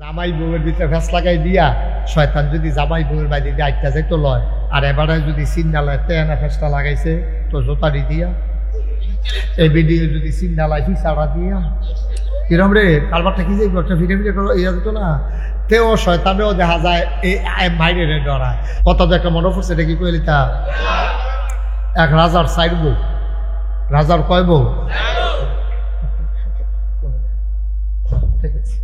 জামাই বউয়ের ভিতরে ফ্যাস লাগাই দিয়া শয়তান যদি জামাই বউয়ের বাইরে দিয়ে আটটা যাই তো লয়, আর এবারে যদি সিন্নালায় তেনা ফ্যাসটা লাগাইছে তো জোতারি দিয়া, এই ভিডিও যদি সিন্নালায় ফিসাড়া দিয়া কিরম রে কারবারটা কি যে একটা ফিরে ফিরে ইয়া যেত না, তেও শয়তানেও দেখা যায় এই মাইরে রে ডরায়। কথা তো একটা মনে পড়ছে, এটা কি কইলি তা এক রাজার সাইড বউ, রাজার কয় বউ? ঠিক আছে,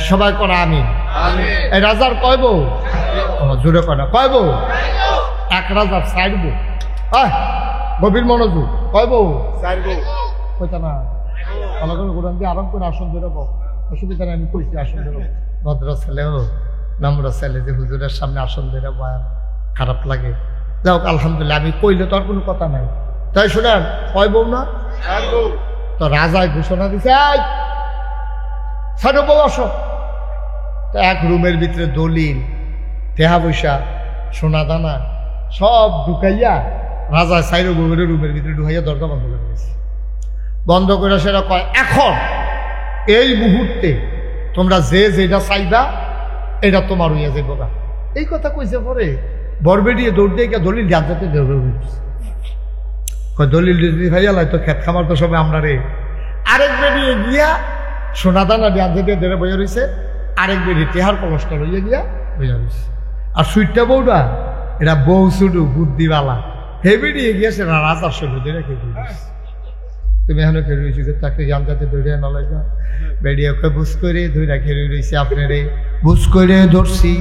সবাই করা আমি এই রাজার কয় বউ? জোরে কয় না, কয় বউ? এক রাজার সাইড বউ। গভীর মনোযোগ, কয় বউ? সাইড বউ। কইতা না ভালো করে কোরআন দিয়ে আরাম করে আসন ধরে বউ, অসুবিধা নেই, আমি কইছি আসন ধরে। ভদ্র ছেলেও নম্র ছেলে যে হুজুরের সামনে আসন ধরে বয়ান খারাপ লাগে। যাও আলহামদুলিল্লাহ, আমি কইলে তো আর কোনো কথা নাই। তাই শোনেন, কয় বউ না? তো রাজায় ঘোষণা দিছে, সাইড বউ আসো। তো এক রুমের ভিতরে দলিল, টেহা পয়সা, সোনা দানা সব ঢুকাইয়া রাজা সাইড বউয়ের রুমের ভিতরে ঢুকাইয়া দরজা বন্ধ করে দিয়েছে। বন্ধ করে সেটা কয়, এখন এই মুহূর্তে তোমরা যে যেটা চাইবা এটা তোমার হইয়া যাইব না। এই কথা কইছে পরে বরবেডিয়ে দৌড় দিয়ে গিয়ে দলিল জানতে দলিল ভাইয়া লাই তো খেত খামার তো সবাই আমরা রে। আরেক বেরিয়ে গিয়া সোনা দানা জানতে দিয়ে ধরে বইয়া রয়েছে, আরেক বেরিয়ে টেহার কলসটা লইয়া গিয়া বইয়া রয়েছে। আর সুইটটা বউটা এটা বউ শুধু বুদ্ধিওয়ালা, হে বেরিয়ে গিয়া সে রাজার সঙ্গে ধরে খেয়ে দিয়েছে। তুমি এখন খেয়ে রয়েছি যে তাকে জানতে ধরে নলাইবা বেরিয়ে ওকে বুঝ করে ধরে খেয়ে রয়েছে। আপনারে বুঝ করে ধরছি,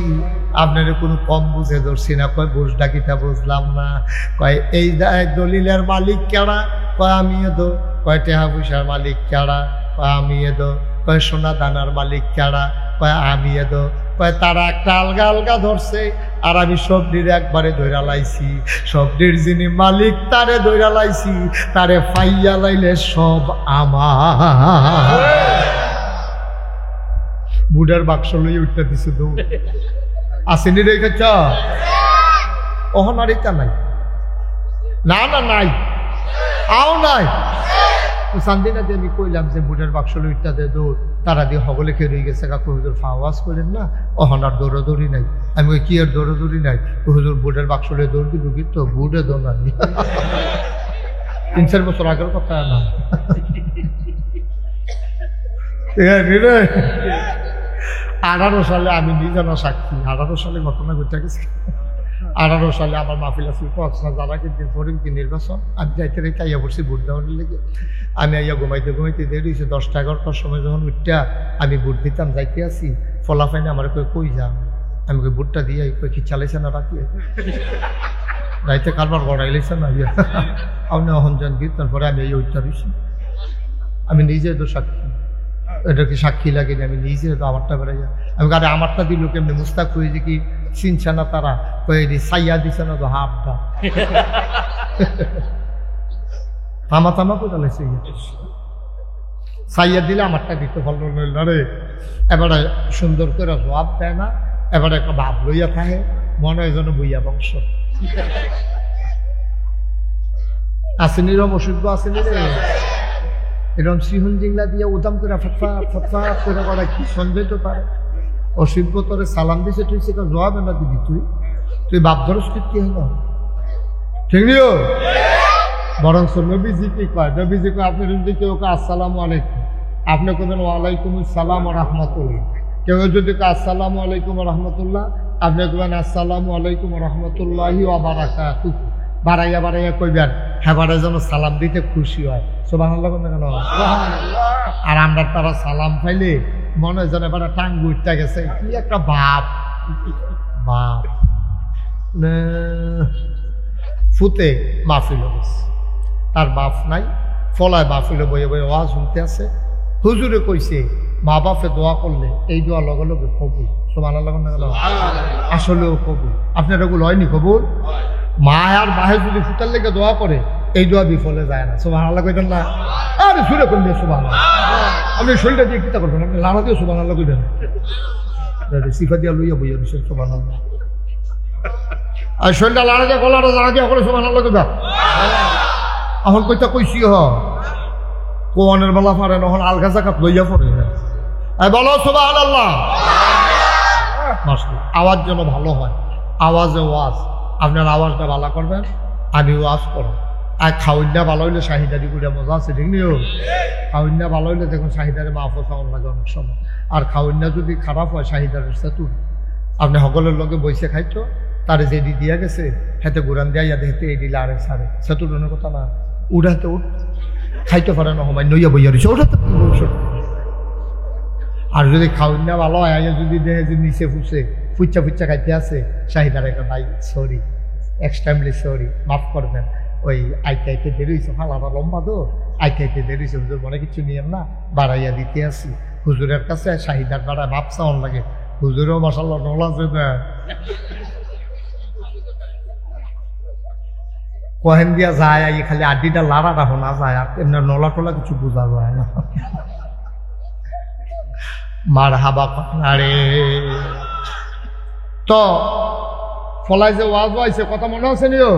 আপনারে কোনো কম বুঝে ধরছি না। কয় বুঝ ডাকিটা বুঝলাম না। কয় এই দলিলের মালিক কেডা? কয় আমি এদো। কয় টেহা পয়সার মালিক কেডা? কয় আমি এদো। কয় সোনা দানার মালিক কেডা? কয় আমি এদো। কয় তারা একটা আলগা আলগা ধরছে আর আমি সবটির একবারে ধইরা লাইছি। সবটির যিনি মালিক তারে ধইরা লাইছি, তারে ফাইয়া লাইলে সব আমার। বুড়ার বাক্স লইয়া উঠতে দিছে তো আসেনি রেখেছ অহনারিতা নাই, না না নাই, আও নাই। সান্দিনা দিয়ে আমি কইলাম যে বুড়ার বাক্স লইটা দে দৌড়, তারা দিয়ে হগলে খেয়ে রয়ে গেছে। কাকু হুজুর ফাওয়াজ করেন না, অহনার দৌড়াদৌড়ি নাই। আমি ওই কি আর দৌড়াদৌড়ি নাই? হুজুর বুড়ার বাক্স লইয়ে দৌড় দিব কি তো বুড়ে দৌড়ানি 3-4 বছর আগের কথা না। 18 সালে আমি নিজে না সাক্ষী, 18 সালে ঘটনা ঘটে গেছে। 18 সালে আমার মাহফিল আসছিল যারা কিন্তু ফরিমকি নির্বাচন, আমি যাইতে রেখে আইয়া পড়ছি ভোট দেওয়ার লেগে। আমি আইয়া ঘুমাইতে ঘুমাইতে দেরি হয়েছে, 10টা-11টার সময় যখন উঠটা আমি ভোট দিতাম যাইতে আসি, ফলাফাইনে আমার কই যা, আমি কই ভোটটা দিয়ে কই কি চালাইছে না রাখি রাইতে কারবার গড়াইলেছে না ইয়া আপনি অহনজন দিত। তারপরে আমি এই উঠতে রয়েছি, আমি নিজে তো সাক্ষী। এটা কি সাক্ষী লাগেনি? আমি নিজে তো আমারটা বেড়াই যা। আমি কারে আমারটা দিল কেমনি মুস্তাক হয়ে যে কি চিনছে না তারা, কয়ে সাইয়া দিছে না তো হাফটা থামা থামা করে লাগছে সাইয়া দিলে আমারটা দিতে ভালো রে। এবারে সুন্দর করে জবাব দেয় না, এবারে একটা ভাব লইয়া থাকে, মনে হয় যেন বইয়া বংশ আসেনি। রম অসুখ আসেনি রে, এরকম শ্রীহন জিংলা দিয়ে উদাম করে ফটফা ফটফা করে করা কি সন্দেহ তো পারে। অসভ্য তোরে সালাম দিছে, তুই সেটা জবাব না দিবি, তুই বাপ ধরস কি হলো? ঠিক নিও বরং নবীজি কি কয়? নবীজি কয় আপনি যদি কেউ আসসালামু আলাইকুম, আপনি কবেন ওয়ালাইকুম আসসালাম ওয়া রাহমাতুল্লাহ। কেউ যদি কয় আসসালামু আলাইকুম ওয়া রাহমাতুল্লাহ, আপনি কবেন আসসালামু আলাইকুম ওয়া রাহমাতুল্লাহি ওয়া বারাকাতুহু। বাড়াইয়া বাড়াইয়া কইবেন হেবারে যেন সালাম দিতে খুশি হয়। সুবহানাল্লাহ কেন? আর আমরা তারা সালাম পাইলে মনে হয় যেন এবারে টাং উঠতে গেছে, কি একটা ভাব। বাপ ফুতে মাহফিল হয়েছে, তার বাপ নাই, ফলায় মাহফিল বইয়ে বইয়ে ওয়াজ শুনতে আছে। হুজুরে কইছে মা বাপে দোয়া করলে এই দোয়া লগে লগে কবুল। সুবহানাল্লাহ আসলেও কবুল। আপনার এগুলো হয়নি কবুল? মা আর মাহে যদি ফুটার লেগে দোয়া করে এই দোয়া বিফলে যায় না। সুবহানাল্লাহ কইতেন না? আরে শুনে করবেন সুবহানাল্লাহ। আপনি শরীরটা দিয়ে কিতা করবেন? আপনি লাড়া দিয়ে সুবহানাল্লাহ কইবেন, সিফা দিয়া লইয়া বইয়া দিচ্ছেন সুবহানাল্লাহ। আর শরীরটা লাড়া দিয়ে গলাটা লাড়া দিয়া করে সুবহানাল্লাহ কইবা। এখন কইতা কইছি কোয়ানের বেলা পারে, নহন আলগা জাকাত লইয়া পড়ে। বলো সুবহানাল্লাহ। মাশাআল্লাহ। আওয়াজ যেন ভালো হয়, আওয়াজে ওয়াজ। আপনার আওয়াজটা ভালো করবেন, আমি ওয়াজ করো। আর খাওয়াইনা ভালো হইলে শাহিদারি করে মজা আছে, ঠিক নিও। খাওয়াইনা ভালো হইলে দেখুন শাহিদারে মাফও খাওয়ান লাগে অনেক সময়। আর খাওয়াইনা যদি খারাপ হয় শাহিদারের সেতুর, আপনি সকলের লগে বইসে খাইতো, তারে যেদি দিয়া গেছে হেতে গুরান দিয়া দেখতে এই দিলে আরে সারে সেতুর কথা না, উড়াতে উঠ খাইতে পারে না সময় নইয়া বইয়া রয়েছে ওটাতে। আর যদি খাওয়াইনা ভালো হয়, যদি দেখে যে নিচে ফুসে ফুচ্চা ফুচ্চা খাইতে আছে, শাহিদার একটা ভাই সরি, এক্সট্রিমলি সরি, মাফ করবেন, ওই আইতে আইতে দেরিয়েছে, ফালাটা লম্বা তো, আইতে আইতে দেরিয়েছে, হুজুর মনে কিছু নিয়েন না, বাড়াইয়া দিতে আসি হুজুরের কাছে। শাহিদার বাড়ায় মাপ চাওয়ান লাগে, হুজুরও মাশাআল্লাহ নলাছে না, কহেন দিয়া যায়, খালি আড্ডিটা লাড়াটা শোনা যায়, আর এমনি নলা টলা কিছু বোঝা যায় না। মার হাবা আরে তো ফলাই যে ওয়াজ হয়েছে, কথা মনে আছে নিও,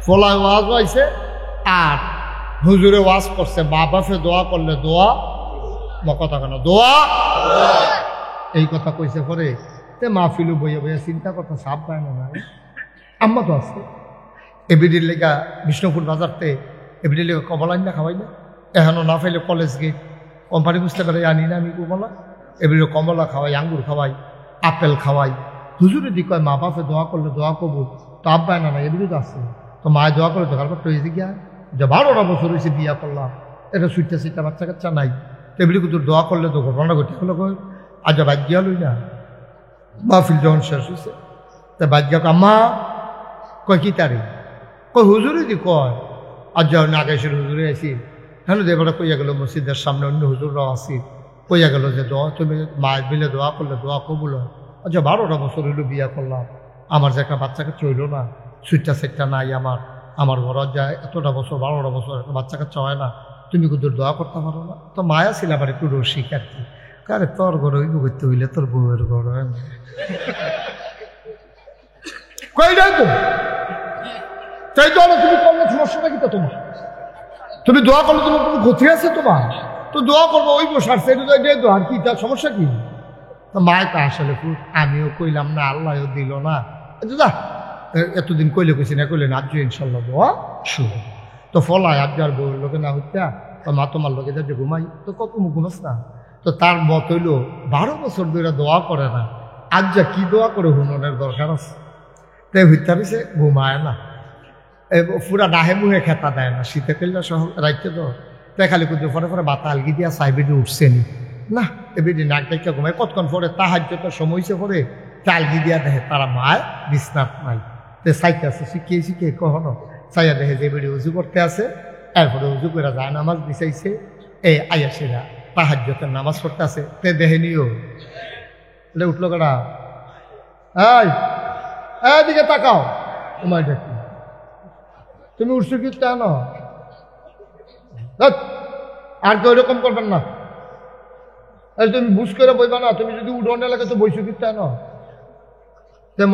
ফলাই ওয়াজ হয়েছে। আর হুজুরে ওয়াজ করছে, মা বাপে দোয়া করলে দোয়া, কথা কেন দোয়া, এই কথা কইছে পরে তে মাহফিলু বইয়া বইয়া চিন্তা করতে সাপ পায় না। আম্মা তো আছে এবিডির লেগা বিষ্ণুপুর বাজারতে, এবিডির লেগা কমলা না খাওয়াই না, এখনো না পাইলে কলেজ গেট কোম্পানি বুঝতে পারে আনি না আমি কমলা, এবিডি কমলা খাওয়াই, আঙ্গুর খাওয়াই, আপেল খাওয়াই। হুজুরে দি কয় মা বাপে দোয়া করলে দোয়া কবুল, তো আব্বায় না এবিডি তো আছে, তো মায়ে দোয়া করলে দোকার করতে হয়েছে গিয়া যে 12টা বছর হয়েছে বিয়া করলাম, এটা সুইটা সুইটা বাচ্চা কাচ্চা নাই, এবিডি কিন্তু দোয়া করলে তো ঘটনা ঘটে হলো, আজ ভাগ্য লই না। মাহফিল যখন শেষ হয়েছে তা ভাগ্য আম্মা কয় কি তারি, কয় হুজুরে দি কয় আজ যখন নাগেশের হুজুরে আছি, হ্যাঁ এবারে কইয়া গেল মসজিদের সামনে অন্য হুজুররাও আছি, কইয়া গেল যে দোয়া তুমি মায়ের মিলে দোয়া করলে দোয়া কবুল হয়। আচ্ছা 12টা বছর হইলো বিয়া করলাম, আমার যে একটা বাচ্চাকে চইল না, সুইটটা সেটটা নাই, আমার ঘর যায় এতটা বছর 12টা বছর একটা বাচ্চা কাচ্চা হয় না, তুমি কিন্তু দোয়া করতে পারো না। তো মায়া ছিল আবার একটু রসিক আর কি, আরে তোর ঘর হইব করতে হইলে তোর বউয়ের ঘর হয় না, কইটাই তো তাই তো তুমি করলে সমস্যাটা কি? তো তোমার তুমি দোয়া করলে তোমার কোনো ক্ষতি আছে তোমার? তো দোয়া করবো ওই বসার সেটা দোয়া, আর কি তার সমস্যা কি? তো মায় তো আসলে আমিও কইলাম না, আল্লাহও দিল না, যা এতদিন কইলে কইছি না, কইলে না আজ ইনশাল্লাহ দোয়া শুরু। তো ফলায় আজ আর বউর লোকে না হইতা, তো মা তোমার লোকে যা যে ঘুমাই, তো কত ঘুমাস না। তো তার মত হইল 12 বছর ধরে দোয়া করে না, আজ যা কি দোয়া করে হুননের দরকার আছে, তাই হইতে পারিছে ঘুমায় না, পুরা ডাহে মুহে খেতা দেয় না, শীতে পেলে সহ রাইতে তো তাই খালি কুদু পরে পরে বাতা আলগি দিয়া সাইবেডি উঠছে নি না, এবেডি নাক ডাইকা ঘুমায়, কতক্ষণ পরে তাহাজ্জুদের সময় হইছে পরে চালগি দিয়া দেখে তারা মায় বিছনাত নাই, তে চাইতে আছে শিখিয়ে শিখিয়ে কখনো চাইয়া দেখে যে বেডি উজু করতে আছে, এরপরে উজু করে যায় নামাজ বিছাইছে, এই আইয়াসিরা তাহাজ্জুদের নামাজ পড়তে আছে, তে দেখে নিও উঠলো কারা, এই এদিকে তাকাও, তোমার দেখি তুমি উঠছো কি কেন? আর কেউ এরকম করবেন না, তুমি বুঝ করে বইবা না, তুমি যদি উঠোনে লাগে তো বইছো কি কেন?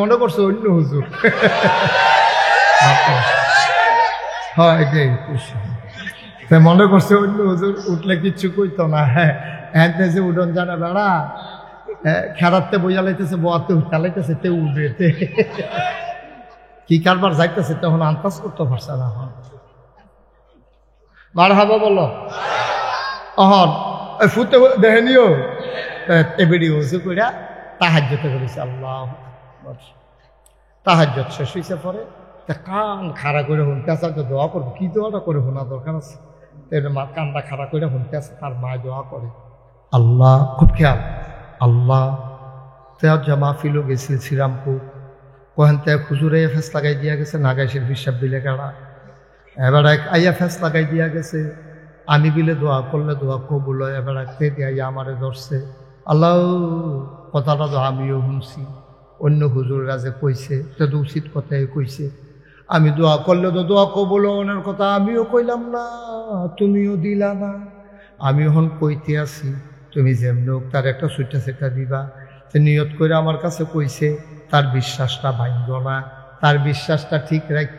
মনে করছো অন্য হুজুর, হ্যাঁ এটাই মনে করছে অন্য হুজুর, উঠলে কিচ্ছু কইতো না। হ্যাঁ যে উঠোন জানা বেড়া খেলাতে বইয়া লাইতেছে, বোয়াতে উঠতে লাইতেছে, তে উঠবে কি কারবার যাইতেছে তখন আন্দাজ করতে পারছে না। মারহাবা বলো অহন ফুটে দেখে নিও, এবেডি উজু কইরা তাহাজ্জুদে করেছে, আল্লাহ তাহাজ্জুদ শেষ হইছে পরে কান খাড়া করে শুনতে আছে, দোয়া করবো, কি দোয়াটা করে শোনা দরকার আছে, মা কানটা খাড়া করে শুনতে আছে, তার মায় দোয়া করে আল্লাহ, খুব খেয়াল আল্লাহ। তেও জামা ফিলো গেছিল শ্রীরামপুর, কোহেন তে খুচুরে ফেস লাগাই দিয়া গেছে, নাগাইশের হিসাব বিলে কাড়া, এবার এক আইয়া ফেস লাগাই দিয়া গেছে, আমি বিলে দোয়া করলে দোয়া কবুল হয়, এবার তে দিয়া আমারে ধরছে, আল্লাহ কথাটা তো আমিও শুনছি, অন্য হুজুররা যে কইছে তো উচিত কথাই কইছে, আমি দোয়া করলে তো দোয়া কবুল হওয়ার কথা আমিও কইলাম না, তুমিও দিলা না, আমি এখন কইতে আছি, তুমি যেমন হোক তার একটা সুইটা সেটা দিবা, নিয়ত করে আমার কাছে কইছে, তার বিশ্বাসটা ভাঙ্গ না, তার বিশ্বাসটা ঠিক রাখ,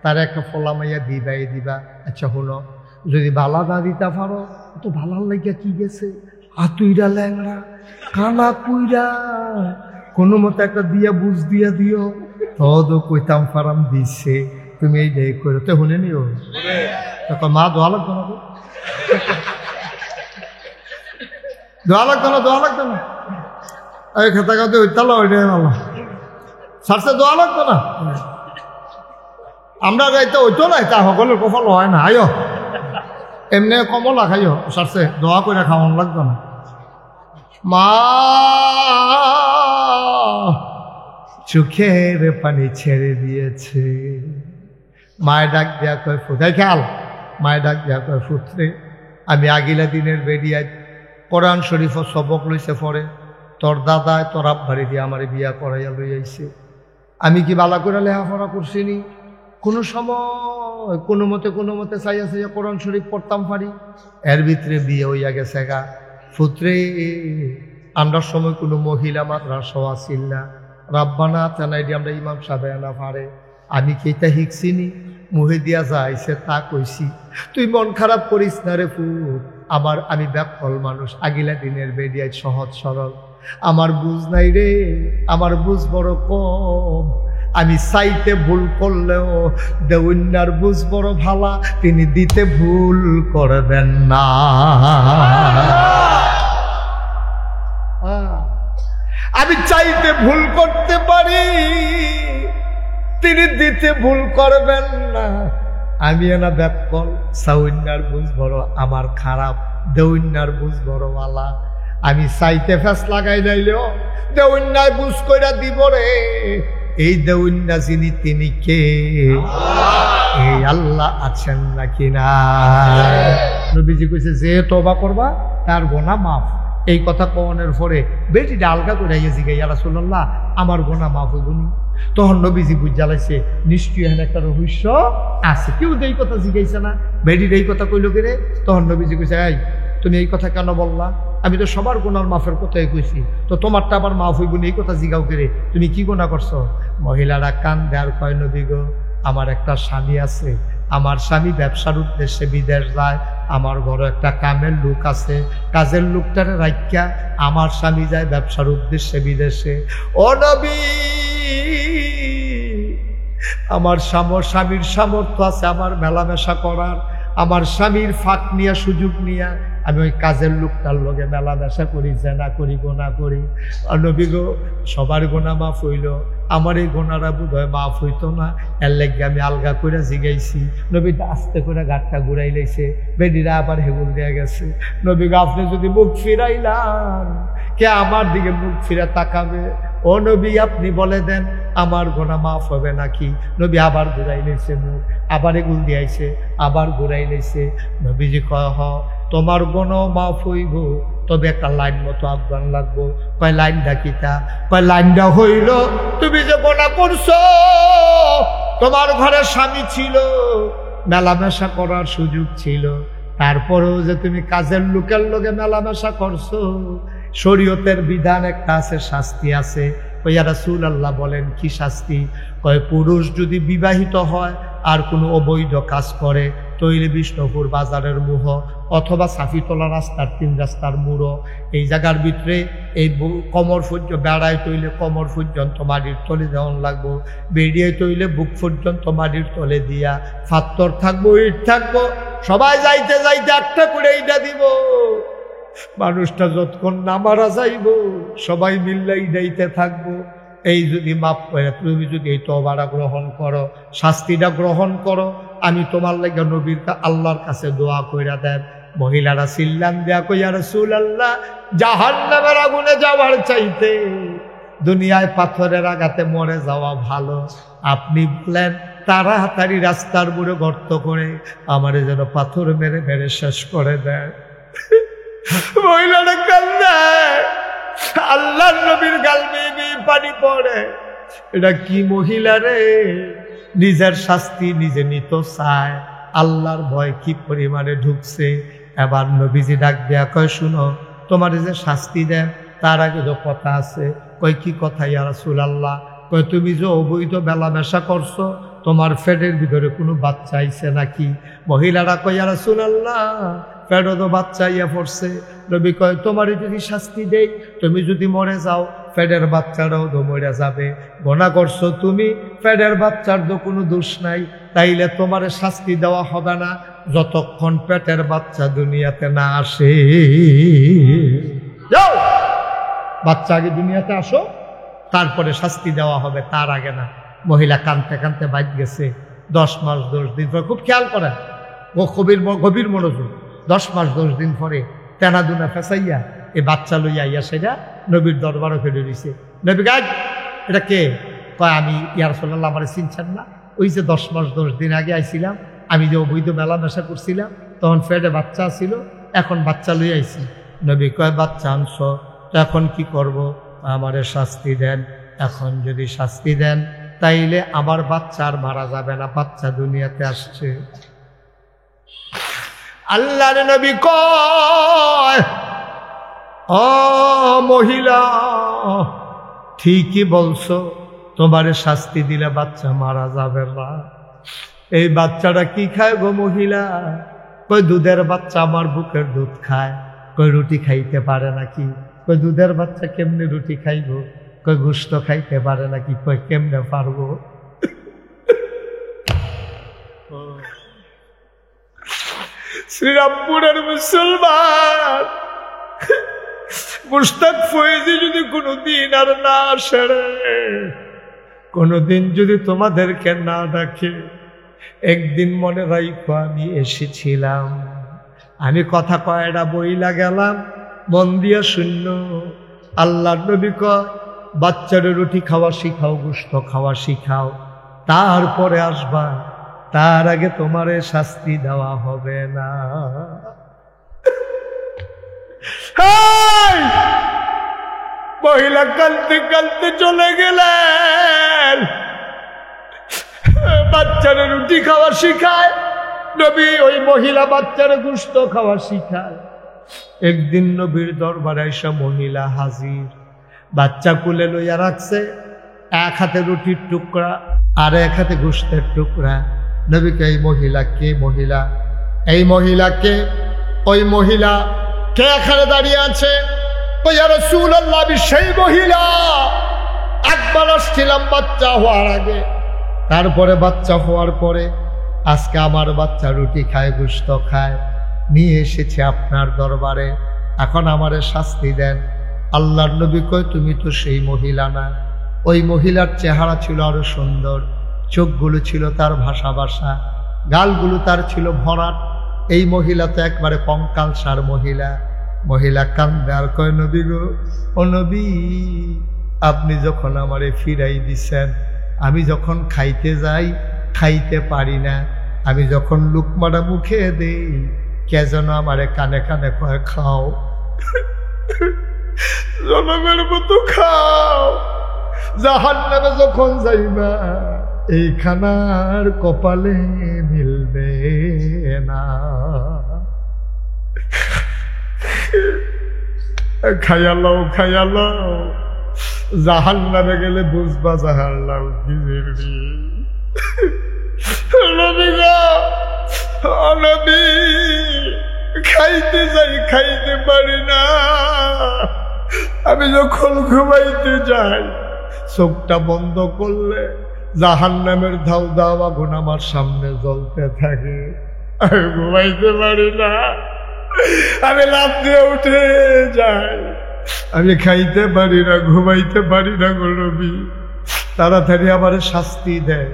তার একটা ফলামাইয়া দিবাই দিবা। আচ্ছা হলো যদি বালা না দিতে পারো তো ভালার লাগিয়া কি গেছে, আতুইরা ল্যাংড়া কানা কুইরা কোনো মতো একটা দিয়া বুঝ দিয়া দিও তদ কইতাম ফারাম দিছে তুমি এই ডে করে তো শুনে নিও মা দোয়া লাগতো না দোয়া লাগতো না দোয়া লাগতো না এই খেতা খাতে ওইতালো ওইটাই ভালো সারছে দোয়া লাগতো না আমরা যাইতে ওইতো না তা সকলের কপাল হয় না আয়ো এমনি কমলা খাইও সারছে দোয়া করে খাওয়ান লাগতো না মা চোখের পানি ছেড়ে দিয়েছে মায়ের ডাক দেয়া কয় ফুটাই খেয়াল মায়ের ডাক দেয়া কয় ফুটরে আমি আগিলা দিনের বেরিয়ায় কোরআন শরীফ সবক লইছে পরে তোর দাদায় তোর আব্বারে দিয়ে আমার বিয়া করাইয়া লই আইছে আমি কি বালা করে লেখাপড়া করছিনি কোনো সময় কোনো মতে চাইয়া চাইয়া কোরআন শরীফ পড়তাম পারি এর ভিতরে বিয়ে হইয়া গেছে গা ফুত্রে আমরা সময় কোনো মহিলা মাদ্রাসাও আসিল না রাব্বানা তেনাই দিয়ে আমরা ইমাম সাহেব না পারে আমি কি এটা শিখছিনি মুহে দিয়া যাইছে তা কইছি তুই মন খারাপ করিস না রে ফুট আবার আমি ব্যাকল মানুষ আগিলা দিনের বেরিয়ায় সহজ সরল আমার বুঝ নাই রে আমার বুঝ বড় কম আমি চাইতে ভুল করলেও দেউন্যার বুঝ বড় ভালা তিনি দিতে ভুল করবেন না আমি চাইতে ভুল করতে পারি তিনি দিতে ভুল করবেন না আমি না ব্যাকল সাউন্যার বুঝ বড় আমার খারাপ দেউন্যার বুঝ বড় ভালা আমি চাইতে ফেস লাগাই লাইলেও দেউন্যায় বুঝ কইরা দিব রে এই দেউন্যা যিনি তিনি কে এই আল্লাহ আছেন নাকি না নবীজি কইছে যে তওবা করবা তার গুনাহ মাফ এই কথা কওনের পরে বেটিটা আলগা করে জিগাই ইয়া রাসূলুল্লাহ আমার গুনাহ মাফ হইবনি তখন নবীজি বুঝা লাইছে নিশ্চয়ই এখানে একটা রহস্য আছে কেউ এই কথা জিগাইছে না বেটির এই কথা কইল কে রে তখন নবীজি কইছে এই তুমি এই কথা কেন বললা আমি তো সবার গুনার মাফের কথাই কইছি তো তোমারটা আবার মাফ হইব না এই কথা জিগাও করে তুমি কি গুনাহ করছো মহিলারা কান দেয়ার কয় নবী গো আমার একটা স্বামী আছে আমার স্বামী ব্যবসার উদ্দেশ্যে বিদেশ যায় আমার ঘরে একটা কামের লোক আছে কাজের লোকটারে রাখিয়া আমার স্বামী যায় ব্যবসার উদ্দেশ্যে বিদেশে ও নবী আমার স্বামীর সামর্থ্য আছে আমার মেলামেশা করার আমার স্বামীর ফাঁক নিয়া সুযোগ নিয়া আমি ওই কাজের লোকটার লগে মেলামেশা করি জেনা করি গোনা করি আর নবী গো সবার গোনা মাফ হইল আমার এই গোনারা বোধ হয় মাফ হইতো না এর লেগে আমি আলগা করে জিগাইছি নবীটা আস্তে করে গাঁটটা ঘুরাই লাইছে বেডিরা আবার হেগুল দিয়ে গেছে নবী গো আপনি যদি মুখ ফিরাইলাম কে আমার দিকে মুখ ফিরা তাকাবে ও নবী আপনি বলে দেন আমার গোনা মাফ হবে নাকি নবী আবার ঘুরাই লাইছে মুখ আবার এগুল দিয়াইছে আবার ঘুরাই লাইছে নবীজি কয় হ তোমার গুনাহ মাফ হইব তবে একটা লাইন মতো আহ্বান লাগবো কয় লাইনটা কিতা কয় লাইনটা হইল তুমি যে গুনাহ করছো তোমার ঘরে স্বামী ছিল মেলামেশা করার সুযোগ ছিল তারপরেও যে তুমি কাজের লোকের লগে মেলামেশা করছো শরীয়তের বিধান একটা আছে শাস্তি আছে ইয়া রাসূলুল্লাহ বলেন কি শাস্তি কয় পুরুষ যদি বিবাহিত হয় আর কোনো অবৈধ কাজ করে তৈরি বিষ্ণুপুর বাজারের মুহ অথবা সাফিতলা রাস্তার 3 রাস্তার মুড়ো এই জায়গার ভিতরে এই কমর পর্যন্ত বেড়ায় তৈলে কমর পর্যন্ত মাটির তলে দেওয়ান লাগবো বেরিয়ে তৈলে বুক পর্যন্ত মাটির তলে দিয়া ফাত্তর থাকবো ইট থাকবো সবাই যাইতে যাইতে একটা করে এইটা দিব মানুষটা যতক্ষণ না মারা যাইব সবাই মিল্লাই যাইতে থাকবো এই যদি মাপ করে তুমি যদি এই তওবাটা গ্রহণ করো শাস্তিটা গ্রহণ করো আমি তোমার লাগা নবীর আল্লাহর কাছে দোয়া কইরা দেন মহিলারা চিল্লান দেয়া কই ইয়া রাসূলুল্লাহ জাহান্নামের আগুনে যাওয়ার চাইতে দুনিয়ায় পাথরের আঘাতে মরে যাওয়া ভালো আপনি বলেন তাড়াতাড়ি রাস্তার বুড়ো গর্ত করে আমারে যেন পাথর মেরে মেরে শেষ করে দেয় মহিলারা কান্দে আল্লাহর নবীর গাল বেয়ে পানি পড়ে এটা কি মহিলা রে নিজের শাস্তি নিজে নিতে চায় আল্লাহর ভয় কি পরিমাণে ঢুকছে এবার নবীজি ডাক দেয়া কয় শুনো তোমার যে শাস্তি দেন তার আগে যে কথা আছে কয় কি কথা ইয়া রাসূলুল্লাহ কয় তুমি যে অবৈধ মেলামেশা করছো তোমার পেটের ভিতরে কোনো বাচ্চা আইছে নাকি মহিলারা কয় ইয়া রাসূলুল্লাহ পেটে তো বাচ্চা ইয়া পড়ছে। নবী কয় তোমারই যদি শাস্তি দেই, তুমি যদি মরে যাও পেটের বাচ্চাটাও তো মরে যাবে। গুনাহ করছো তুমি, পেটের বাচ্চার তো কোনো দোষ নাই, তাইলে তোমার শাস্তি দেওয়া হবে না যতক্ষণ পেটের বাচ্চা দুনিয়াতে না আসে। যাও, বাচ্চা আগে দুনিয়াতে আসো, তারপরে শাস্তি দেওয়া হবে, তার আগে না। মহিলা কানতে কানতে বাইর গেছে। 10 মাস 10 দিন পরে, খুব খেয়াল করেন, ও গভীর মনোযোগ। 10 মাস 10 দিন পরে তেনা দুনা ফেসাইয়া এই বাচ্চা লইয়া ইয়া সেটা নবীর দরবারও ফেলে দিছে। নবী গাছ, এটা কে? কয় আমি, ইয়া রাসূলুল্লাহ আমার চিনছেন না? ওই যে 10 মাস 10 দিন আগে আইছিলাম, আমি যে অবৈধ মেলামেশা করছিলাম, তখন পেটে বাচ্চা ছিল, এখন বাচ্চা লইয়া আইছি। নবী কয় বাচ্চা আনছ, এখন কি করব? আমারে শাস্তি দেন। এখন যদি শাস্তি দেন তাইলে আমার বাচ্চা আর মারা যাবে না, বাচ্চা দুনিয়াতে আসছে। আল্লাহর নবী কয়, ও মহিলা, ঠিকই বলছো, তোমারে শাস্তি দিলে বাচ্চা মারা যাবে না। এই বাচ্চাটা কি খায় গো মহিলা? কই দুধের বাচ্চা, আমার বুকের দুধ খায়। কই রুটি খাইতে পারে নাকি? কই দুধের বাচ্চা কেমনে রুটি খাইব? কই গোশত খাইতে পারে নাকি? কই কেমনে পারবো? শ্রীরামপুরের মুসলমান মুশতাক ফয়েজি যদি কোনোদিন আর না আসে, কোনোদিন যদি তোমাদেরকে না ডাকে, একদিন মনে রাখো আমি এসেছিলাম। আমি কথা কয়টা বইলা গেলাম, মন দিয়া শূন্য। আল্লাহর নবী কয়, বাচ্চাদের রুটি খাওয়া শিখাও, গোশত খাওয়া শিখাও, তারপরে আসবা, তার আগে তোমারে শাস্তি দেওয়া হবে না। মহিলা কাঁদতে কাঁদতে চলে গেলেন। বাচ্চারা রুটি খাওয়া শিখায় নবী, ওই মহিলা বাচ্চারা গোশত খাওয়া শিখায়। একদিন নবীর দরবারে আইসা মহিলা হাজির, বাচ্চা কুলে লইয়া রাখছে, এক হাতে রুটির টুকরা আর এক হাতে গোশতের টুকরা। নবীকে, এই মহিলা কে? মহিলা, এই মহিলা কে? ওই মহিলা কে এখানে দাঁড়িয়ে আছে? ওই ইয়া রাসূলুল্লাহ, আমি সেই মহিলা। একবার আসছিলাম বাচ্চা হওয়ার আগে, তারপরে বাচ্চা হওয়ার পরে আজকে আমার বাচ্চা রুটি খায়, গোশত খায়, নিয়ে এসেছে আপনার দরবারে। এখন আমারে শাস্তি দেন। আল্লাহর নবী কয়, তুমি তো সেই মহিলা না। ওই মহিলার চেহারা ছিল আরো সুন্দর, চোখগুলো ছিল তার ভাষা ভাষা, গালগুলো তার ছিল ভরাট। এই মহিলা তো একবারে কঙ্কালসার মহিলা। মহিলা কান্দে আর কয়, নবী গো, ও নবী, আপনি যখন আমারে ফিরাই দিছেন, আমি যখন খাইতে যাই খাইতে পারি না, আমি যখন লুকমাটা মুখে দেই, কে যেন আমারে কানে কানে কয়, খাও, জনমের মতো খাও, জাহান্নামে যখন যাইবা এই খানার কপালে মিলবে না। খাইয়ালাও খাইয়ালাও, জাহান্নামে গেলে বুঝবা জাহান্নাম কি জিরবি। নবী গো, নবী, খাইতে যাই খাইতে পারি না। আমি যখন ঘুমাইতে যাই, চোখটা বন্ধ করলে জাহান্নামের ধাও দাও আগুন আমার সামনে জ্বলতে থাকে। আমি ঘুমাইতে পারি না, আমি লাফ দিয়ে উঠে যাই। আমি খাইতে পারি না, ঘুমাইতে পারি না গো নবী, তাড়াতাড়ি আমার শাস্তি দেয়।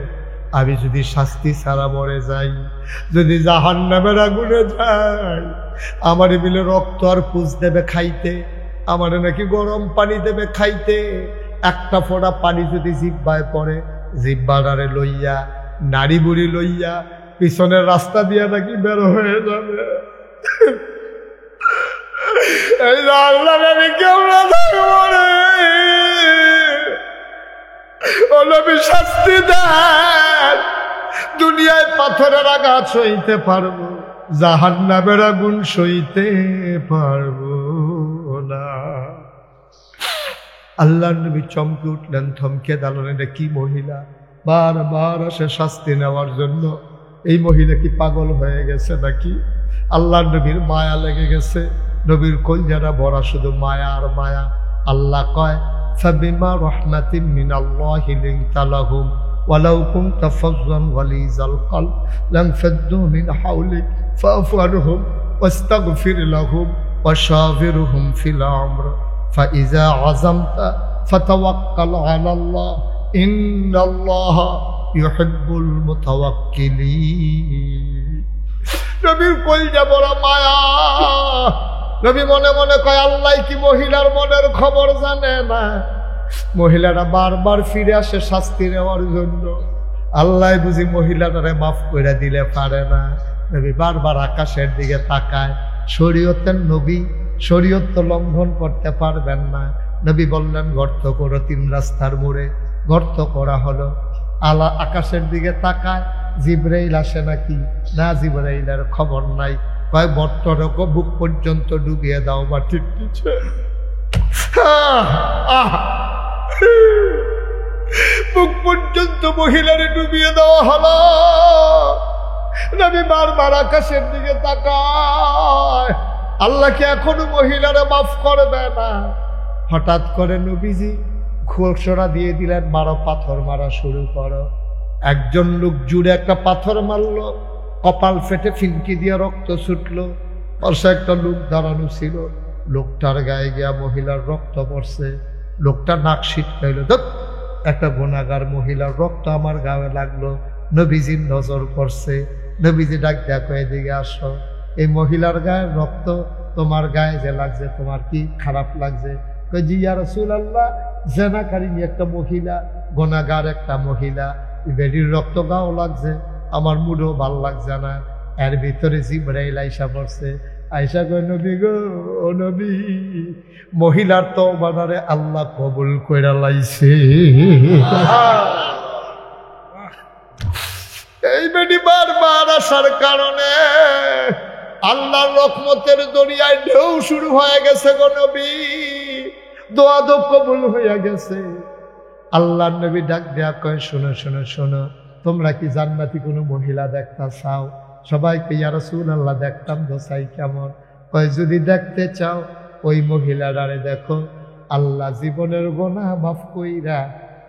আমি যদি শাস্তি ছাড়া মরে যাই, যদি জাহান্নামের আগুনে যাই, আমার মিলে রক্ত আর পুষ দেবে খাইতে, আমার নাকি গরম পানি দেবে খাইতে। একটা ফোঁটা পানি যদি জিহ্বায় পড়ে, জিহ্বাটারে লইয়া নাড়ি বুড়ি লইয়া পিছনের রাস্তা দিয়ে নাকি বের হয়ে যাবে। এই জাহান্নামে আমি কেমনে থাকবো রে? ও নবী, শাস্তি দেন। দুনিয়ায় পাথরের আঘাত সইতে পারবো, জাহান্নামের আগুন সইতে পারবো না। আল্লাহর নবী চমকে উঠলেন, থমকে দাঁড়ালেন। এটা কি মহিলা? বারবার আসে শাস্তি নেওয়ার জন্য। এই মহিলা কি পাগল হয়ে গেছে নাকি? আল্লাহ নবীর মায়া লেগে গেছে, নবীর কলজাটা ভরা শুধু মায়া আর মায়া। আল্লাহ কয় ফাবিমা রাহমাতিন মিনাল্লাহি লিনতা লাহুম ওয়ালাউ কুনতা ফাজ্জান গালিজাল কলব লানফাদ্দু মিন হাওলিক ফাআফু আনহুম ওয়াস্তাগফির লাহুম ওয়াশাবিরহুম ফিল আমর ফাইযা আযামতা ফাতাওয়াক্কাল আলাল্লাহ ইন্নাল্লাহা ইউহিব্বুল মুতাওয়াক্কিলিন। নবীর কলজা বড় মায়া। নবী মনে মনে কয় আল্লাহ কি মহিলার মনের খবর জানে না? মহিলারা বারবার ফিরে আসে শাস্তি নেওয়ার জন্য। আল্লাহ বুঝি মহিলাটারে মাফ করে দিলে পারে না। নবী বারবার আকাশের দিকে তাকায়। শরীয়তের নবী, শরীয়ত তো লঙ্ঘন করতে পারবেন না। নবী বললেন গর্ত করো 3 রাস্তার মোড়ে। গর্ত করা হলো। আল্লাহ আকাশের দিকে তাকায়, জিবরাইল আসে নাকি? না, জিবরাইলের খবর নাই। কয় গর্তটাকে বুক পর্যন্ত ডুবিয়ে দাও বা ঠিক কিছু। বুক পর্যন্ত মহিলারে ডুবিয়ে দেওয়া হলো। নবী বারবার আকাশের দিকে তাকায়, আল্লাহকে এখনো মহিলারা মাফ করবে না। হঠাৎ করে নবীজি ঘোষণা দিয়ে দিলেন মারো, পাথর মারা শুরু করো। একজন লোক জুড়ে একটা পাথর মারলো, কপাল ফেটে ফিনকি দিয়ে রক্ত ছুটলো। পাশে একটা লোক দাঁড়ানো ছিল, লোকটার গায়ে গিয়া মহিলার রক্ত পড়ছে। লোকটা নাক ছিটকাইল, একটা গুনাহগার মহিলার রক্ত আমার গায়ে লাগলো। নবীজির নজর পড়ছে। নবীজি ডাক দেয়া কয়ে দিকে আসো, এই মহিলার গায়ে রক্ত তোমার গায়ে যে লাগছে তোমার কি খারাপ লাগছে? জি ইয়া রাসূলুল্লাহ, জেনাকারিনী একটা মহিলা, গুনাহগার একটা মহিলা, বেডির রক্ত গাও লাগছে, আমার মুডও ভাল লাগছে না। এর ভিতরে জিবরাইল আইসা পড়ছে। আইসা কয় নবী গো, ও নবী, মহিলার তওবারে আল্লাহ কবুল কইরা লাইছে। এই বেডি বারবার আসার কারণে আল্লাহর রহমতের দরিয়ায় ঢেউ শুরু হয়ে গেছে গো নবী। দোয়া তো কবুল হইয়া গেছে। আল্লাহর নবী ডাক দেয়া কয় শোনো শোনো শোনো, তোমরা কি জান্নাতি কোনো মহিলা দেখতে চাও? সবাইকে ইয়া রাসূলুল্লাহ দেখতাম তো, চাই কেমন? কয় যদি দেখতে চাও ওই মহিলাটারে দেখো, আল্লাহ জীবনের গুনাহ মাফ কইরা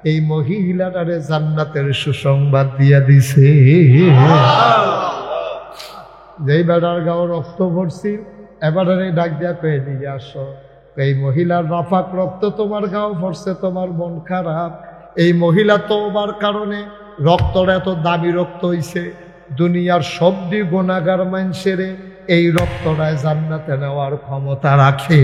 এই মহিলাটারে জান্নাতের সুসংবাদ দিয়া দিছে। যেই বেড়ার গাও রক্ত ভরছি, এবারে ডাক দেয়া কয়ে দিয়ে আসো, এই মহিলার রাফাক রক্ত তোমার গাও ভরছে, তোমার মন খারাপ। এই মহিলা তোমার কারণে রক্তটা এত দামি রক্ত হইছে, দুনিয়ার সবদি গুনাহগার মানুষের এই রক্তটায় জান্নাতে নেওয়ার ক্ষমতা রাখে।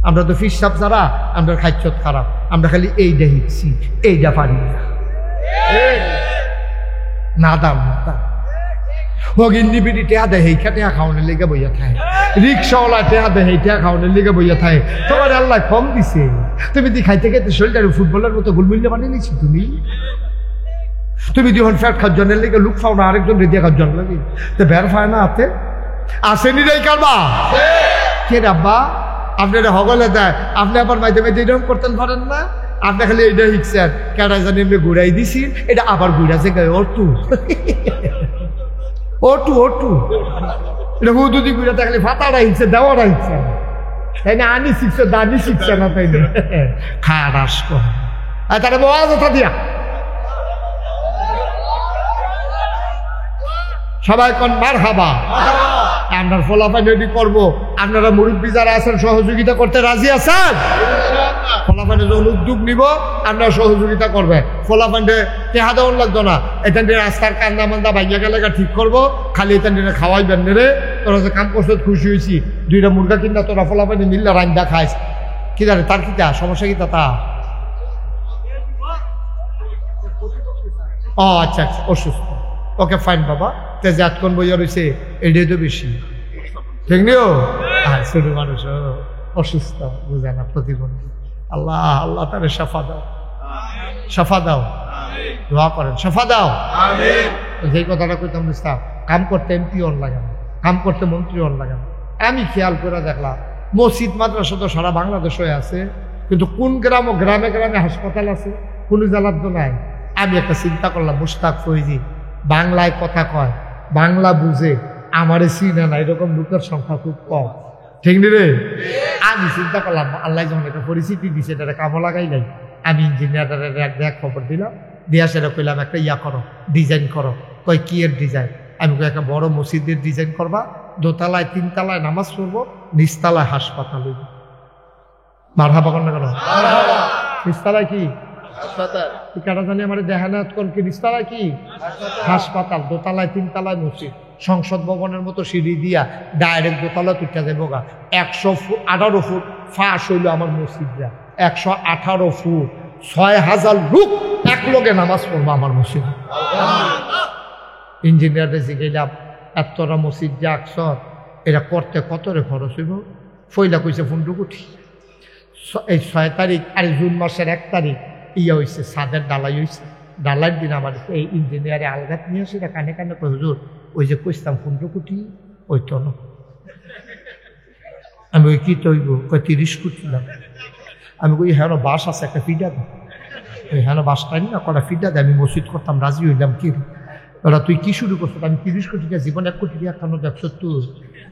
আমরা তো ফিসাব যারা, আমরা খাইছত খারাপ, আমরা খালি এইটা হিচ্ছি, এইটা পারি না। দাম না দাম ভগিন্দি বিড়ি টেহা দেয়, হেইখা টেহা খাওয়ানোর লেগে বইয়া থাকে। রিক্সাওয়ালা টেহা দেয়, হেই টেহা খাওয়ানোর লেগে বইয়া থাকে। তোমার আল্লাহ কম দিছে, তুমি দি খাইতে খাইতে শরীরটা ফুটবলের মতো গোলমূল্য বানিয়ে নিচ্ছি। তুমি যখন ফ্যাট খাওয়ার লেগে লুক খাও না, আরেকজন রেডিয়া খাওয়ার লাগে তো বের পায় না হাতে আসেনি রে কারবা কে রাব্বা আপনারা হগলে দেয়। আপনি আবার মাঝে মাঝে এরকম করতেন পারেন না? আপনি খালি এইটা শিখছেন, কেন জানি এমনি ঘুরাই দিছি, এটা আবার ঘুরাছে গায়ে ওটু ওটু ওটু, এটা হুদুদি ঘুরাতে খালি ফাতাটা হিচ্ছে, দেওয়াটা হিচ্ছে, তাই না? আনি শিখছে, দানি শিখছে না, তাই না? খারাস আর তাহলে বলা কথা দিয়া সবাই কোন মারহাবা। আমরা ফলাফল রেডি করবো, আপনারা মুরব্বী যারা আছেন সহযোগিতা করতে রাজি আছেন? ফলাফান্ডে যখন উদ্যোগ নিব আপনারা সহযোগিতা করবেন। ফলাফান্ডে টেহা দেওয়ার লাগতো না, এখান থেকে রাস্তার কান্দা মান্দা ভাইয়া গেলে ঠিক করবো, খালি এখান থেকে খাওয়াইবেন রে। তোরা যে কাম করছো খুশি হয়েছি, 2টা মুরগা কিনা তোরা ফলাফান্ডে মিললে রান্দা খাইস, কি জানে তার কিতা সমস্যা কিতা তা? ও আচ্ছা আচ্ছা, অসুস্থ, ওকে ফাইন বাবা। তেজে আটকন বইয়া রয়েছে, এটাই তো বেশি, ঠিক নিও? হ্যাঁ, ছোট মানুষ অসুস্থ, বুঝে না, প্রতিবন্ধী। আল্লাহ আল্লাহ তারে সাফা দাও, সাফা দাও, দোয়া করেন সাফা দাও। যেই কথাটা কইতাম বুঝতাম, কাম করতে এমপি অন লাগে না, কাম করতে মন্ত্রী অন লাগে না। আমি খেয়াল করে দেখলাম মসজিদ মাদ্রাসা তো সারা বাংলাদেশে আছে, কিন্তু কোন গ্রামে গ্রামে হাসপাতাল আছে, কোন জেলার তো নাই। আমি একটা চিন্তা করলাম, মুশতাক ফৈজি বাংলায় কথা কয়, বাংলা বুঝে আমারে চিনে না এরকম লোকের সংখ্যা খুব কম, ঠিক নি রে? আমি চিন্তা করলাম আল্লাহ যখন একটা পরিস্থিতি দিছে এটা কামো লাগাই নাই, আমি ইঞ্জিনিয়ারের এক খবর দিলাম, দিয়া সেটা কইলাম একটা ইয়া করো, ডিজাইন করো। কয় কি এর ডিজাইন? আমি একটা বড় মসজিদের ডিজাইন করবা, দোতলায় 3 তলায় নামাজ পড়বো, নিচতলায় হাসপাতাল হইব। মারহাবা কর না কেন? নিচতলায় কি কাটা জানি আমার দেখানাত কোন কি? নিচতলায় কি হাসপাতাল, দোতলায় 3 তলায় মসজিদ, সংসদ ভবনের মতো সিঁড়ি দিয়া ডাইরেক্ট দোতলা তুইটা যাবো গা। 118 ফুট ফাঁস হইল আমার মসজিদরা, 118 ফুট, 6000 লোক এক লোকে নামাজ পড়বো আমার মসজিদ। ইঞ্জিনিয়ারে জিগাইলাম এতটা মসজিদ যে আকসর এটা করতে কত রে খরচ হইব? ফইলা কইছে 15 কোটি। এই 6 তারিখ আর জুন মাসের 1 তারিখ ইয়া হয়েছে, ছাদের ডালাই হয়েছে। ডালাইয়ের দিন আমার এই ইঞ্জিনিয়ারে আলগাত নিয়ে আসে, কানে কানে কই হুজুর ওই যে কইতাম 15 কোটি ওই তো না। আমি ওই কি তৈব? কই 30 কোটি না। আমি কই হ্যাঁ বাস আছে একটা ফিডা দেয়, ওই হ্যাঁ বাসটাই না কটা ফিডা দেয়, আমি মসজিদ করতাম রাজি হইলাম। কি ওরা তুই কি শুরু করছো? আমি 30 কোটি টাকা জীবন 1 কোটি টাকা খানো দেখছো তুই?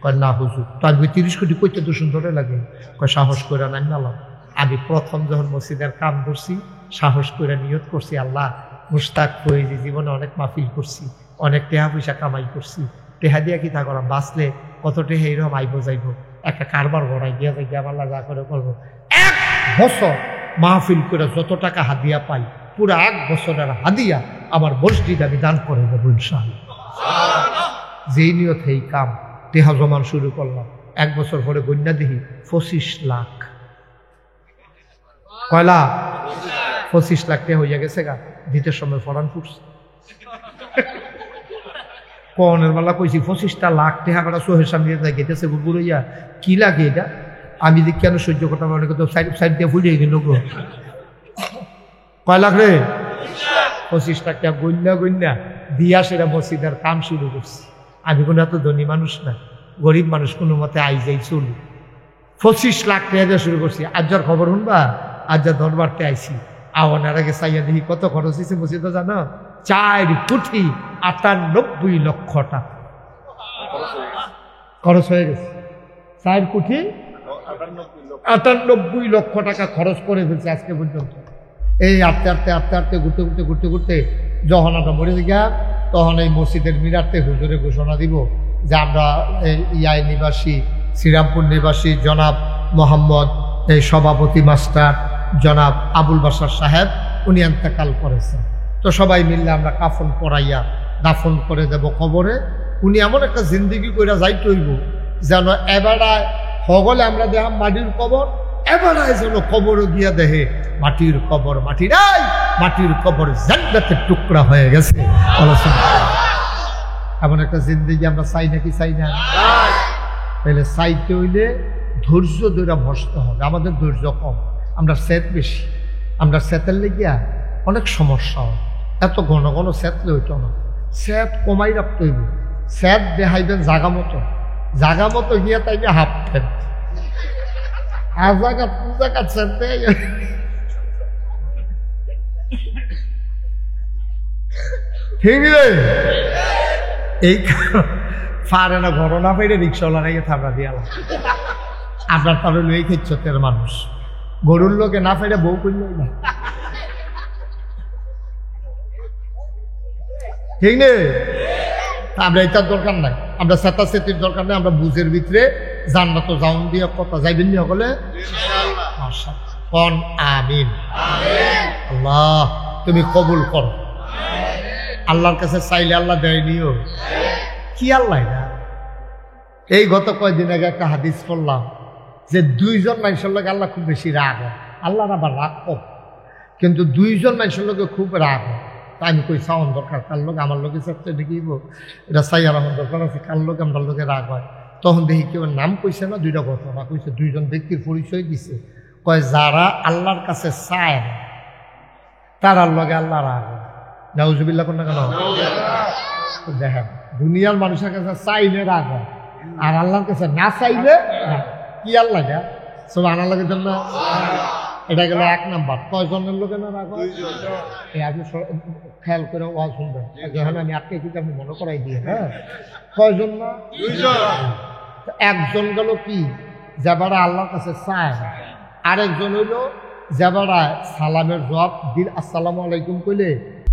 কয় না হুজুর। তো আমি 30 কোটি কইতে তো সুন্দর লাগে। কয় সাহস করে নাই নালাম। আমি প্রথম যখন মসজিদের কাম ধরছি সাহস করে নিয়ত করছি, আল্লাহ মুস্তাক ফয়েজি জীবনে অনেক মাহফিল করছি, অনেক টেহা পয়সা কামাই করছি, টেহা দিয়া কি তা করা, বাঁচলে কত টেহা এইরকম আইব যাইব, একটা কারবার গড়াই দিয়া যাই গিয়া আল্লাহ যা করে করবো। 1 বছর মাহফিল করে যত টাকা হাদিয়া পাই পুরো 1 বছরের হাদিয়া আমার মসজিদ আমি দান করে দেবো ইনশাআল্লাহ। যেই নিয়ত এই কাম টেহা জমান শুরু করলাম। 1 বছর পরে গণ্যা দেখি 25 লাখ। কয়লা 25 লাখ টাকা হইয়া গেছে গা। দিতে সময় ফরান ফুটছে কনের বেলা কইছি 25টা লাখ টাকা কাটা সোহের সামনে গেতেছে গুড় হইয়া। কি লাগে এটা? আমি যে কেন সহ্য করতাম, অনেকে তো সাইড দিয়ে ফুলিয়ে গেল গো। কয় লাখ রে? 25 লাখ টাকা গণ্যা দিয়া সেটা মসজিদের কাম শুরু করছি। আমি কোনো এত ধনী মানুষ না, গরিব মানুষ, কোনো মতে আই যাই চলি। 25 লাখ টাকা দিয়ে শুরু করছি। আজ যার খবর শুনবা, আজ যা দরবারতে আইছি, আওয়ানার আগে চাইয়া দেখি কত খরচ হয়েছে মসজিদে জানো? 4 কোটি 98 লক্ষ টাকা খরচ হয়ে গেছে। 4 কোটি 98 লক্ষ টাকা খরচ করে ফেলছে আজকে পর্যন্ত। এই আস্তে আস্তে আস্তে আস্তে ঘুরতে ঘুরতে যখন আমরা মরে গিয়া, তখন এই মসজিদের মিরাতে হুজুরে ঘোষণা দিব যে আমরা ইয়াই নিবাসী, শ্রীরামপুর নিবাসী জনাব মোহাম্মদ এই সভাপতি মাস্টার জনাব আবুল বাশার সাহেব উনি ইন্তেকাল করেছেন। তো সবাই মিললে আমরা কাফন পরাইয়া দাফন করে দেব কবরে। উনি এমন একটা জিন্দিগি কইরা যাইতে হইব যেন এবারায় হগলে আমরা দেখাম মাটির কবর, এবারায় যেন কবর গিয়া দেহে মাটির কবর, মাটি নাই, মাটির কবর জান্নাতের টুকরা হয়ে গেছে। এমন একটা জিন্দিগি আমরা চাই নাকি চাই না? তাহলে চাইতে হইলে ধৈর্য ধরে বসতে হবে। আমাদের ধৈর্য কম, আমরা সেত বেশি। আমরা সেতের লেগিয়া অনেক সমস্যা হয়। এত ঘন ঘন সেতলে হইতো না, সেত কমাই রাখতে হইব। সেত দেখাইবেন জাগা মতো গিয়া তাইলে হাঁপতেন জাগাত সেত ঠিক এই পারে না ঘটনা পেরে রিক্সাওয়ালা নাকি থামড়া দিয়ালাম। আপনার তাহলে লই খেচ্ছের মানুষ, গরুর লোকে না ফেরে বউ করলেই না, ঠিক নেই? আমরা এটার দরকার নাই, আমরা সেতা সেতির দরকার নেই। আমরা বুঝের ভিতরে জান্নাত যাউন দিয়ে কথা যাইবেন নি হলে আমিন। আল্লাহ তুমি কবুল করো। আল্লাহর কাছে চাইলে আল্লাহ দেয়নিও কি? আল্লাহ না। এই গত কয়েকদিন আগে একটা হাদিস পড়লাম যে 2 জন মানুষের লোক আল্লাহ খুব বেশি রাগ হয়। আল্লাহর আবার রাগ কম, কিন্তু 2 জন মানুষের লোকে খুব রাগ হয়। তা আমি কই চাওয়ান দরকার, কার লোক আমার লোকে চাচ্ছে দেখিব, এটা চাই আর আমার দরকার আছে, কার লোক আমার লোকে রাগ হয়। তখন দেখি কেউ নাম কইছে না, 2টা ঘটনা কইছে, 2 জন ব্যক্তির পরিচয় দিছে। কয় যারা আল্লাহর কাছে চায় না তারার লগে আল্লাহ রাগ হয়। নাউজুবিল্লাহ কোন না কেন? দেখেন দুনিয়ার মানুষের কাছে চাইলে রাগ হয়, আর আল্লাহর কাছে না চাইলে কি আল্লাহ সব আনার লাগে জন্য এটা গেল 1 নাম্বার। কয়জনের লোকে না রাখো এই আপনি খেয়াল করে ওয়াজ শুনবেন, যখন আমি আটকে কিন্তু আপনি মনে করাই দিয়ে। হ্যাঁ, কয়জন না? 2 একজন গেল কি যাবারা আল্লাহর কাছে চায়, আরেকজন হইল যাবারা সালামের জবাব দিল, আসসালামু আলাইকুম কইলে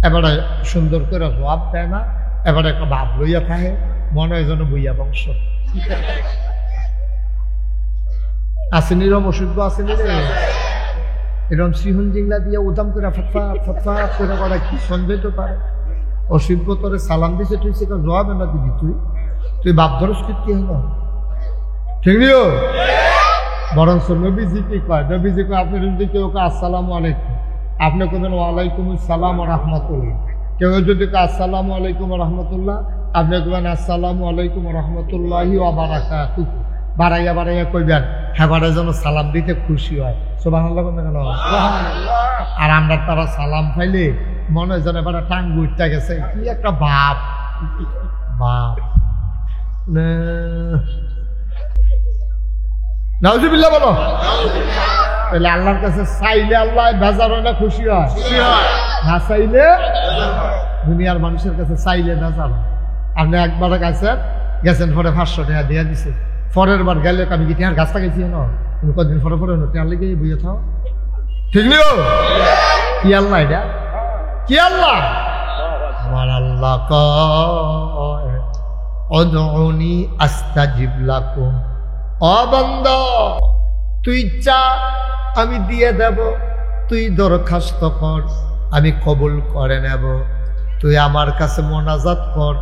এবারে সুন্দর করে জবাব দেয় না, এবারে একটা ভাব লইয়া থাকে, মনে হয় যেন বইয়া বংশ। আসেনি রম অসুখ আসেনি রে, এরকম শ্রীহন জিংলা দিয়ে উদাম করে ফটফা ফটফা করে করা কি সন্দেহ তো পারে। অসভ্য তোরে সালাম দিছে, তুই সেটা জবাব না দিবি, তুই বাপ ধরস কি হইল? ঠিক নিও। বরঞ্চ নবীজি কি কয়, নবীজি কয় আপনি যদি কেউ আসসালামু আলাইকুম, আপনি কবেন ওয়ালাইকুম আসসালাম ওয়া রাহমাতুল্লাহ। কেউ যদি কয় আসসালামু আলাইকুম ওয়া রাহমাতুল্লাহ, আপনি কবেন আসসালামু আলাইকুম ওয়া রাহমাতুল্লাহি ওয়া বারাকাতুহু। বাড়াইয়া বাড়াইয়া কইবেন, হ্যাঁ বাড়াই যেন সালাম দিতে খুশি হয়। সুবহানাল্লাহ কেন? আর আমরা তারা সালাম পাইলে মনে হয় যেন এবার টাং উঠতে গেছে, কি একটা ভাব ভাব। নাউজুবিল্লাহ বলো। তাহলে আল্লাহর কাছে চাইলে আল্লাহ বেজার হয় না খুশি হয়? না চাইলে দুনিয়ার মানুষের কাছে চাইলে বেজার হয়। আপনি একবার গেছেন পরে 500 টাকা দিয়ে দিছে, পরের বার গেলে আমি কি টিয়ার গাছটা গেছি না, কদিন পরে পরে টিয়ার লেগে বুঝে থাও। ঠিক নিও। কি আল্লাহ এটা? কি আল্লাহ? আমার আল্লাহ কয় উদউনি আস্তাজিব লাকুম। ও বান্দা, তুই চা আমি দিয়ে দেব, তুই দরখাস্ত কর আমি কবুল করে নেব। তুই আমার কাছে মোনাজাত কর,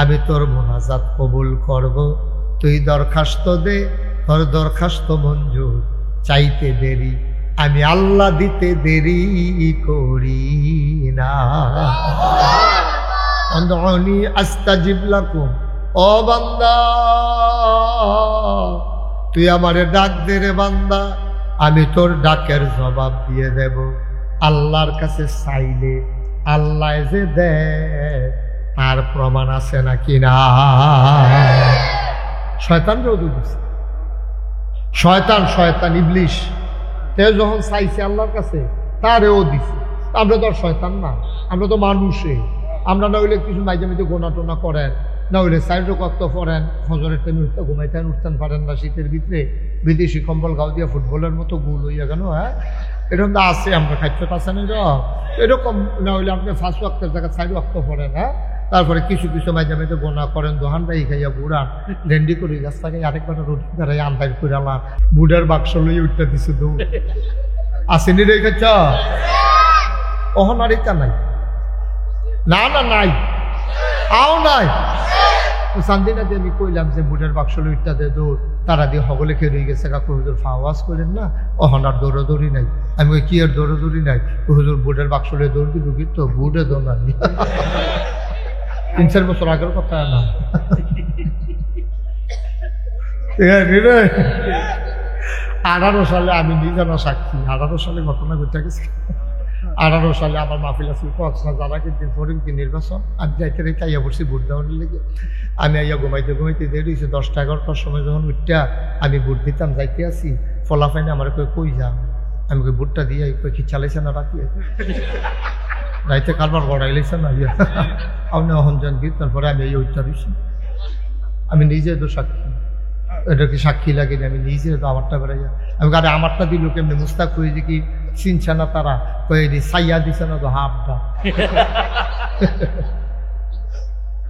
আমি তোর মোনাজাত কবুল করব। তুই দরখাস্ত দে, তোর দরখাস্ত মঞ্জুর। চাইতে দেরি, আমি আল্লাহ দিতে দেরি করি না। উদউনি আস্তাজিব লাকুম। ও বান্দা, তুই আমারে ডাক দে রে বান্দা, আমি তোর ডাকের জবাব দিয়ে দেব। আল্লাহর কাছে চাইলে আল্লাহ যে দেয় তার প্রমাণ আছে নাকি না? শয়তানকেও দিছে, শয়তান ইবলিশ তেও যখন চাইছে আল্লাহর কাছে তারেও দিছে। আমরা তো আর শয়তান না, আমরা তো মানুষে। আমরা না হইলে কিছু মাঝে মাঝে গোনা টোনা করেন, না হইলে সাইড রক্ত পড়েন, ফজরের টাইমে ঘুমাইতেন উঠতেন পারেন না, শীতের ভিতরে বিদেশি কম্বল গাও দিয়ে ফুটবলের মতো গোল হইয়া কেন। হ্যাঁ, এরকম তো আছে, আমরা খাদ্যত আছে না এরকম। না হইলে আপনি 5 ওয়াক্তের জায়গায় 4 ওয়াক্ত পড়েন। হ্যাঁ, তারপরে কিছু মাঝে মাঝে গোনা করেন, দোহান বাই খাইয়া বুড়ান রেন্ডি করি গাছটাকে আরেকবার রুটি ধরাই আন্দাজ করে আলাম, বুড়ার বাক্স লইয়া উঠতে দিছে দৌড়। আসেনি রে খাচ্ছ অহনারিতা নাই, না না নাই, আও নাই। চান্দিনা দিয়ে আমি কইলাম যে বুটের বাক্স লইটা দে দৌড়, তারা দিয়ে হগলে খেয়ে রয়ে গেছে। কাকু হুজুর ফাওয়াজ করেন না, অহনার দৌড়াদৌড়ি নাই। আমি ওই কি আর দৌড়াদৌড়ি নাই, হুজুর বুটের বাক্স লইয়ে দৌড় দিব, কিন্তু বুটে দৌড় 3-4 বছর আগের কথা না। 18 সালে আমি নিজে না সাক্ষী, 18 সালে ঘটনা ঘটে গেছে। 18 সালে আমার মাহফিল আছিল যারা কিন্তু ফরিমকি নির্বাচন, আমি যাইতে রেখে আইয়া পড়ছি ভোট দেওয়ার লেগে। আমি আইয়া ঘুমাইতে দেরি হয়েছে, 10টা-11টার সময় যখন উঠটা আমি ভোট দিতাম যাইতে আসি, ফলাফাইনে আমার কই যা, আমি কই ভোটটা দিয়ে কই কি চালাইছে না রাখি রাইতে কারবার গড়াই লাইছে না ইয়া আপনি অহন যান গিয়ে। তারপরে আমি এই উঠটা দিছি, আমি নিজে তো সাক্ষী, এটা কি সাক্ষী লাগেনি, আমি নিজে তো আমারটা বেড়ে যায়। আমি আরে আমারটা দিল কেমনি, মুস্তাক কই যে কি চিনছে না তারা, কয়ে সাইয়া দিছে না তো হাফটা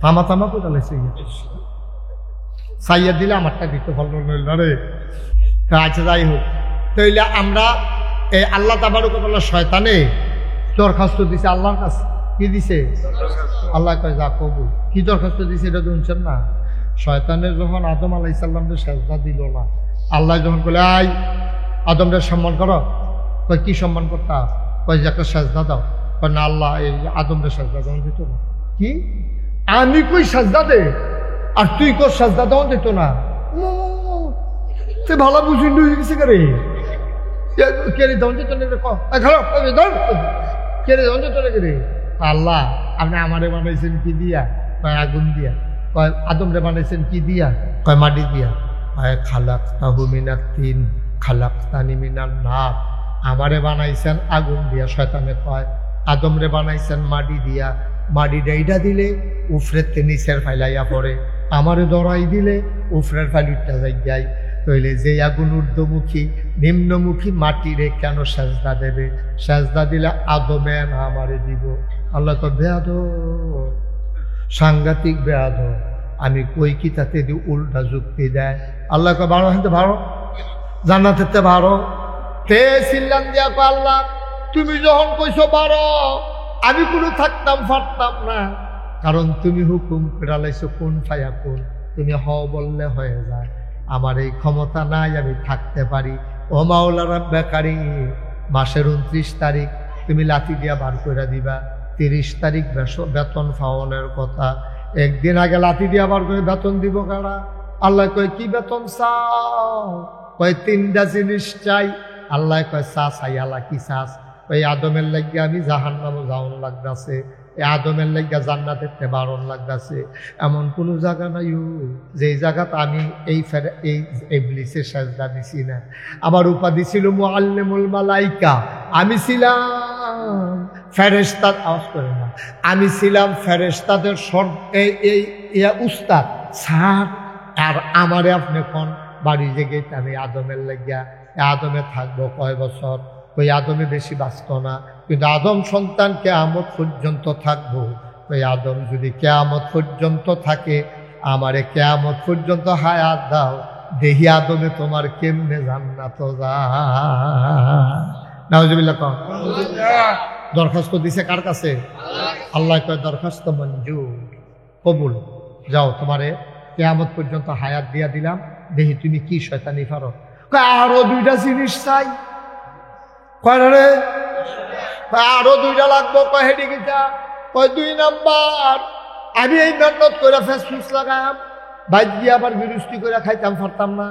থামা করে লাইছে সাইয়া দিলে আমারটা দিতে ভালো নইল রে। আচ্ছা যাই হোক, তাইলে আমরা এই আল্লাহ তাবারক শয়তানে দরখাস্ত দিছে আল্লাহর কাছে। কি দিছে? আল্লাহ কয় যা কবুল। কি দরখাস্ত দিছে এটা শুনছেন না? শয়তানের যখন আদম আলাইহিস সালামকে সেজদা দিল না, আল্লাহ যখন বলে আই আদমকে সম্মান করো, কয় কি সম্মান করতা? কয় যে একটা সেজদা দাও। কয় না আল্লাহ এই আদমকে সেজদা দেওয়া দিত না। কি আমি কই সেজদা দে আর তুই কর সেজদা দেওয়া দিত না? তুই ভালো বুঝি হয়ে গেছে কে রে? কেড়ে দেওয়া দিত না? কেড়ে দেওয়া দিত না কে রে? আল্লাহ আপনি আমারে বানাইছেন কি দিয়া? কয় আগুন দিয়া। কয় আদমরে বানাইছেন কি দিয়া? কয় মাটি দিয়া। কয় খালাকতাহু মিনাত তিন খালাকতানি মিনান নার। আমারে বানাইছেন আগুন দিয়া, শয়তানে কয় আদমরে বানাইছেন মাটি দিয়া, মাটি ডাইডা দিলে উফরেতে নিচের ফাইলাইয়া পড়ে, আমারে দরাই দিলে উফরের ফাইলুটটা যাই। তইলে যে আগুন ঊর্ধ্বমুখী নিম্নমুখী মাটিরে কেন সেজদা দেবে? সেজদা দিলে আদমে না আমারে দিব। আল্লাহ তো বেয়াদ, সাংঘাতিক বেয়াদ। আমি কই কি তাতে দি উল্টা যুক্তি দেয়। আল্লাহ কয় ভালো হইতে ভালো, জান্নাতেতে ভালো। তে চিল্লান দিয়া কয় আল্লাহ তুমি যখন কইছো বারো, আমি কোনো থাকতাম পারতাম না, কারণ তুমি হুকুম করে লাইছো কোন ফায়া কোন, তুমি হ বললে হয়ে যায়। আমার এই ক্ষমতা নাই আমি থাকতে পারি। ও মাওলা রাব্বে কারীম, মাসের 29 তারিখ তুমি লাথি দিয়া বার করে দিবা, 30 তারিখ বেতন পাওয়ানোর কথা, একদিন আগে লাথি দিয়া বার করে বেতন দিব কারা? আল্লাহ কয় কি বেতন চাও? কয় 3টা জিনিস চাই। আল্লাহ কয় চা চাই। আল্লাহ কি চাস? ওই আদমের লাগিয়া আমি জাহান্নামে যাওয়ান লাগতেছে, এই আদমের লাগিয়া জান্নাতের বারণ লাগতেছে। এমন কোনো জায়গা নাই যেই জায়গাতে আমি এই ইবলিসের সাজদা দিছি না। আমার উপাধি ছিল মুআল্লিমুল মালাইকা, আমি ছিলাম ফেরেশতার, আওয়াজ করে না, আমি ছিলাম ফেরেশতাদের উস্তাদ স্যার। আর আমারে আপনি কোন বাড়ি জেগে আমি আদমের লাগিয়া, আদমে থাকবো কয় বছর? ওই আদমে বেশি বাঁচত না, কিন্তু আদম সন্তান কিয়ামত পর্যন্ত থাকবো। ওই আদম যদি কিয়ামত পর্যন্ত থাকে, আমারে কিয়ামত পর্যন্ত হায়াত দাও, দেহি আদমে তোমার কেমনে জান্নাত যায়। নাউজুবিল্লাহ। কম দরখাস্ত দিছে কার কাছে? আল্লাহ কয় দরখাস্ত মঞ্জুর, কবুল। যাও, তোমারে কিয়ামত পর্যন্ত হায়াত দিয়া দিলাম, দেহি তুমি কি শয়তানি পারো। আরো 2টা জিনিস চাই। কয়টা রে? আরো 2টা লাগবো। কয় হেডি গিটা? কয় 2 নাম্বার আমি এই মেহনত করে ফেসফুস লাগাম, বাইক গিয়ে আবার বিরুষ্টি করে খাইতাম পারতাম না,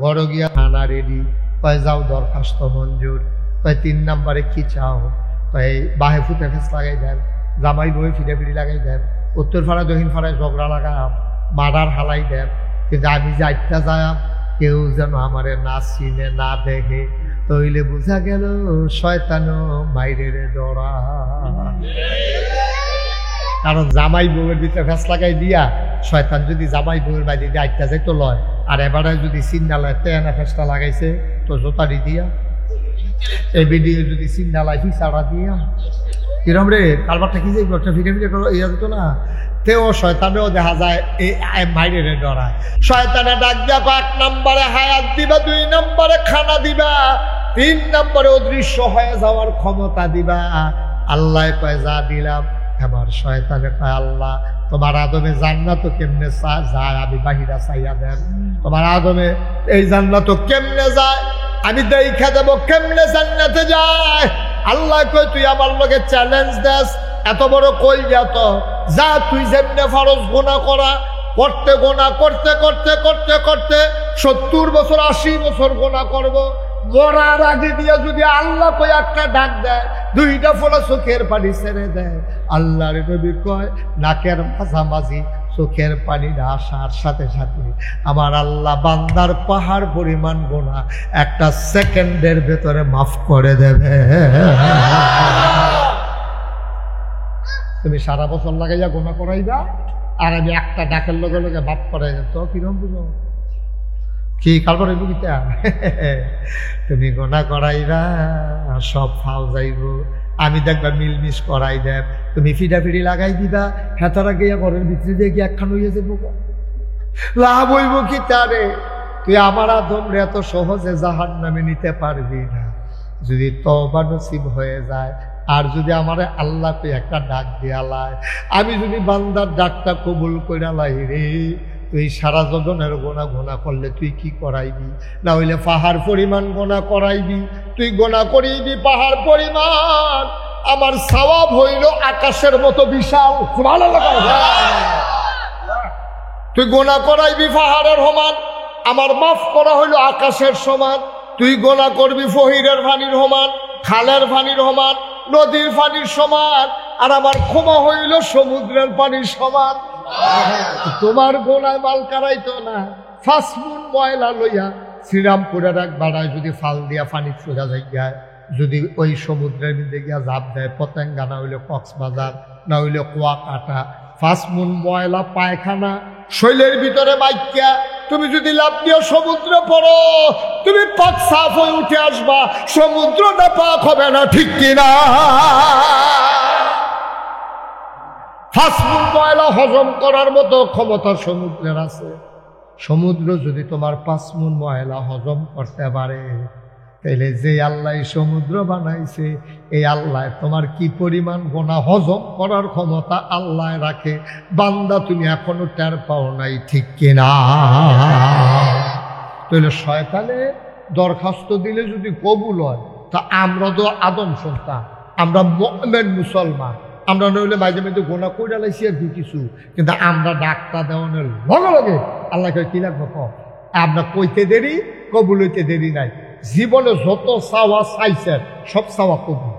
ঘর গিয়া খানা রেডি। কয় যাও, দরখাস্ত মঞ্জুর। কয় 3 নাম্বারে কি চাও? কয় বাহে ফুটে ফেস লাগাই দেন, জামাই বই ফিরে ফিরি লাগাই দেন, উত্তর ফাড়ায় দক্ষিণ ফাড়ায় ঝগড়া লাগাম, মার্ডার হালাই দেন, কিন্তু আমি যাইটা যাম কেউ যেন আমারে না চিনে না দেখে। তইলে বুঝা গেল শয়তানও মাইরের ডরা। কারণ জামাই বউয়ের ভিতরে ফেস লাগাই দিয়া শয়তান যদি জামাই বউয়ের বাইরে দিয়ে আইটা যাইতো লয়, আর এবারে যদি চিন্না লয় তেনা ফেসটা লাগাইছে তো জোতারি দিয়া, এই ভিডিও যদি চিন্না লাই ফিসাড়া দিয়া, কিরম রে কারবারটা কি যাইব একটা ফিরে ফিরে করো, ইয়া যেত না। তেও শয়তানেও দেখা যায় এই মাইরের ডরায়। শয়তানে ডাক দিয়া 1 নম্বরে হায়াত দিবা, 2 নম্বরে খানা দিবা, 3 নম্বরে অদৃশ্য হয়ে যাওয়ার ক্ষমতা দিবা। আল্লাহ কয় যা দিলাম। এবার শয়তানে কয় আল্লাহ তোমার আদমে জান্নাত কেমনে যায়, আমি বাহিরা চাইয়া দেন। তোমার আদমে এই জান্নাত কেমনে যায়, আমি দেখা দেব কেমনে জান্নাতে যায়। আল্লাহ কয় তুই আমার লগে চ্যালেঞ্জ দেস, এত বড় কই যা যা, তুই যেমনে ফারজ গোনা করা, করতে গোনা করতে করতে করতে করতে 70 বছর 80 বছর গোনা করব, মরার আগে দিয়ে যদি আল্লাহ কয় একটা ডাক দেয়, 2টা ফোঁটা চোখের পানি ছেড়ে দেয়, আল্লাহর নবী কয় নাকের মাঝামাঝি চোখের পানিটা আসার সাথে সাথে আমার আল্লাহ বান্দার পাহাড় পরিমাণ গোনা 1 সেকেন্ডের ভেতরে মাফ করে দেবে। তুমি সারা বছর লাগাইয়া গোনা করাইবা, আর আমি একটা ডাকের লগে লগে মাফ করাই তো কিরম বুঝো কি কারবার হইব কিতা? তুমি গোনা করাইবা সব ফাও যাইব, আমি দেখবা মিলমিশ করাই দেব, তুমি ফিডাফিডি লাগাই দিবা, হেতারা গিয়া ঘরের ভিতরে দিয়ে গিয়ে একখান হইয়া যাবো, লাভ হইব কি তারে? তুই আমার আদম রে এত সহজে জাহান্নামে নিতে পারবি না। যদি তওবা নসিব হয়ে যায়, আর যদি আমার আল্লাহ তুই একটা ডাক দিয়ালায়, আমি যদি বান্দার ডাকটা কবুল কইরা লাই রে, তুই সারা জগনের গোনা গোনা করলে তুই কি করাইবি? না হইলে পাহাড় পরিমাণ গোনা করাইবি, তুই গোনা করিবি পাহাড় পরিমাণ, আমার সওয়াব হইল আকাশের মতো বিশাল। তুই গোনা করাইবি পাহাড়ের সমান, আমার মাফ করা হইল আকাশের সমান। তুই গোনা করবি ফহিরের পানির সমান, খালের পানির সমান, নদীর পানির সমান, আর আমার ক্ষমা হইল সমুদ্রের পানির সমান। তোমার গোনায় মাল কারাইতো না, ফাঁসমুন ময়লা লইয়া শ্রীরামপুরের এক বাড়ায় যদি ফাল দিয়া পানি সোজা যাইয়া যদি ওই সমুদ্রের মধ্যে গিয়া ঝাঁপ দেয়, পতেঙ্গা না হইলে কক্সবাজার না হইলে কুয়াকাটা, 5 মুন ময়লা পায়খানা শৈলের ভিতরে মাইকিয়া তুমি যদি লাভ দিয়ে সমুদ্রে পড়ো, তুমি পাক সাফ হয়ে উঠে আসবা, সমুদ্রটা পাক হবে না, ঠিক কিনা? 5 মুন ময়লা হজম করার মতো ক্ষমতা সমুদ্রের আছে। সমুদ্র যদি তোমার 5 মুন ময়লা হজম করতে পারে, তাইলে যে আল্লাহ সমুদ্র বানাইছে এই আল্লাহ তোমার কি পরিমাণ গোনা হজম করার ক্ষমতা আল্লাহ রাখে, বান্দা তুমি এখনো টের পাও নাই, ঠিক কিনা? তাহলে শয়তানে দরখাস্ত দিলে যদি কবুল হয়, তা আমরা তো আদম সন্তান, আমরা মুমিন মুসলমান, আমরা নইলে মাঝে মাঝে গোনা কইরা লাইছি আর কিছু, কিন্তু আমরা ডাক্তার দেওয়ানোর লগে লগে আল্লাহকে কি লাগবে কম, আমরা কইতে দেরি, কবুল হইতে দেরি নাই। জীবনে যত চাওয়া চাইছেন সব চাওয়া কবুল,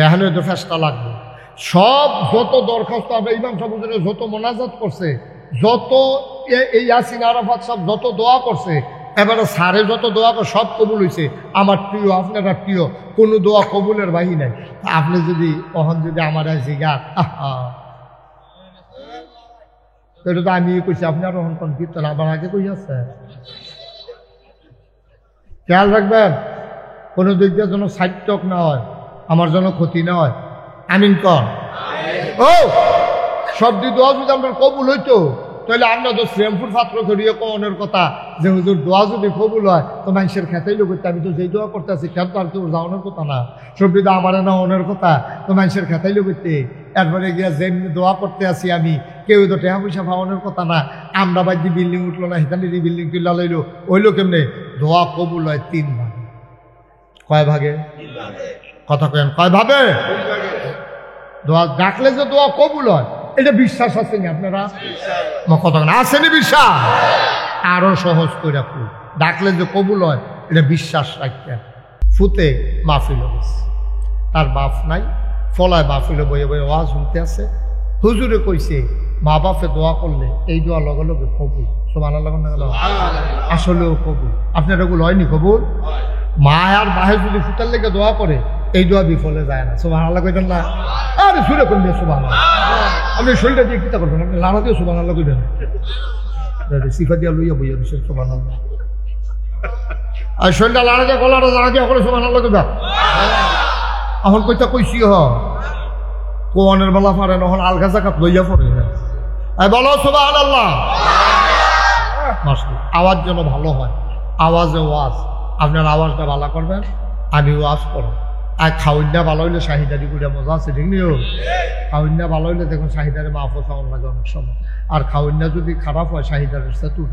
এখানে তো ফেসটা লাগবে। সব যত দরখাস্ত আমরা ইমাম সাহেবের যত মোনাজাত করছে, যত এই ইয়াসিন আরাফাত সব যত দোয়া করছে, এবারে সারে যত দোয়া করে সব কবুল হয়েছে। আমার প্রিয়, আপনারা প্রিয়, কোনো দোয়া কবুলের বাহি নাই। আপনি যদি কখন যদি আমার আছে গান, এটা তো আমি কইছি, আপনি আরো হন কীর্তন আমার আগে কই আছে। খেয়াল রাখবেন কোনো দিক দিয়ে যেন সাইটক না হয়, আমার জন্য ক্ষতি না হয়। আমিন কর। ও সব দিয়ে দোয়া যদি আপনার কবুল হইতো, তাহলে আমরা তো শ্রীরামপুর পাত্র করিয়ে কনের কথা যে হুজুর দোয়া যদি কবুল হয় তো মানুষের খেতেই লোক, আমি তো যেই দোয়া করতে আছি খেত আর কেউ যাওয়ানোর কথা না, সব যদি আমার না অনের কথা তো মানুষের খেতেই লোকতে। এরপরে গিয়া যে দোয়া করতে আছি আমি, কেউ তো টাকা পয়সা পাওয়ানোর কথা না, আমরা বাড়ি বিল্ডিং উঠলো না, হেতানি বিল্ডিং তুল্লা লইলো, ওইলো কেমনে? দোয়া কবুল হয় 3 ভাগে। কয় ভাগে? কথা কেন কয় ভাবে? দোয়া ডাকলে যে দোয়া কবুল হয়, এটা বিশ্বাস আছে না আপনারা? কথা আসেনি বিশ্বাস? আরো সহজ করে রাখুন, ডাকলে যে কবুল হয় এটা বিশ্বাস রাখতেন। ফুতে মাহফিল হয়েছে, তার বাপ নাই, ফলায় মাহফিলে বইয়ে বইয়ে ওয়াজ শুনতে আছে। হুজুরে কইছে মা বাপে দোয়া করলে এই দোয়া লগে লগে কবুল। সুবহানাল্লাহ, আসলেও কবুল। আপনার এগুলো হয়নি কবুল? মা আর বাহে যদি ফুটার লেগে দোয়া করে এই দোয়া বিফলে যায় না। সুবহানাল্লাহ কইতেন না? আরে শুনে করবেন সুবহানাল্লাহ। আপনি শরীরটা দিয়ে কিতা করবেন? আপনি লাড়া দিয়ে সুবহানাল্লাহ কইবেন, সিফা দিয়া লইয়া বইয়া দিচ্ছেন সুবহানাল্লাহ। আর শরীরটা লাড়া দিয়ে গলাটা লাড়া দিয়ে করে সুবহানাল্লাহ কইবা। এখন কইতা কইছি কোয়ানের বেলা পারে না, এখন আলগা জাকাত লইয়া পড়ে। বলো সুবহানাল্লাহ। আওয়াজ যেন ভালো হয়, আওয়াজে ওয়াজ। আপনার আওয়াজটা ভালো করবেন, আমি ওয়াজ করো। আর খাওয়াইনা ভালো হইলে শাহিদারি করে মজা আছে, ঠিক নিও? খাওয়াইনা ভালো হইলে দেখুন শাহিদারে মাফও চাওয়ান লাগে অনেক সময়। আর খাওয়াইনা যদি খারাপ হয় শাহিদারের সেতুর,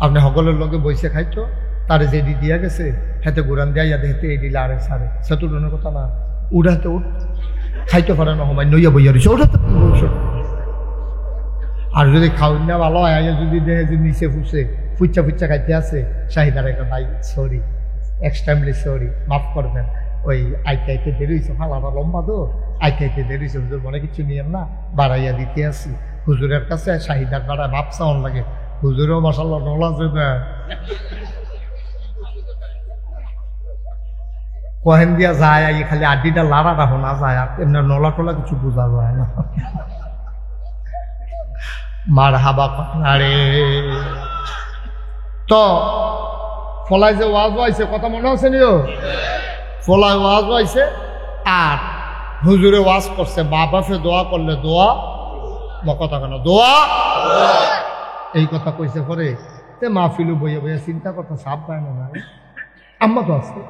আপনি সকলের লগে বইসে খাইতো, তারে যেদি দিয়া গেছে হেতে গুরান দিয়া হেতে এই দিলে আরে সারে সেতুর অনেক কথা না, উড়াতে উঠ খাইতে পারে না, সময় নইয়া বইয়া রয়েছে ওটাতে। আর যদি খাওয়াইনা ভালো হয়, যদি দেখে যে নিচে ফুসে ফুচ্চা ফুচ্চা খাইতে আছে, শাহিদার একটা ভাই সরি, এক্সট্রিমলি সরি, মাফ করবেন, ওই আইতে আইতে দেরি হয়েছে, ফালাটা লম্বা তো, আইতে আইতে দেরি হয়েছে, হুজুর মনে কিছু নিয়েন না, বাড়াইয়া দিতে আসি। হুজুরের কাছে শাহিদার বাড়ায় মাপ চাওয়ান লাগে, হুজুরেও মাশাআল্লাহ নলা যাবে কহেন দিয়া যায়, খালি আড্ডিটা লাড়া রাখো না যায়, আর এমনি নলা টলা কিছু বোঝা যায় না। মার হাবা আরে তো ফলায় যে ওয়াজ হয়েছে, কথা মনে আছে নিও? ফলায় ওয়াজ হয়েছে আর হুজুরে ওয়াজ করছে, মা বাপে দোয়া করলে দোয়া, কথা কেন দোয়া, এই কথা কইছে পরে তে মাহফিলু বইয়ে বইয়ে চিন্তা করতে সাপ পায় না। আম্মা তো আছে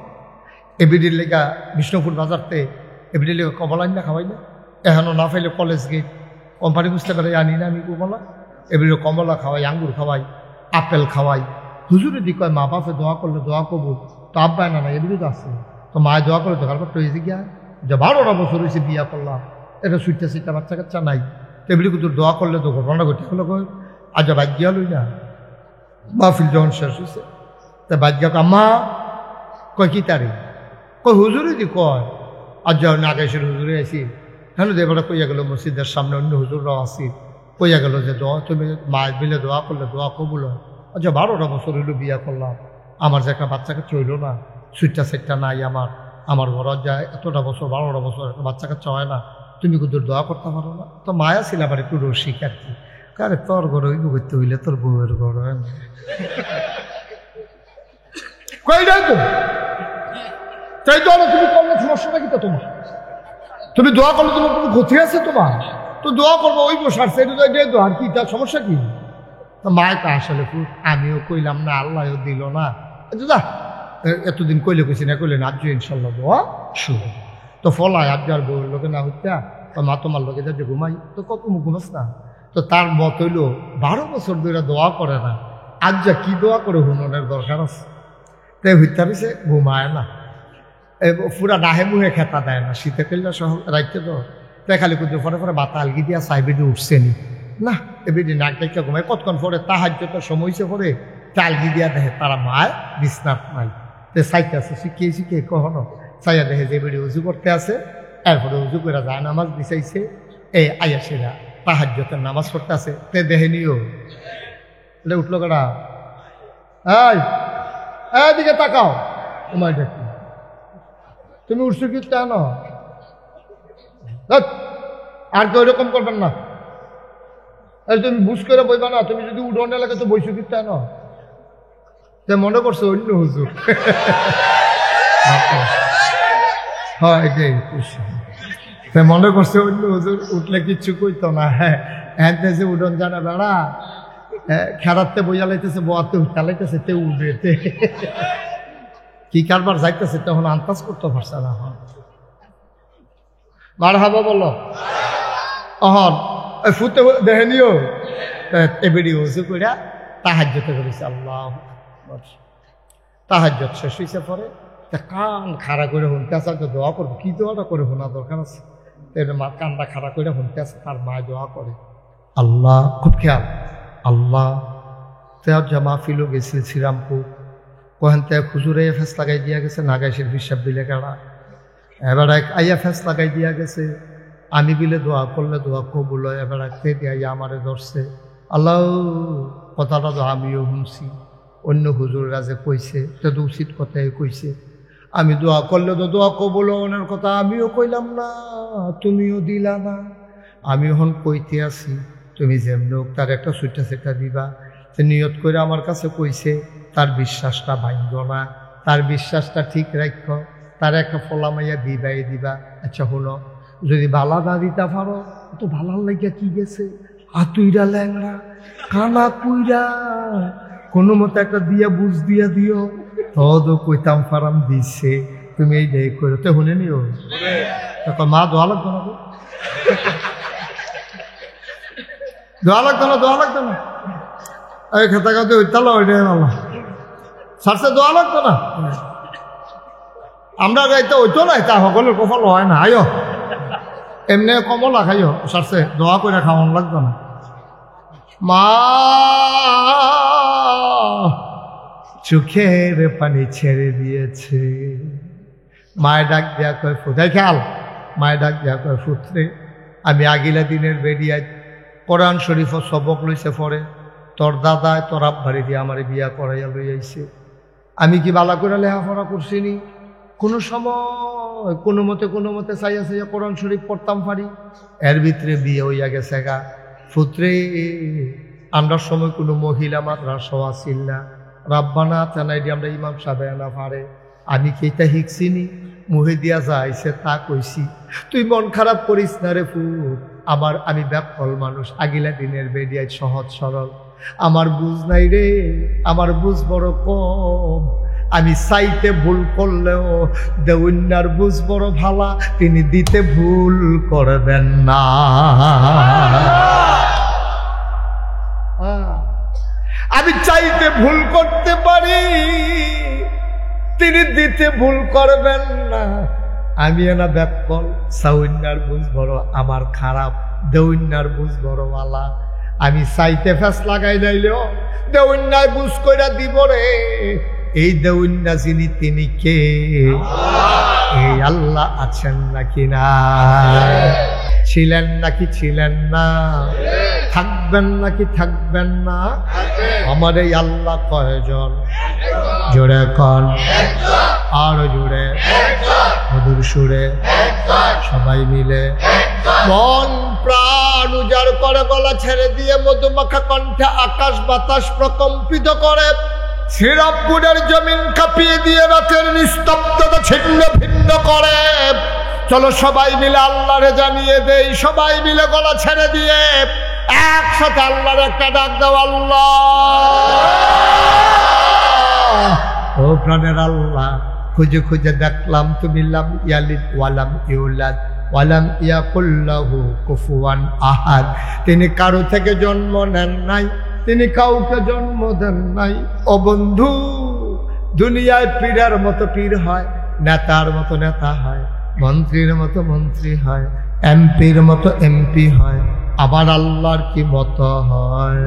এবিডির লেগা বিষ্ণুপুর বাজারতে, এবিডির লেগা কমলা না খাওয়াই না, এখনো না পাইলে কলেজ গেট কোম্পানি বুঝতে পারে আনি না আমি কমলা, এবিডি কমলা খাওয়াই, আঙ্গুর খাওয়াই, আপেল খাওয়াই। হুজুরে দি কয় মা বাপে দোয়া করলে দোয়া কবুল, তো আব্বায় না এবিডি তো আছে, তো মায়ে দোয়া করলে তো কারণ হয়েছে গিয়া যে 12টা বছর হয়েছে বিয়া করলাম, এটা সুইটা সুইটা বাচ্চা কাচ্চা নাই, এবিডি কিন্তু দোয়া করলে তো ঘটনা ঘটে হলো কই আজ ভাগ্য লই না। মাহফিল যখন শেষ হয়েছে তা ভাগ্য আম্মা কয় কি তারি, কই হুজুরে দি কয় আজ যখন আকাশের হুজুরে আছি, হ্যাঁ দেবরা কইয়া গেল মসজিদের সামনে অন্য হুজুররাও আছি, কইয়া গেল যে দোয়া তুমি মা মিলে দোয়া করলে দোয়া কবুল হয়। আচ্ছা 12টা বছর হইলো বিয়া করলাম, আমার যে একটা বাচ্চা কাচ্চা হইল না, সুইটটা সেটটা নাই আমার ঘর যায় এতটা বছর 12টা বছর একটা বাচ্চা কাচ্চা হয় না, তুমি কিন্তু দোয়া করতে পারো না? তো মায়া ছিল আবার একটু রসিক আর কি, আরে তোর ঘর ওই করতে হইলে তোর বউয়ের ঘর হয় না। কইটাই তো তাই তো, তুমি করলে সমস্যাটা কি? তো তোমার তুমি দোয়া করলে তোমার কোনো ক্ষতি আছে? তোমার তো দোয়া করবো ওই বসার সেটা দোয়া, আর কি তার সমস্যা কি? তো মায় তা আসলে আমিও কইলাম না, আল্লাহও দিল না, যা এতদিন কইলে কইছি না, কইলে না আজ ইনশাল্লাহ দোয়া শুরু। তো ফলায় আজ আর বউর লোকে না হইতা, তো মা তোমার লোকে যা যে ঘুমাই, তো কত ঘুমাস না? তো তার মত হইল 12 বছর ধরে দোয়া করে না, আজ যা কি দোয়া করে হুননের দরকার আছে। তাই হইতে পারিছে ঘুমায় না, পুরা ডাহে মুহে খেতা দেয় না, শীতে কেললে সহ রাইতে তো তাই খালি কুদে পরে পরে বাতা আলগি দিয়া সাইবেডি উঠছে নি না, এবেডি নাক ডাইকা ঘুমায়। কতক্ষণ পরে তাহাজ্জুদ সময়ছে পরে চালগি দিয়া দেখে তারা মায় বিছনাত নাই, তে চাইতে আছে শিখিয়ে কখনো চাইয়া দেখে যে বেডি উজু করতে আছে, এরপরে উজু করে যায় নামাজ দিছাইছে, এই আয়াসেরা তাহাজ্জুদের নামাজ পড়তে আছে, তে দেখে নিও উঠলো কেডা, এদিকে তাকাও, তোমায় দেখি তুমি উঠছো কি কেন? আর কেউ এরকম করবেন না, তুমি বুঝ করে বইবা না, তুমি যদি উঠোনে লাগে তো বইছো কি কেন? মনে করছো অন্য হুজুর। হ্যাঁ এটাই মনে করছে অন্য হুজুর, উঠলে কিচ্ছু কইতো না। হ্যাঁ যে উঠোন জানা বেড়া খেরাতে বইয়া লাইতেছে, বোয়াতে উঠা লাইতেছে, তে উঠে কি কারবার যাইতেছে তখন আন্দাজ করতে পারছে না। মারহাবা বলো অহন ফুতে দেখে নিও, এবেডি উজু কইরা তাহাজ্জুদে করেছে। আল্লাহ তাহাজ্জুদ শেষ হইছে পরে কান খাড়া করে শুনতে আছে, দোয়া করবো, কি দোয়াটা করে শোনা দরকার আছে? মা কানটা খাড়া করে শুনতে আছে, তার মা দোয়া করে আল্লাহ, খুব খেয়াল আল্লাহ তেও জামা ফিলো গেছিল শ্রীরামপুর, কহেন তে খুচুরে ফেস লাগাই দিয়া গেছে, নাগাইশের হিসাব বিলে কাড়া, এবার এক আইয়া ফেস লাগাই দিয়া গেছে, আমি বিলে দোয়া করলে দোয়া কবুল হয়, এবার তে দিয়া আমারে ধরছে। আল্লাহ কথাটা তো আমিও শুনছি, অন্য হুজুররা যে কইছে তো উচিত কথাই কইছে, আমি দোয়া করলে তো দোয়া কবুল হওয়ার কথা আমিও কইলাম না, তুমিও দিলা না, আমি এখন কইতে আছি, তুমি যেমন হোক তার একটা সুইটা সেটা দিবা। সে নিয়ত করে আমার কাছে কইছে, তার বিশ্বাসটা ভাঙ্গ না, তার বিশ্বাসটা ঠিক রাখ, তার একটা ফলামাইয়া দিবা। আচ্ছা হলো যদি বালা না দিতে পারো তো ভালার লাগিয়া কি গেছে, আতুইরা ল্যাংড়া কানা কুইরা কোনো মতো একটা দিয়া বুঝ দিয়া দিও, তো কইতাম ফারাম দিছে, তুমি এই যে করে তো শুনে নিও। মা দোয়া লাগতো না, দোয়া লাগতো না, এই খেতা খাতে ওইতালো ওইটাই ভালো, সারছে দোয়া লাগতো না। আমরা যাইতে ওইতো না, তা সকলের কপাল হয় না। আয়ো এমনি কমলা খাইও, সারছে দোয়া করে খাওয়ান লাগতো না। মা চোখের পানি ছেড়ে দিয়েছে, মায়ের ডাক দেয়া কয় ফুটাই খেয়াল, মায়ের ডাক দেয়া কয় ফুটরে, আমি আগিলা দিনের বেরিয়ায় কোরআন শরীফ সবক লইছে পরে, তোর দাদায় তোর আব্বারে দিয়ে আমার বিয়া করাইয়া লই আইছে, আমি কি বালা করে লেখাপড়া করছিনি? কোনো সময় কোনো মতে চাইয়া কোরআন শরীফ পড়তাম পারি, এর ভিতরে বিয়ে হইয়া গেছে গা। ফুত্রে আমরা সময় কোনো মহিলা মাদ্রাসাও আসিল না, রাব্বানা চানাই দিয়ে আমরা ইমাম সাহেব না পারে, আমি কি এটা শিখছিনি? মুহে দিয়া যাইছে তা কইছি, তুই মন খারাপ করিস না রে ফুট, আমি ব্যাকল মানুষ, আগিলা দিনের বেরিয়ায় সহজ সরল, আমার বুঝ নাই রে, আমার বুঝ বড় কম, আমি চাইতে ভুল করলেও দেউন্যার বুঝ বড় ভালা, তিনি দিতে ভুল করবেন না। আমি চাইতে ভুল করতে পারি, তিনি দিতে ভুল করবেন না। আমি না ব্যাকল, সাউন্যার বুঝ বড় আমার খারাপ, দেউন্যার বুঝ বড় ভালা, আমি চাইতে ফেস লাগাই নাইলেও দেউন্যায় বুঝ কইরা দিব রে। এই দেউন্যা যিনি তিনি কে? এই আল্লাহ আছেন নাকি না? ছিলেন নাকি ছিলেন না? থাকবেন নাকি থাকবেন না? আমার এই আল্লাহ কয়জন? জোরে কন। সুরে সবাই মিলে মন প্রাণ উজাড় করে গলা ছেড়ে দিয়ে মধুমাখা কণ্ঠে আকাশ বাতাস প্রকম্পিত করে শ্রীরামপুরের জমিন কাঁপিয়ে দিয়ে রাতের নিস্তব্ধতা ছিন্ন ভিন্ন করে। চলো সবাই মিলে আল্লাহরে জানিয়ে দেই, সবাই মিলে গলা ছেড়ে দিয়ে একসাথে আল্লাহর একটা ডাক দাও, আল্লাহ ও প্রাণের আল্লাহ, খুঁজে খুঁজে দেখলাম তুমি লাম ইয়ালিদ ওয়ালাম ইউলাদ ওয়ালাম ইয়াকুল লাহু কুফুয়ান আহাদ। তিনি কারো থেকে জন্ম নেন নাই, তিনি কাউকে জন্ম দেন নাই। ও বন্ধু, দুনিয়ায় পীরের মতো পীর হয়, নেতার মতো নেতা হয়, মন্ত্রীর মতো মন্ত্রী হয়, এমপির মতো এমপি হয়। আমার আল্লাহর কি মতো হয়?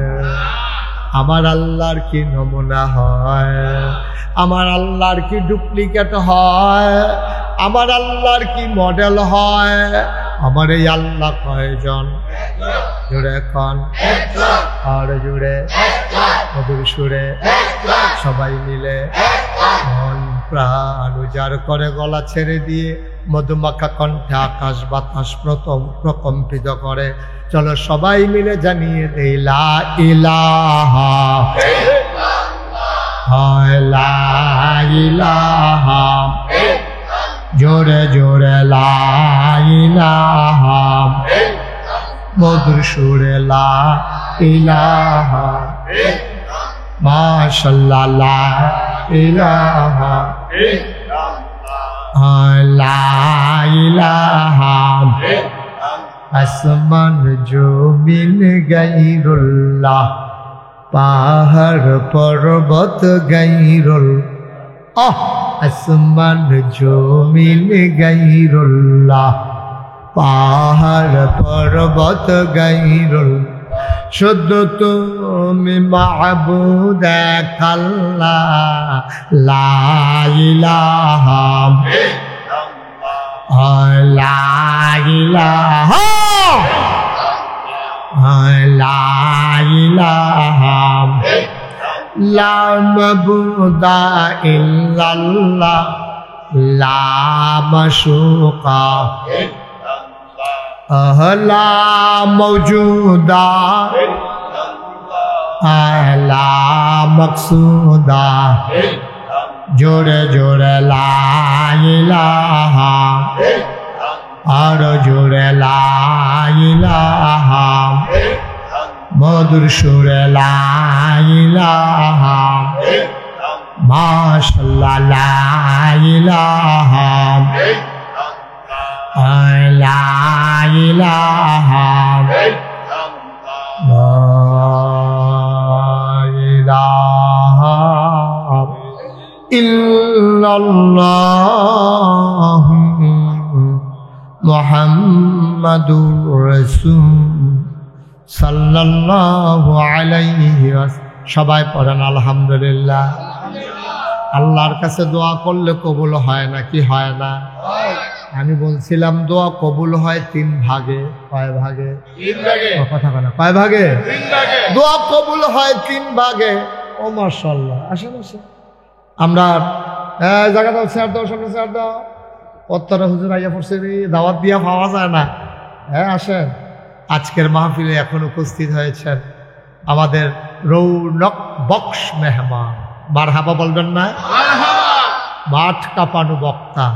আমার আল্লাহর কি নমুনা হয়? আমার আল্লাহর কি ডুপ্লিকেট হয়? আমার আল্লাহর কি মডেল হয়? আমার এই আল্লাহ কয়জন? জুড়ে কন আর জুড়ে মধুর সুরে সবাই মিলে মন প্রাণ উজাড় করে গলা ছেড়ে দিয়ে মধুমাখা কণ্ঠে আকাশ বাতাস প্রকম্পিত করে। চলো সবাই মিলে জানিয়ে দেই লা ইলাহা লা ইলাহা, জোরে জোরে লা ইলাহা, মধুর সুরে লা ইলাহা, মাশাআল্লাহ লা ইলাহা লা ইলাহা, আসমান জমিন গায়রুল্লাহ, পাহাড় পর্বত গায়রুল্লাহ, আসমান জমিন গায়রুল্লাহ, পাহাড় পর্বত গায়রুল্লাহ, শুদ্ধ তুমি মাহবুদ এক আল্লাহ, লা ইলাহা লা ইলাহা লা ইলাহা লা মাবুদা ইল্লাল্লাহ, লা মাশুকা লা মওজুদা লা মকসুদা, জোরে জোরে লা ইলাহা আর জোরে লা ইলাহা, মধুর সুরে লা ইলাহা, মাশাআল্লাহ লা ইলাহা লা ইলাহা লা ইলাহা ইল্লাল্লাহ মুহাম্মাদুর রাসূল সাল্লাল্লাহু আলাইহি ওয়াসাল্লাম। সবাই পড়েন আলহামদুলিল্লাহ। আল্লাহর কাছে দোয়া করলে কবুল হয় না কি হয় না? আমি বলছিলাম দোয়া কবুল হয় 3 ভাগে। কয় ভাগে? 3 ভাগে। কথা বলা কয় ভাগে? 3 ভাগে। দোয়া কবুল হয় 3 ভাগে। ও মাশাআল্লাহ, আসেন আসেন আমরা জায়গা দাও, স্যার দাও, সামনে স্যার দাও। পত্তরা হুজুর আইয়া পড়ছে, দাওয়াত দিয়া পাওয়া যায় না। হ্যাঁ আসেন। আজকের মাহফিলে এখন উপস্থিত হয়েছেন আমাদের রৌনক বক্স মেহমান। মারহাবা বলবেন না? মাঠ কাঁপানো বক্তা,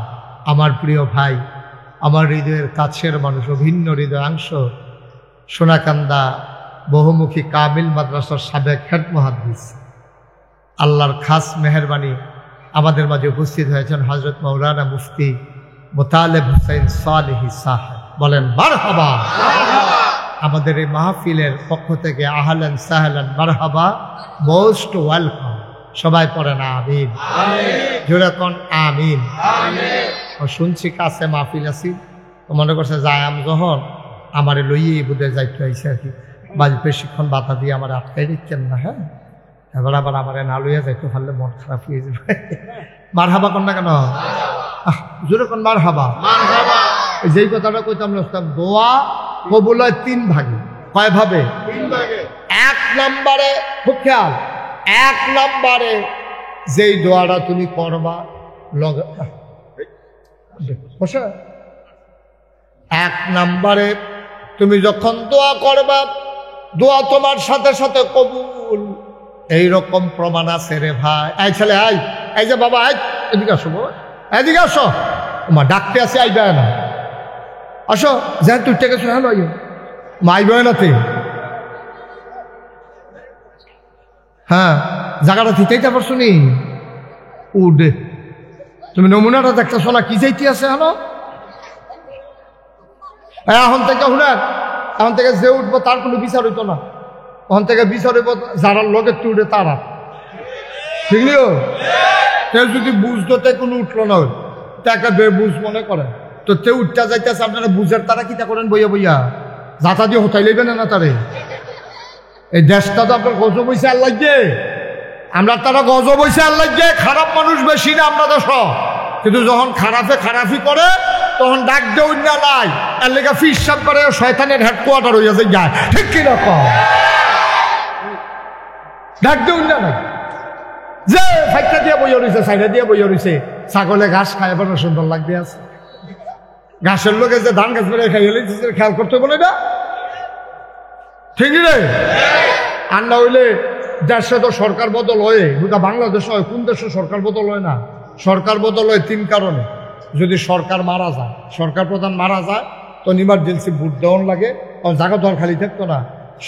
আমার প্রিয় ভাই, আমার হৃদয়ের কাছের মানুষ, অভিন্ন হৃদয়াংশ, সোনাকান্দা বহুমুখী কামিল মাদ্রাসার সাবেক হেড মুহাদ্দিস, আল্লাহর খাস মেহরবানি আমাদের মাঝে উপস্থিত হয়েছেন হযরত মাওলানা মুফতি মোতালেব হুসাইন সালেহী সাহেব। বলেন মারহাবা। আমাদের এই মাহফিলের পক্ষ থেকে আহলান সাহলান মারহাবা, মোস্ট ওয়েলকাম। সবাই পড়েন আমিন। জোরে কোন আমিন। শুনছি কাছে মাহফিল আছি, তো মনে করছে যায়াম যখন আমারে লইয়ে বুধে যাইতে হয়েছে আর কি, বাজি বেশিক্ষণ বাধা দিয়ে আমার আটকাই দিচ্ছেন না। হ্যাঁ এবার আবার আমার না লইয়া যাইতে পারলে মন খারাপ হয়ে যাবে। মারহাবা কোন না কেন? জোরে কোন মারহাবা। যেই কথাটা কইতাম দোয়া কবুল হয় 3 ভাগে। কয় ভাবে? 3 ভাগে। 1 নম্বরে খুব খেয়াল, 1 নম্বরে যেই দোয়াটা তুমি করবা বসে। এক নম্বরে তুমি যখন দোয়া করবা, দোয়া তোমার সাথে সাথে কবুল, এইরকম প্রমাণ আছে রে ভাই। এই ছেলে, এই যে বাবা, এদিকে আসো, এদিকে আসো, মা ডাকতে আসে, আইবে না, আসো, যা তুই টেকে শোনা নয়, মা আইবে নাতে। হ্যাঁ, জায়গাটা ঠিকইতে পারছো নি? উডে তুমি নমুনাটা দেখতেছো না, কি চাইতে আছে হলো? এখন থেকে শুনেন, এখন থেকে যে উঠবো তার কোনো বিচার হইতো না, ওখান থেকে বিচার হইব যারা লোক একটু উঠে তারা, ঠিক নিও। কেউ যদি বুঝতো তে কোনো উঠলো না, তাকে বেবুঝ মনে করেন, তো তে উঠতে যাইতেছে, আপনারা বুঝের তারা কিতা করেন বইয়া বইয়া, যাতা দিয়ে হতাই লইবেন না তারে। এই দেশটা তো আপনার গজব হইছে আল্লাহ দিয়ে, আমরা তারা গজব হইছে আল্লাহ দিয়ে। খারাপ মানুষ বেশি না আমরা দেশ, কিন্তু যখন খারাপি করে তখন ডাক দেউ না নাই, এর লেগে ফিসাব করে শয়তানের হেডকোয়ার্টার হইয়া যায়, ঠিক কিনা কম? ডাক দেউ না নাই, যে ফাইটা দিয়ে বইয়া রয়েছে, সাইডা দিয়ে বইয়া রয়েছে, ছাগলে ঘাস খায় এবার সুন্দর লাগবে আছে, ঘাসের লোকে যে ধান গাছ বেড়ে খাইয়ে লেগেছে, খেয়াল করতে বলে না, ঠিক রে? আর না হইলে দেশে তো সরকার বদল হয়ে, গোটা বাংলাদেশ হয়, কোন দেশে সরকার বদল হয় না? সরকার বদল হয় তিন কারণে। যদি সরকার মারা যায়, সরকার প্রধান মারা যায়, তো ইমার্জেন্সি ভোট দেওয়ান লাগে, কারণ জায়গা দল খালি থাকতো না।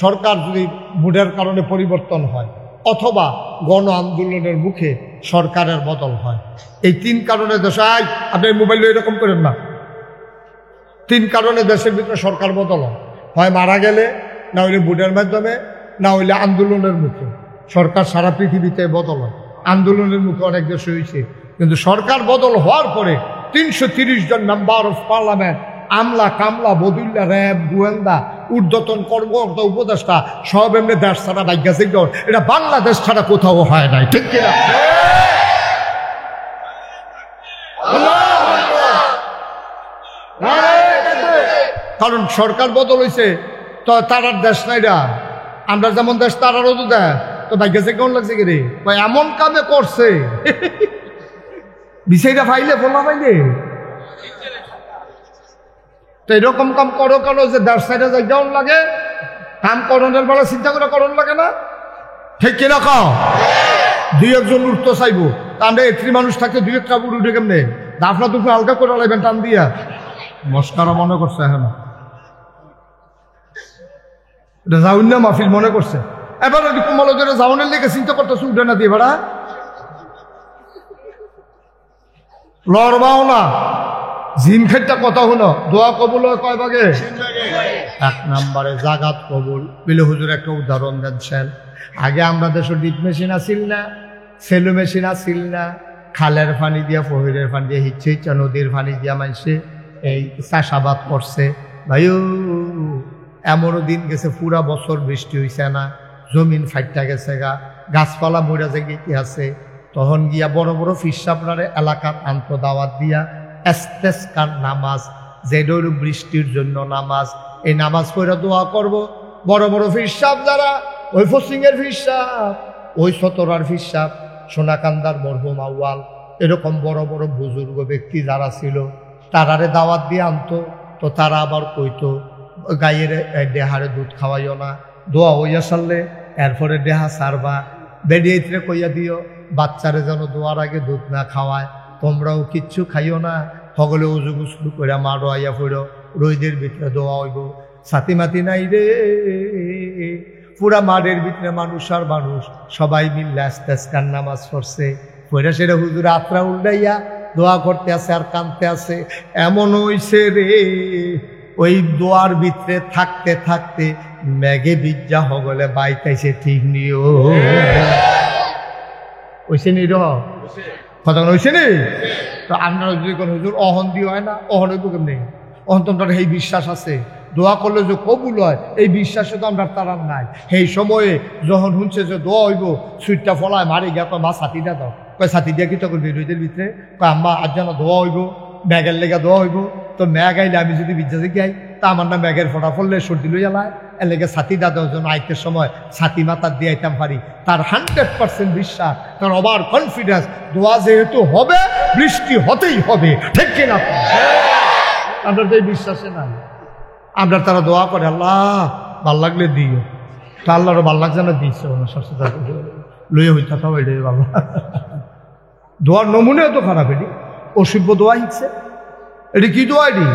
সরকার যদি ভোটের কারণে পরিবর্তন হয়, অথবা গণ আন্দোলনের মুখে সরকারের বদল হয়, এই তিন কারণে দেশে, আপনি মোবাইল এরকম করেন না, তিন কারণে দেশের ভিতরে সরকার বদল হয়, মারা গেলে, না হইলে ভোটের মাধ্যমে, না হইলে আন্দোলনের মুখে। সরকার সারা পৃথিবীতে বদল হয়, আন্দোলনের মুখে অনেক দেশে হয়েছে, কিন্তু সরকার বদল হওয়ার পরে 330 জন মেম্বার অফ পার্লামেন্ট, আমলা কামলা বদুল্লা, র্যাব, গোয়েন্দা, ঊর্ধ্বতন কর্মকর্তা, উপদেষ্টা সব এমনি দেশ ছাড়া বাইকা থেকে, এটা বাংলাদেশ ছাড়া কোথাও হয় নাই, ঠিক কিনা? কারণ সরকার বদল হয়েছে, তো তারার দেশ না এটা, আমরা যেমন দেশ তারারও তো দেয়, তো ভাগ্যে কেমন লাগছে কি রে? এমন কামে করছে, বিষয়টা ফাইলে বলা পাইলে, তো এরকম কাম করো কেন যে দেশ সাইডে যাই কেমন লাগে? কাম করণের বেলা চিন্তা করে করণ লাগে না, ঠিক কিনা কও? দুই একজন উঠতে চাইবো, আমরা এত্রি মানুষ থাকতে দুই একটা বুড় উঠে কেমনে দাফনা দুফনা হালকা করে লাগবেন টান দিয়া, মস্কারা মনে করছে, হ্যাঁ না এটা যাউন না মাহফিল মনে করছে। এবার কোমল ধরে যাওনের লেগে চিন্তা করতেছে, উঠে না দিয়ে বেড়া লড়বাও না, জিন খেটটা কথা হলো, দোয়া কবুল হয় কয় ভাগে? এক নম্বরে জাগাত কবুল। বিলে হুজুর একটা উদাহরণ দিচ্ছেন, আগে আমরা দেশে ডিপ মেশিন আসিল না, সেলু মেশিন আসিল না, খালের পানি দিয়া, ফহিরের পানি দিয়ে, হিচ্ছে ইচ্ছা নদীর পানি দিয়া মাইসে এই চাষাবাদ করছে। ভাইও এমনও দিন গেছে পুরা বছর বৃষ্টি হইছে না, জমিন ফাইটটা গেছে গা, গাছপালা মরা যে আছে, তখন গিয়া বড় বড় ফিসাবনারে এলাকার আন্ত দাওয়াত দিয়া ইস্তেসকার নামাজ, যেডোর বৃষ্টির জন্য নামাজ, এই নামাজ পড়ে দোয়া করব। বড় বড় ফিসাব যারা, ওই ফসিংয়ের ফিসাব, ওই সতরার ফিসাব, সোনাকান্দার মরহুম আউয়াল, এরকম বড় বড় বুজুর্গ ব্যক্তি যারা ছিল, তারারে দাওয়াত দিয়ে আনতো, তো তারা আবার কইতো গায়ের দেহারে দুধ খাওয়াইও না, দোয়া হইয়া সারলে এরপরে দেহা সারবা, বেডিয়েতরে কইয়া দিও বাচ্চারে যেন দোয়ার আগে দুধ না খাওয়ায়, তোমরাও কিচ্ছু খাইও না, সকলে উজু গুসলু করে মারো আইয়া পড়ো, রইদের ভিতরে দোয়া হইব। সাথী মাতি নাই রে, পুরা মাঠের ভিতরে মানুষ আর মানুষ সবাই মিললে আস্তে আস্তে নামাজ পড়ছে, পড়ে সেটা হুজুর আত্রা উল্টাইয়া দোয়া করতে আছে আর কানতে আছে। এমন হইছে রে, ওই দোয়ার ভিতরে থাকতে থাকতে মেঘে বিজ্জা হগলে বাইতাইছে, ঠিক নিও ওইসে নি কথা হয়েছে নি। তো আপনারা যদি কোন হুজুর অহন দিয়ে হয় না, অহন হইব কেমনি? অহন তো আমরা এই বিশ্বাস আছে, দোয়া করলে যে কবুল হয় এই বিশ্বাসে তো আমরা তারার নাই। সেই সময়ে যখন শুনছে যে দোয়া হইব, সুইটটা ফলায় মারি গিয়া কয় মা ছাতিটা দাও, কয় ছাতি দিয়া কি তখন বিরোধীদের ভিতরে কয় আম্মা আজ যেন দোয়া হইব, ম্যাগের লেগা দোয়া হইব। তো ম্যাগ আইলে আমি যদি বিদ্যা দেখি আই, তা আমার না ম্যাগের ফোটা ফললে সর্দি লইয়া লায়, এর লেগে ছাতি দাদার জন্য আইতের সময় ছাতি মাথার দিয়ে আইতাম পারি। তার 100% বিশ্বাস, তার ওভার কনফিডেন্স, দোয়া যেহেতু হবে বৃষ্টি হতেই হবে, ঠিক কিনা? আমরা তো এই বিশ্বাসে নাই। আমরা তারা দোয়া করে আল্লাহ ভাল লাগলে দিও, তা আল্লাহরও ভাল লাগছে না দিয়েছে লইয়া হইতে এটাই ভালো। দোয়ার নমুনে তো খারাপ, এটি অসভ্য দোয়া হিচ্ছে। এটি কি দোয়া? এটি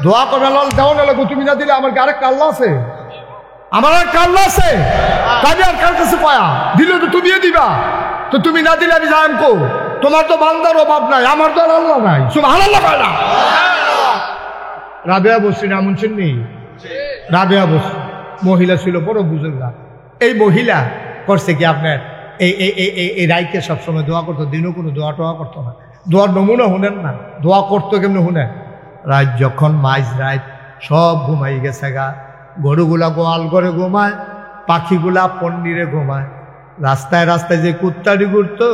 দোয়া করে লাল দেওয়া না লাগো, তুমি না দিলে আমার আরেক কাল্লা আছে, আমার আর কাল্লা আছে, তাই আর কার কাছে পায়া দিলে তো তুমিও দিবা, তো তুমি না দিলে আমি যাই কো? তোমার তো বান্দার অভাব নাই, আমার তো আর আল্লাহ নাই। সুবহানাল্লাহ কয় না? রাবেয়া বসছি না এমন চিনি? রাবেয়া বসছি মহিলা ছিল, বড় বুজুর্গা। এই মহিলা করছে কি আপনার এই রাইতে সবসময় দোয়া করতো, দিনও কোনো দোয়া টোয়া করতো না। দোয়ার নমুনা শুনেন না, দোয়া করতো কেমনি শুনেন? রাত যখন মাঝ রাত সব ঘুমাই গেছে গা, গরুগুলা গোয়াল করে ঘুমায়, পাখিগুলা পন্ডিরে ঘুমায়, রাস্তায় রাস্তায় যে কুত্তাড়ি ঘুরতো,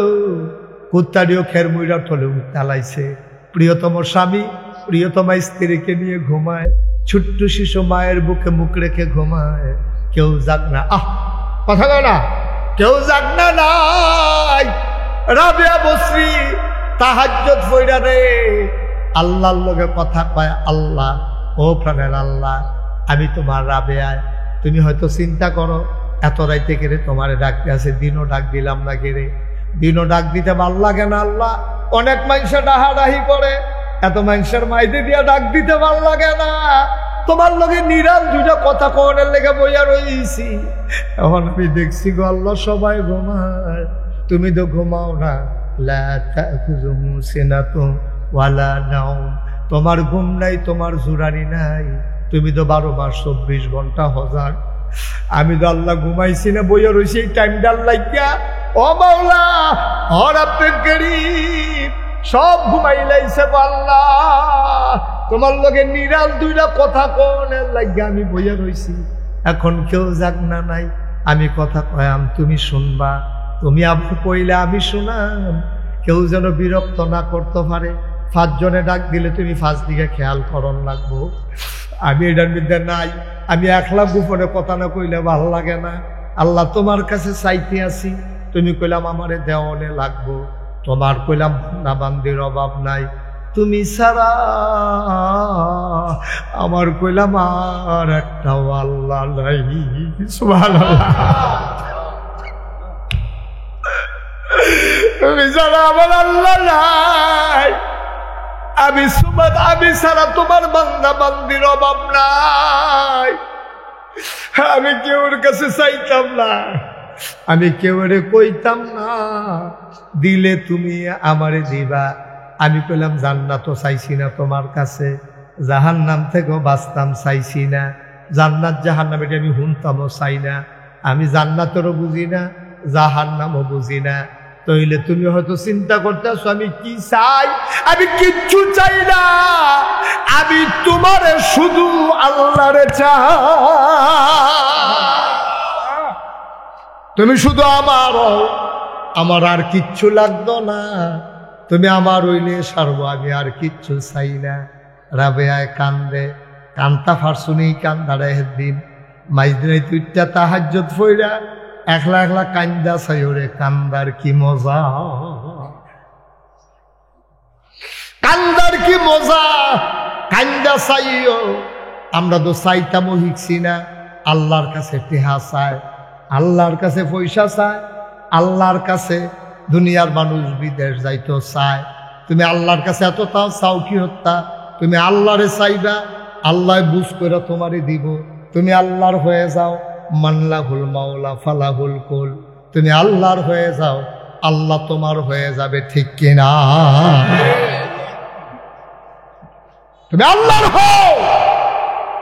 কুত্তাড়িও খের মুইরা থলে চালাইছে। প্রিয়তম স্বামী প্রিয়তমা স্ত্রীকে নিয়ে ঘুমায়, ছোট্ট শিশু মায়ের বুকে মুখ রেখে ঘুমায়। কেউ যাক না, কথা কয় না, কেউ যাক না নাই। রাবেয়া বসরি তাহাজ্জুদ পইরা রে আল্লাহর লগে কথা কয়, আল্লাহ ও প্রাণের আল্লাহ, আমি তোমার রাবেয়ায়, তুমি হয়তো চিন্তা করো এত রাইতে কেড়ে তোমারে ডাকতে আছে, দিনও ডাক দিলাম না কেড়ে, দিনও ডাক দিতে ভাল লাগে না আল্লাহ, অনেক মানুষ ডাহাডাহি করে, এত মানুষের মাইতে দিয়া ডাক দিতে ভাল লাগে না, তোমার লগে নিরাল দুইটা কথা কনের লেগে বইয়া রইছি। এখন আমি দেখছি গো আল্লাহ সবাই ঘুমায়, তুমি তো ঘুমাও না। লা তাখুযুহু সিনাতুন ওয়ালা নাওম, তোমার ঘুম নাই, তোমার জুরানি নাই, তুমি তো 12 মাস 24 ঘন্টা হজার। আমি তো আল্লাহ ঘুমাইছি না, বইয়া রইছি এই টাইমটা লাগিয়া। ও মাওলা ও রব্বে করিম, সব ঘুমাইলাইছে আল্লাহ, তোমার লগে নিরাল দুইটা কথা কোনের লাগিয়া আমি বইয়া রইছি। এখন কেউ যাক না নাই, আমি কথা কয়াম তুমি শুনবা, তুমি আবার কইলে আমি শুনাম, কেউ যেন বিরক্ত না করতে পারে। 5 জনে ডাক দিলে তুমি 5 দিকে খেয়াল করন লাগবো। আমি এটার মধ্যে নাই, আমি একলা গোপনে কথা না কইলে ভাল লাগে না। আল্লাহ তোমার কাছে চাইতে আসি, তুমি কইলাম আমারে দেওয়ানে লাগবো, তোমার কইলাম না বান্দির অভাব নাই, তুমি ছাড়া আমার কইলাম আর একটাও আল্লাহ নাই। সুবহানাল্লাহ। তুমি ছাড়া আমার আল্লাহ নাই, আমি ছাড়া তোমার বান্দা বান্দির অভাব নাই। আমি কেউর কাছে চাইতাম না, আমি কেউরে কইতাম না, দিলে তুমি আমারে দিবা। আমি কইলাম জান্নাতও চাইছি না তোমার কাছে, জাহান্নাম থেকেও বাঁচতাম চাইছি না, জান্নাত জাহান্নাম এটা আমি শুনতামও চাই না, আমি জান্নাতেরও বুঝি না, জাহান্নামও বুঝি না। তাইলে তুমি হয়তো চিন্তা করতেছো আমি কি চাই, আমি কিচ্ছু চাই না, আমি তোমারে শুধু আল্লাহরে চাই। তুমি শুধু আমার আর কিচ্ছু লাগতো না, তুমি আমার হইলে সারবো, আমি আর কিচ্ছু চাই না। রাবেয়ায় কান্দে, কান্তা ফারসুনি কান্দারে একদিন মাইজদিনে তুইটা তাহাজ্জুদ পইরা একলা একলা কান্দা চাই, ওরে কান্দার কি মজা, কান্দার কি মজা, কান্দা চাইও। আমরা তো চাইতামও শিখছি না, আল্লাহর কাছে টেহা চায়, আল্লাহর কাছে পয়সা চায়, আল্লাহর কাছে দুনিয়ার মানুষ বিদেশ যাইতো চায়। তুমি আল্লাহর কাছে এত তাও চাও কি হত্যা? তুমি আল্লাহরে চাইবা, আল্লাহ বুঝ করে তোমারে দিব। তুমি আল্লাহর হয়ে যাও, মানলাহুল মাওলা ফালাহুল কুল, তুমি আল্লাহর হয়ে যাও, আল্লাহ তোমার হয়ে যাবে, ঠিক কিনা? তুমি আল্লাহর হও,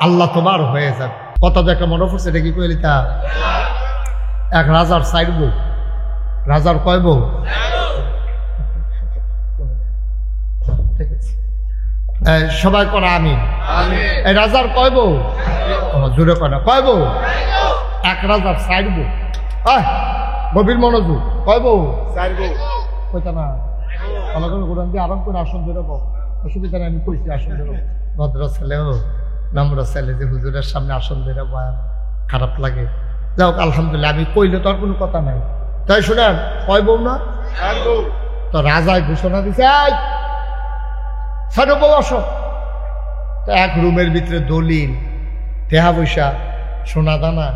আল্লাহ তোমার হয়ে যাবে। কথা তো একটা মনে পড়ছে, এটা কি কইলি তা? এক রাজার 4 বউ, রাজার কয় বউ? সবাই করা আমি, এই রাজার কয় বউ? জোরে কয় না, কয় বউ? এক রাজার 4 বউ। গভীর মনোযোগ, কয় বউ? 4 বউ। কইতা না ভালো করে কোরআন দিয়ে আরাম করে আসন ধরে বউ, অসুবিধা নেই, আমি কইছি আসন ধরে। ভদ্র ছেলে ও নম্র ছেলে যে হুজুরের সামনে আসন ধরে বয়া, খারাপ লাগে। যাও আলহামদুলিল্লাহ, আমি কইলে তো আর কোনো কথা নাই। তাই শোনেন, কয় বউ না? তো রাজায় ঘোষণা দিছে, ছোট বউ আসো। তো এক রুমের ভিতরে দলিল, টেহা পয়সা, সোনা দানা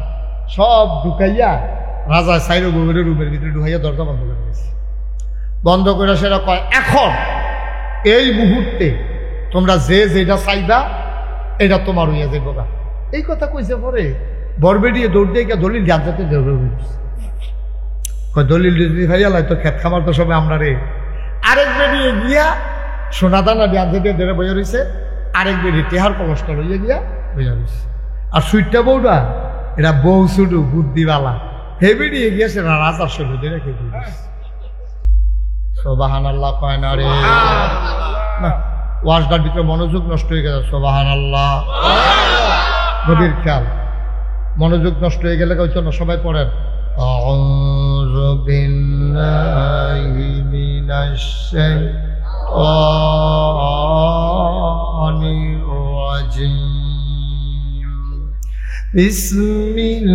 সব ঢুকাইয়া রাজা সাইরো বউয়ের রুমের ভিতরে ঢুকাইয়া দরজা বন্ধ করে দিয়েছে। বন্ধ করে সেটা কয়, এখন এই মুহূর্তে তোমরা যে যেটা চাইবা এটা তোমার হইয়া যাইব গা। এই কথা কইছে পরে বরবেডিয়ে দৌড় দিয়ে গিয়া দলিল জানতে দলিল যদি ভাইয়ালাই তো খেত খামার তো সবাই আমরা রে। আরেক বেরিয়ে গিয়া সোনা দানা জানতে দিয়ে ধরে বইয়া রয়েছে, আরেক বেরিয়ে টেহার কলসটা লইয়া গিয়া বইয়া রয়েছে। আর সুইটটা বউটা এটা বউ শুধু বুদ্ধিওয়ালা, হে বেরিয়ে গিয়া সে রাজার শৈল দিয়ে রেখে দিয়েছে। সুবহানাল্লাহ কয় না রে? না, ওয়াজটার ভিতরে মনোযোগ নষ্ট হয়ে গেছে। সুবহানাল্লাহ, নবীর খেয়াল, মনোযোগ নষ্ট হয়ে গেলে কইছ না, সবাই পড়েন আউযু বিল্লাহি মিনাশ শাইতানির রাজিম, বিসমিল্লাহির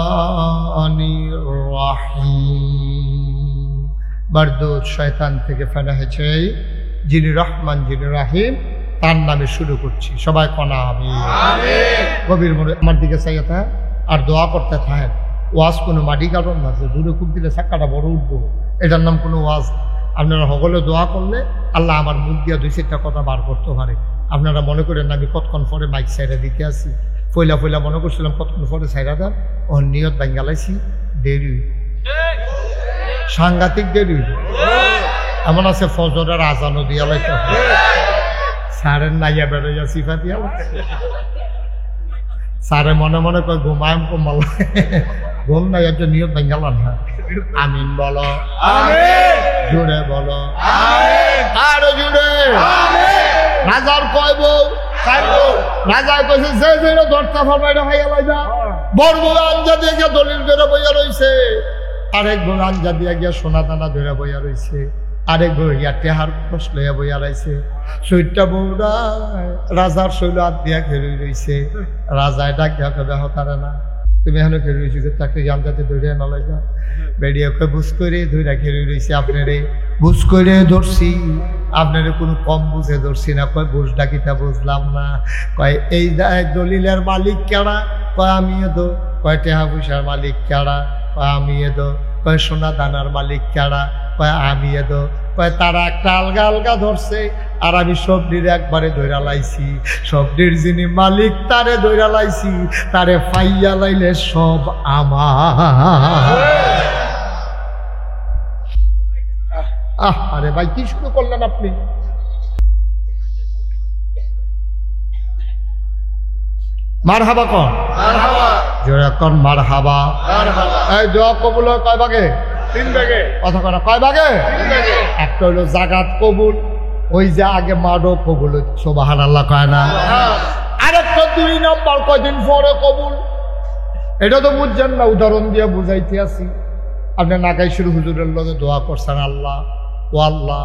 রাহমানির রাহিম। বারদুদ শয়তান থেকে ফেনা হয়েছে, যিনি রহমান যিনি রাহিম তার নামে শুরু করছি। সবাই কনা আমি গভীর মনে আমার দিকে চাইয়া থাকেন আর দোয়া করতে থাকেন। ওয়াজ কোনো মাটি কারণ না যে দূরে খুব দিলে চাক্কাটা বড় উঠবো, এটার নাম কোনো ওয়াজ। আপনারা সকলে দোয়া করলে আল্লাহ আমার মুখ দিয়ে 2-4টা কথা বার করতে পারে। আপনারা মনে করেন আমি কতক্ষণ পরে মাইক সাইডে দিতে আসি, ফইলা ফইলা মনে করছিলাম কতক্ষণ পরে সাইডা দেন, ও নিয়ত বাঙ্গালাইছি, দেরি সাংঘাতিক দেরি। এমন আছে ফজরের আজানও দিয়া লাইতে সারের নাইয়া বেড়াইয়া সিফা দিয়া সারে মনে মনে কয় ঘুমায় কমাল, ঘুম নাই একটা নিয়ত বাঙ্গালান। হ্যাঁ আমিন বলো, জুড়ে বলো, আরো জুড়ে। রাজার কয় বউ? রাজা কইছে যে যেটা ধরতে পারবে এটা হইয়া লাইবা। বড় বউ আঞ্জা দিয়ে গিয়া দলিল ধরে বইয়া রইছে, আরেক বউ আঞ্জা দিয়ে গিয়া সোনা দানা ধরে বইয়া রইছে, আরেক বউ ইয়া টেহার খোঁজ লইয়া বইয়া রইছে। সুইটটা বউরা রাজার শৈল হাত দিয়া খেলে রইছে। রাজায় ডাক দিয়া কবে হতারে না, তুমি এখানে খেলে রইছি যে তাকে আঞ্জাতে ধরে না লাইবা। বেরিয়ে কয়ে বুঝ করে ধরে খেলে রইছে, আপনারে বুঝ করে ধরছি, আপনারে কোনো কম বুঝে ধরছি না। কয় বুঝ ডাকিটা বুঝলাম না। কয় এই দলিলের মালিক কেডা? কয় আমি এদো। কয় টেহা পয়সার মালিক কেডা? কয় আমি এদো। কয় সোনা দানার মালিক কেডা? কয় আমি এদো। কয় তারা একটা আলগা আলগা ধরছে আর আমি সবটির একবারে ধইরা লাইছি। সবটির যিনি মালিক তারে ধইরা লাইছি, তারে ফাইয়া লাইলে সব আমার। আরে ভাই কি শুরু করলেন আপনি? মারহাবা কন, জোরে কন মারহাবা। এই দোয়া কবুল হয় কয় ভাগে? 3 ভাগে। কথা কয় না, কয় ভাগে? 3 ভাগে। একটা হইলো জাগাত কবুল, ওই যে আগে মাডো কবুল, সুবহানাল্লাহ কয় না। আরেকটা 2 নম্বর কয়দিন পরে কবুল। এটা তো বুঝছেন না, উদাহরণ দিয়ে বুঝাইতে আছি। আপনি নাকাইশুর হুজুরের লগে দোয়া করছেন, আল্লাহ ও আল্লাহ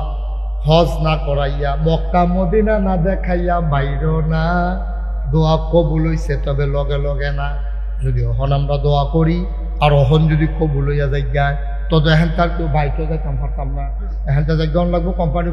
হজ না করাইয়া মক্কা মদিনা না দেখাইয়া বাইরো না। দোয়া কবুল হইছে, তবে লগে লগে না। যদি অহন আমরা দোয়া করি আর অহন যদি কবুল হইয়া যাই তবে এখান তার কেউ বাইরেও যাইতাম পারতাম না। এখানটা যাইগান লাগবো কোম্পানি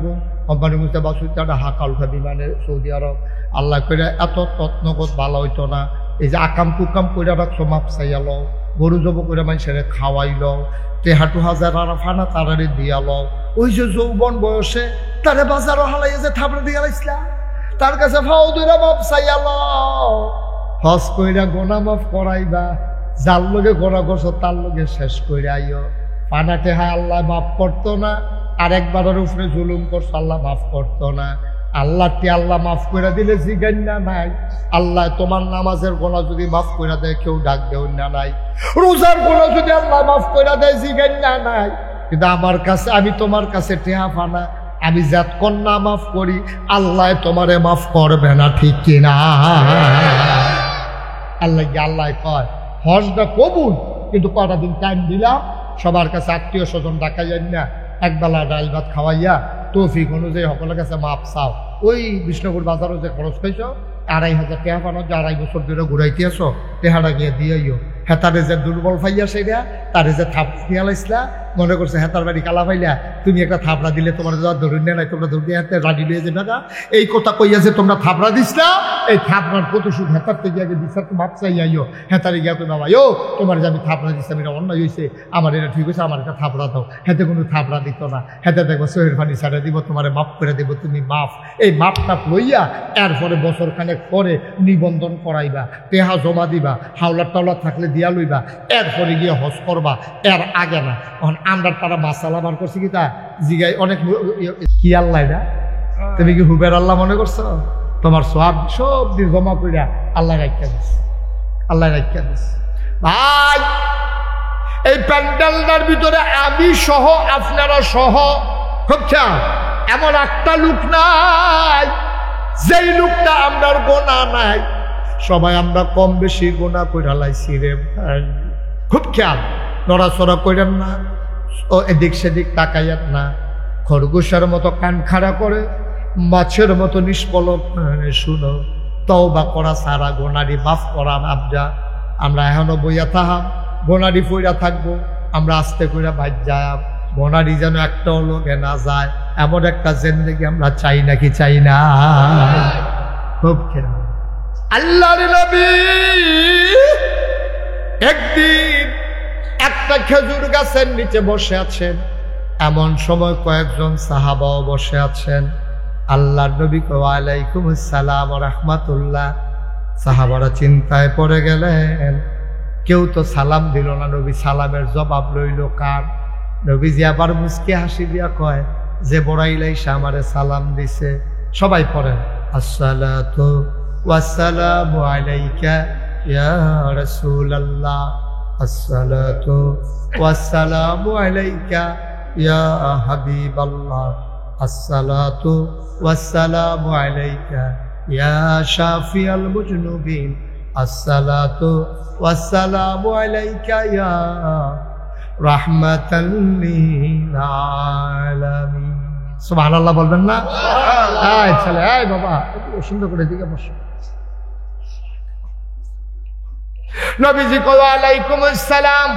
মুখতে বাসুটা হাকাল উঠা বিমানে সৌদি আরব। আল্লাহ করে এত তত্নগত ভালো হইতো না। এই যে আকাম কুকাম কইরা রাখছো মাপ চাইয়া লও, গরু জব করে মানুষের খাওয়াই লও, টেহাটু হাজার আর ফানা তারারে দিয়া লও। ওই যে যৌবন বয়সে তারে বাজারও হালাইয়া যে থাপড়ে দিয়া লাইছিলাম, তার কাছে ফাও দুইরা মাপ চাইয়া লও। হজ কইরা গোনা মাফ করাইবা, যার লগে গোনা করছো তার লগে শেষ কইরা আইও। ফানা টেহা আল্লাহ মাফ করতো না, আরেকবারের উপরে জুলুম করছো আল্লাহ মাফ করতো না। আল্লাহকে আল্লাহ মাফ করে দিলে জিগান না নাই। আল্লাহ তোমার নামাজের গোনা যদি মাফ করে দেয় কেউ ডাক দেও না নাই। রোজার গোনা যদি আল্লাহ মাফ করে দেয় জিগান না নাই। কিন্তু আমার কাছে, আমি তোমার কাছে টেহা ফানা, আমি যতক্ষণ না মাফ করি আল্লাহ তোমারে মাফ করবে না, ঠিক কিনা? আল্লাহ কয় হজটা কবুল, কিন্তু কটা দিন টাইম দিলাম। সবার কাছে আত্মীয় স্বজন ডাকাইয়া না, একবেলা ডাল ভাত খাওয়াইয়া তৌফিক অনুযায়ী সকলের কাছে মাপ চাও। ওই বিষ্ণুপুর বাজারও যে খরচ খাইছ 2,500 টাকা পানো, যে 2.5 বছর ধরে ঘুরাইতে আসো, টেহাটা গিয়ে দিয়েও। হেতারে যে দুর্বল ফাইয়া সেইরা, তারে যে থাপ দিয়া লাইসলা, মনে করছে হেতার বাড়ি কালা ফাইলা, তুমি একটা থাপড়া দিলে তোমার যা ধরুন নাই, তোমরা ধরুন হাতে রাডি লিয়ে যাবে না। এই কথা কইয়া যে তোমরা থাপড়া দিস না, এই থাপড়ার প্রতিশোধ হেতার থেকে আগে বিচার মাপ চাইয়াইও। হেতারে গিয়া কই বাবা ও তোমার যে আমি থাপড়া দিচ্ছি, আমি এটা অন্যায় হয়েছে, আমার এটা ঠিক হয়েছে, আমার একটা থাপড়া দাও। হেতে কোনো থাপড়া দিত না, হেতে দেখবো সোহের পানি ছাড়া দিব, তোমার মাফ করে দেবো, তুমি মাফ। এই মাপটা লইয়া এরপরে বছর খানেক পরে নিবন্ধন করাইবা, টেহা জমা দিবা, হাওলার টাওলার থাকলে দিয়া লইবা, এরপরে গিয়ে হজ করবা, এর আগে না। এখন আমরা তারা মাসালা বার করছি কি তা জিগাই অনেক কি আল্লাহ না, তুমি কি হুবের আল্লাহ মনে করছো? তোমার সব সব দিয়ে জমা কইরা আল্লাহ রাখিয়া দিস, আল্লাহ রাখিয়া দিস। ভাই এই প্যান্ডেলটার ভিতরে আমি সহ, আপনারা সহ, খুব খেয়াল, এমন একটা লোক নাই যেই লোকটা আমরার গোনা নাই। সবাই আমরা কম বেশি গোনা কইরা লাইছি রে ভাই। খুব খেয়াল, নড়াচড়া কইরেন না, ও এদিক সেদিক তাকাইয়েন না, খরগোশের মতো কান খাড়া করে, মাছের মতো নিষ্পলক শুনো। তওবা করা সারা গোনারি মাফ করা আবজা। আমরা এখনো বইয়া থাহাম, গোনারি ফইরা থাকবো, আমরা আস্তে করে ভাই যায়, গোনারি যেন একটাও লোকে না যায়, এমন একটা জিন্দেগি আমরা চাই নাকি চাই না? খুব খেয়াল। আল্লাহর নবী একদিন একটা খেজুর গাছের নিচে বসে আছেন, এমন সময় কয়েকজন সাহাবাও বসে আছেন। আল্লাহর নবী ওয়ালাইকুম আসসালাম ওয়া রাহমাতুল্লাহ। সাহাবারা চিন্তায় পড়ে গেলেন, কেউ তো সালাম দিল না, নবী সালামের জবাব রইল কার? নবীজি আবার মুস্কি হাসি দিয়া কয়, যে বড়াইলাইসা আমারে সালাম দিছে। সবাই পড়েন, আসসালাতু ওয়াসসালামু আলাইকা ইয়া রাসূলুল্লাহ, আসসালাতু ওয়াসসালামু আলাইকা ইয়া হাবিবাল্লাহ, আসসালাতু ওয়াসসালামু আলাইকা ইয়া শাফিয়াল মুজনুবিন, আসসালাতু ওয়াসসালামু আলাইকা ইয়া রাহমাতাল লিল আলামিন। সুবহানাল্লাহ বলবেন না? এই ছেলে, এই বাবা, সুন্দর করে দিকে বসো। নবীজি কয় ওয়ালাইকুম আসসালাম।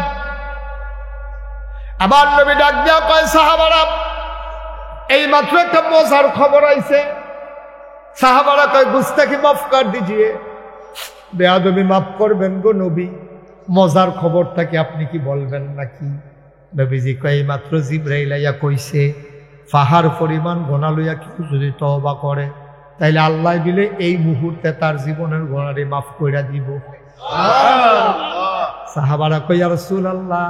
আবার নবী ডাক দিয়া কয়, সাহাবারা এই মাত্র একটা মজার খবর আইছে। সাহাবারা কয়, গুস্তাখি মাফ কর দিজিয়ে, বেয়াদবি মাফ করবেন গো নবী, মজার খবরটা কি আপনি কি বলবেন নাকি? নবীজি কয়, এই মাত্র জিবরাইল আইয়া কইছে, পাহাড় পরিমাণ গোনা লইয়া কেউ যদি তওবা করে, তাইলে আল্লাহ দিলে এই মুহূর্তে তার জীবনের গোনারে মাফ কইরা দিব। সাহাবারা কই, ইয়া রাসূলুল্লাহ,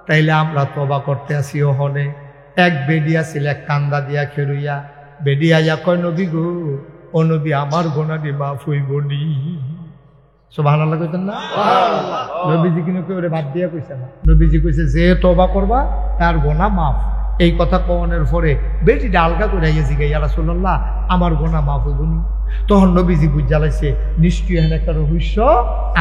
তাইলে আমরা তওবা করতে আসি। ওহনে এক বেডিয়া ছিল, এক কান্দা দিয়া খেরুইয়া। বেডিয়া ইয়া কয়, নবী গো, ও নবী, আমার গোনারে মাফ হইব নি? সুবহানাল্লাহ কইতেন না? নবীজি কিন্তু কেউ বাদ দিয়া কইছে না। নবীজি কইছে, যে তওবা করবা তার গোনা মাফ। এই কথা কওয়ানোর পরে বেটিটা আলগা করে জিগাই, ইয়া রাসূলুল্লাহ, আমার গোনা মাফ হইব নি? তখন নবীজি বুঝালাইছে, নিশ্চয়ই এখানে একটা রহস্য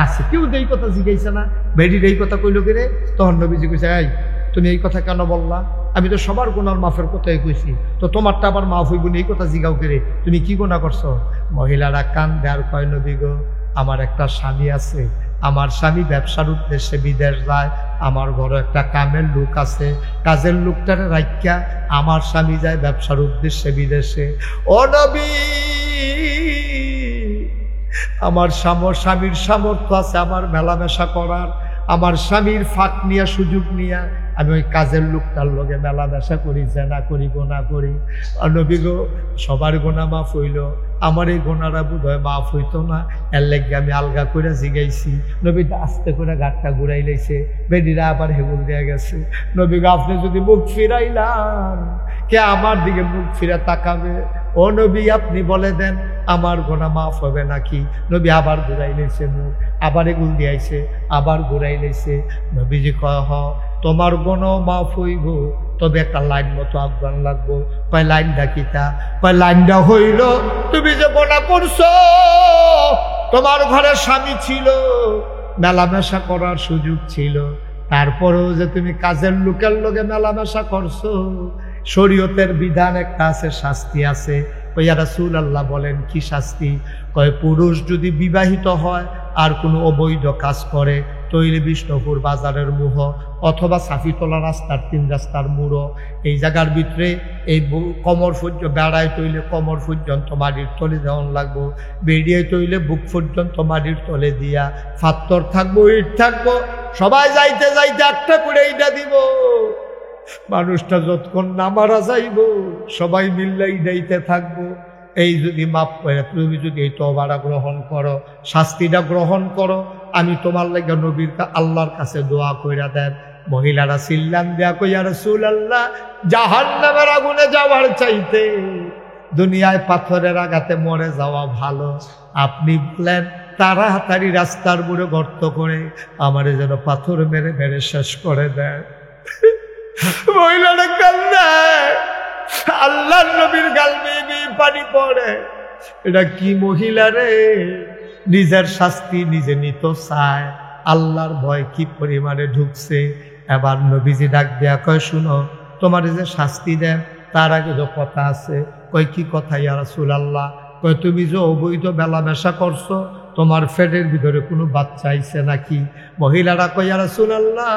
আছে। কেউ এই কথা জিগাইছে না, বেটির এই কথা কইল কে রে? তখন নবীজি কইছে, এই তুমি এই কথা কেন বললা? আমি তো সবার গোনার মাফের কথাই কইছি, তো তোমারটা আবার মাফ হইব না এই কথা জিগাও কে রে? তুমি কি গোনা করছো? মহিলারা কান দেয়ার কয়, নবী গো, আমার একটা স্বামী আছে, আমার স্বামী ব্যবসার উদ্দেশ্যে বিদেশ যায়, আমার ঘরে একটা কামের লোক আছে, কাজের লোকটারে রাখিয়া আমার স্বামী যায় ব্যবসার উদ্দেশ্যে বিদেশে। ও নবী, আমার স্বামীর সামর্থ্য আছে আমার মেলামেশা করার, আমার স্বামীর ফাঁক নিয়ে সুযোগ নিয়ে আমি ওই কাজের লোকটার লগে মেলামেশা করি, জেনা করি, গোনা করি। আর নবী গো, সবার গোনা মাফ হইল, আমার এই গোনাটা বোধ হয় মাফ হইতো না, এর লেগে আমি আলগা করে জিগাইছি। নবীটা আস্তে করে ঘাটটা ঘুরাই লাইছে, বেডিরা আবার হেগুল দেয়া গেছে। নবী গো, আপনি যদি মুখ ফিরাইলাম, কে আমার দিকে মুখ ফিরে তাকাবে? ও নবী, আপনি বলে দেন, আমার গোনা মাফ হবে নাকি? নবী আবার ঘুরাই লাইছে মুখ, আবার এগুল দিয়াইছে, আবার ঘুরাই লাইছে। নবীজি কয়, হ, তোমার গোনাও মাফ হইব, তবে একটা লাইন মতো আহ্বান লাগবো। কয়, লাইনটা কিতা? কয়, লাইনটা হইল, তুমি যে গোনা করছো, তোমার ঘরে স্বামী ছিল, মেলামেশা করার সুযোগ ছিল, তারপরেও যে তুমি কাজের লোকের লগে মেলামেশা করছো, শরীয়তের বিধান একটা আছে, শাস্তি আছে। ইয়া রাসূলুল্লাহ বলেন কি শাস্তি? কয় পুরুষ যদি বিবাহিত হয় আর কোনো অবৈধ কাজ করে, তৈরি বিষ্ণুপুর বাজারের মুহ অথবা সাফিতলা রাস্তার 3 রাস্তার মুড়ো, এই জায়গার ভিতরে এই কমর পর্যন্ত বেড়ায় তৈলে কমর পর্যন্ত মাটির তলে দেওয়ান লাগবো, বেরিয়ে তৈলে বুক পর্যন্ত মাটির তলে দিয়া, ফাত্তর থাকবো, ইট থাকবো, সবাই যাইতে যাইতে একটা করে এইটা দিব। মানুষটা যতক্ষণ না মারা যাইব সবাই মিল্লাই যাইতে থাকবো। এই যদি মাপ করে তুমি যদি এই তওবাটা গ্রহণ করো, শাস্তিটা গ্রহণ করো, আমি তোমার লাগে নবীর আল্লাহর কাছে দোয়া কইরা দেন। মহিলারা চিল্লান দেয়া কই, ইয়া রাসূলুল্লাহ, জাহান্নামের আগুনে যাওয়ার চাইতে দুনিয়ায় পাথরের আঘাতে মরে যাওয়া ভালো। আপনি বলেন তাড়াতাড়ি রাস্তার বুড়ে গর্ত করে আমারে যেন পাথর মেরে মেরে শেষ করে দেয়। মহিলারা কান্দে, আল্লাহর নবীর গাল বেয়ে পানি পড়ে। এটা কি মহিলা রে, নিজের শাস্তি নিজে নিত চায়, আল্লাহর ভয় কি পরিমাণে ঢুকছে। এবার নবীজি ডাক দেয়া কয়, শুনো, তোমার যে শাস্তি দেন তার আগে যে কথা আছে। কয় কি কথা ইয়া রাসূলুল্লাহ? কয় তুমি যে অবৈধ মেলামেশা করছো, তোমার পেটের ভিতরে কোনো বাচ্চা আইছে নাকি? মহিলারা কয়, ইয়া রাসূলুল্লাহ,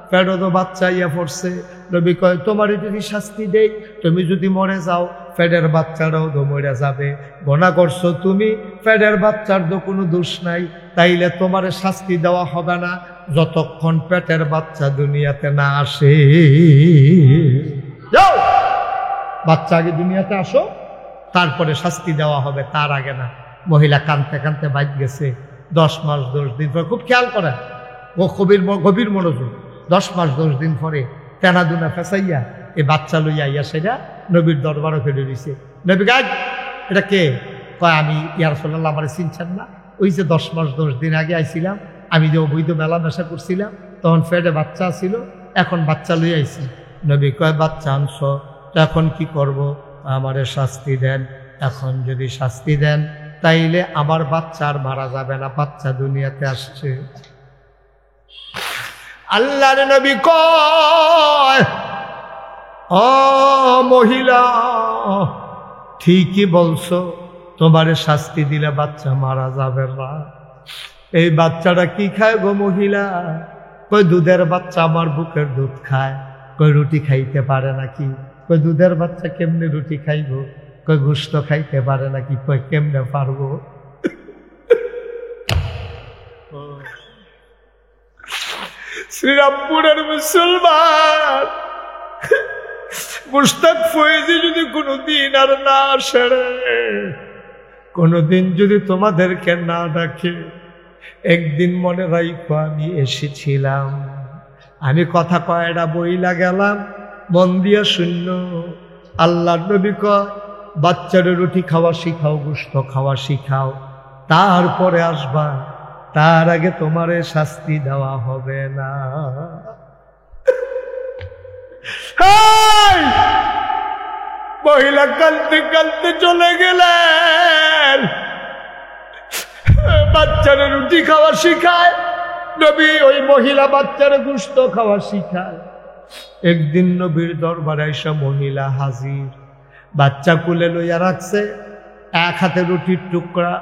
পেটে তো বাচ্চা ইয়া পড়ছে। নবী কয়, তোমার যদি শাস্তি দেই, তুমি যদি মরে যাও, পেটের বাচ্চারাও তো মরে যাবে। গোনা করছো তুমি, পেটের বাচ্চার তো কোনো দোষ নাই, তাইলে তোমার শাস্তি দেওয়া হবে না যতক্ষণ পেটের বাচ্চা দুনিয়াতে না আসে। যাও, বাচ্চা আগে দুনিয়াতে আসো, তারপরে শাস্তি দেওয়া হবে, তার আগে না। মহিলা কানতে কানতে বাইক গেছে। 10 মাস 10 দিন পরে, খুব খেয়াল করেন, ও গভীর মনোযোগ, 10 মাস 10 দিন পরে তেনাদুনা ফেসাইয়া এই বাচ্চা লইয়া ইয়া সেটা নবীর দরবারে ফেলে দিছে। নবী গাছ, এটা কে? কয়, আমি ইয়া রাসূলুল্লাহ, আমার চিনছেন না? ওই যে 10 মাস 10 দিন আগে আইছিলাম, আমি যে অবৈধ মেলামেশা করছিলাম, তখন পেটে বাচ্চা ছিল, এখন বাচ্চা লইয়া আইছি। নবী কয়, বাচ্চা আনছ, তো এখন কি করব? আমারে শাস্তি দেন। এখন যদি শাস্তি দেন তাইলে আমার বাচ্চা আর মারা যাবে না, বাচ্চা দুনিয়াতে আসছে। আল্লাহর নবী কয়, ও মহিলা, ঠিকই বলছো, তোমারে শাস্তি দিলে বাচ্চা মারা যাবে না। এই বাচ্চাটা কি খায় গো মহিলা? কই, দুধের বাচ্চা আমার বুকের দুধ খায়। কই, রুটি খাইতে পারে নাকি? কই, দুধের বাচ্চা কেমনে রুটি খাইব? কই, গোশত খাইতে পারে নাকি? কই, কেমনে পারবো? শ্রীরামপুরের মুসলমান মুশতাক ফয়েজি যদি কোনোদিন আর না আসে, কোনোদিন যদি তোমাদেরকে না ডাকে, একদিন মনে রাখো আমি এসেছিলাম। আমি কথা কয়টা বইলা গেলাম, মন দিয়া শূন্য। আল্লাহর নবী কয়, বাচ্চারে রুটি খাওয়া শিখাও, গোশত খাওয়া শিখাও, তারপরে আসবা, তার আগে তোমারে শাস্তি দেওয়া হবে না। মহিলা কাঁদতে কাঁদতে চলে গেলেন। বাচ্চারে রুটি খাওয়া শিখায় নবী, ওই মহিলা বাচ্চারে গোশত খাওয়া শিখায়। একদিন নবীর দরবারে এসে মহিলা হাজির, বাচ্চা কুলে লইয়া রাখছে, এক হাতে রুটির টুকরা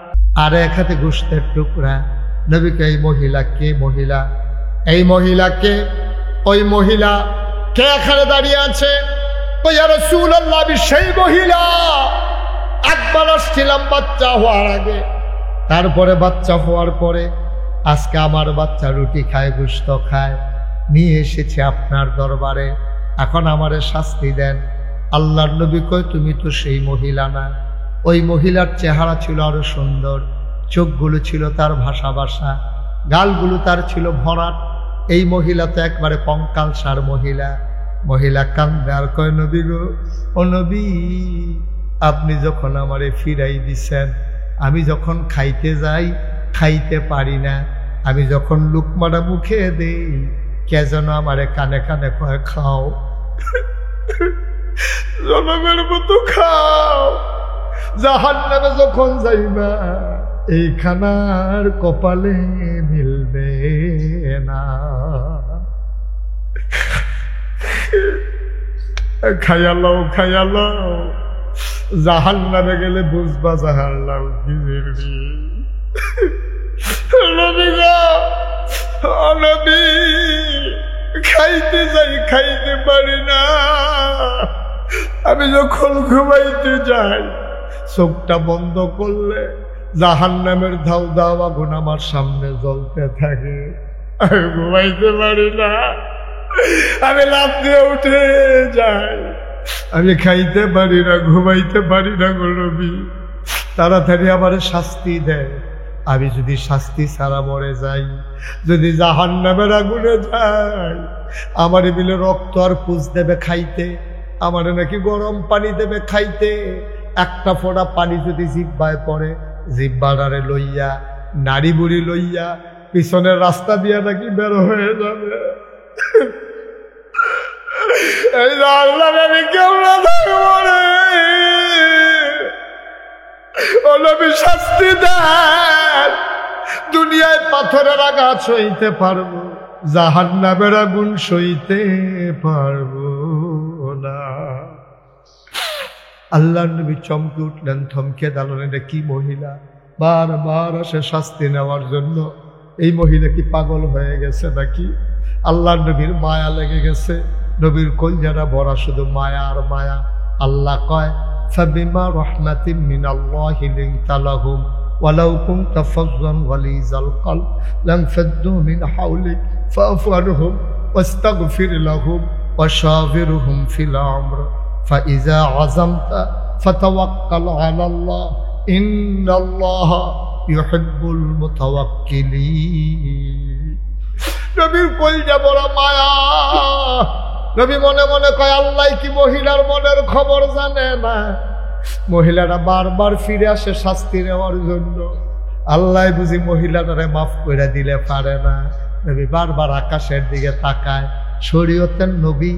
আর এক হাতে গোশতের টুকরা। নবীকে, এই মহিলা কে? মহিলা, এই মহিলাকে, ওই মহিলা কে এখানে দাঁড়িয়ে আছে? ইয়া রাসূলুল্লাহ, আমি সেই মহিলা, একবার আসছিলাম বাচ্চা হওয়ার আগে, তারপরে বাচ্চা হওয়ার পরে আজকে আমার বাচ্চা রুটি খায়, গোশত খায়, নিয়ে এসেছে আপনার দরবারে, এখন আমারে শাস্তি দেন। আল্লাহর নবী কয়, তুমি তো সেই মহিলা না। ওই মহিলার চেহারা ছিল আরো সুন্দর, চোখগুলো ছিল তার ভাষা ভাষা, গালগুলো তার ছিল ভরাট। এই মহিলা তো একবারে কঙ্কালসার মহিলা। মহিলা কান্দে আর কয়, নবী গো, ও নবী, আপনি যখন আমারে ফিরাই দিছেন, আমি যখন খাইতে যাই খাইতে পারি না, আমি যখন লুকমাটা মুখে দেই, কে যেন আমারে কানে কানে কয়, খাও, জনমের মতো খাও, জাহান্নামে যখন যাইবা এই খানার কপালে মিলবে না। খাইয়ালাও খাইয়ালাও, জাহান্নামে গেলে বুঝবা জাহান্নাম কি জিনিস। নবী গো, ও নবী, খাইতে যাই খাইতে পারি না। আমি যখন ঘুমাইতে যাই, চোখটা বন্ধ করলে জাহান্নামের ধাউ দাও আগুন আমার সামনে জ্বলতে থাকে। আমি ঘুমাইতে পারি না, আমি লাফ দিয়ে উঠে যাই। আমি খাইতে পারি না, ঘুমাইতে পারি না গো নবী, তাড়াতাড়ি আমার শাস্তি দেয়। আমি যদি শাস্তি ছাড়া মরে যাই, যদি জাহান্নামের আগুনে যাই, আমার বিলে রক্ত আর পুষ দেবে খাইতে, আমার নাকি গরম পানি দেবে খাইতে। একটা ফোঁটা পানি যদি জিহ্বায় পড়ে, জিহ্বাটারে লইয়া নারী বুড়ি লইয়া পিছনের রাস্তা দিয়ে নাকি বের হয়ে যাবে। এই জাহান্নামে আমি কেমন থাকবো রে? ও নবী শাস্তি দেন। দুনিয়ায় পাথরের আঘাত সইতে পারবো, জাহান্নামের আগুন সইতে পারবো না। আল্লাহর নবী চমকে উঠলেন, থমকে দাঁড়ালেন। এটা কি মহিলা? বারবার আসে শাস্তি নেওয়ার জন্য। এই মহিলা কি পাগল হয়ে গেছে নাকি? আল্লাহর নবীর মায়া লেগে গেছে, নবীর কলজাটা ভরা শুধু মায়া আর মায়া। আল্লাহ কয়, ফাবিমা রাহমাতিন মিনাল্লাহি লিনতা লাহুম ওয়ালাউ কুনতা ফাযযান গালিযাল কলব লানফাদ্দু মিন হাওলিক ফাআফু আনহুম ওয়াস্তাগফির লাহুম ওয়াশাবিরহুম ফিল আমর ফাইযা আযামতা ফাতাওয়াক্কাল আলাল্লাহ ইন্নাল্লাহা ইউহিব্বুল মুতাওয়াক্কিলিন। নবীর কলজা বড় মায়া। নবী মনে মনে কয়, আল্লাহ কি মহিলার মনের খবর জানে না? মহিলারা বারবার ফিরে আসে শাস্তি নেওয়ার জন্য। আল্লাহ বুঝি মহিলাটারে মাফ করে দিলে পারে না। নবী বারবার আকাশের দিকে তাকায়। শরীয়তের নবী,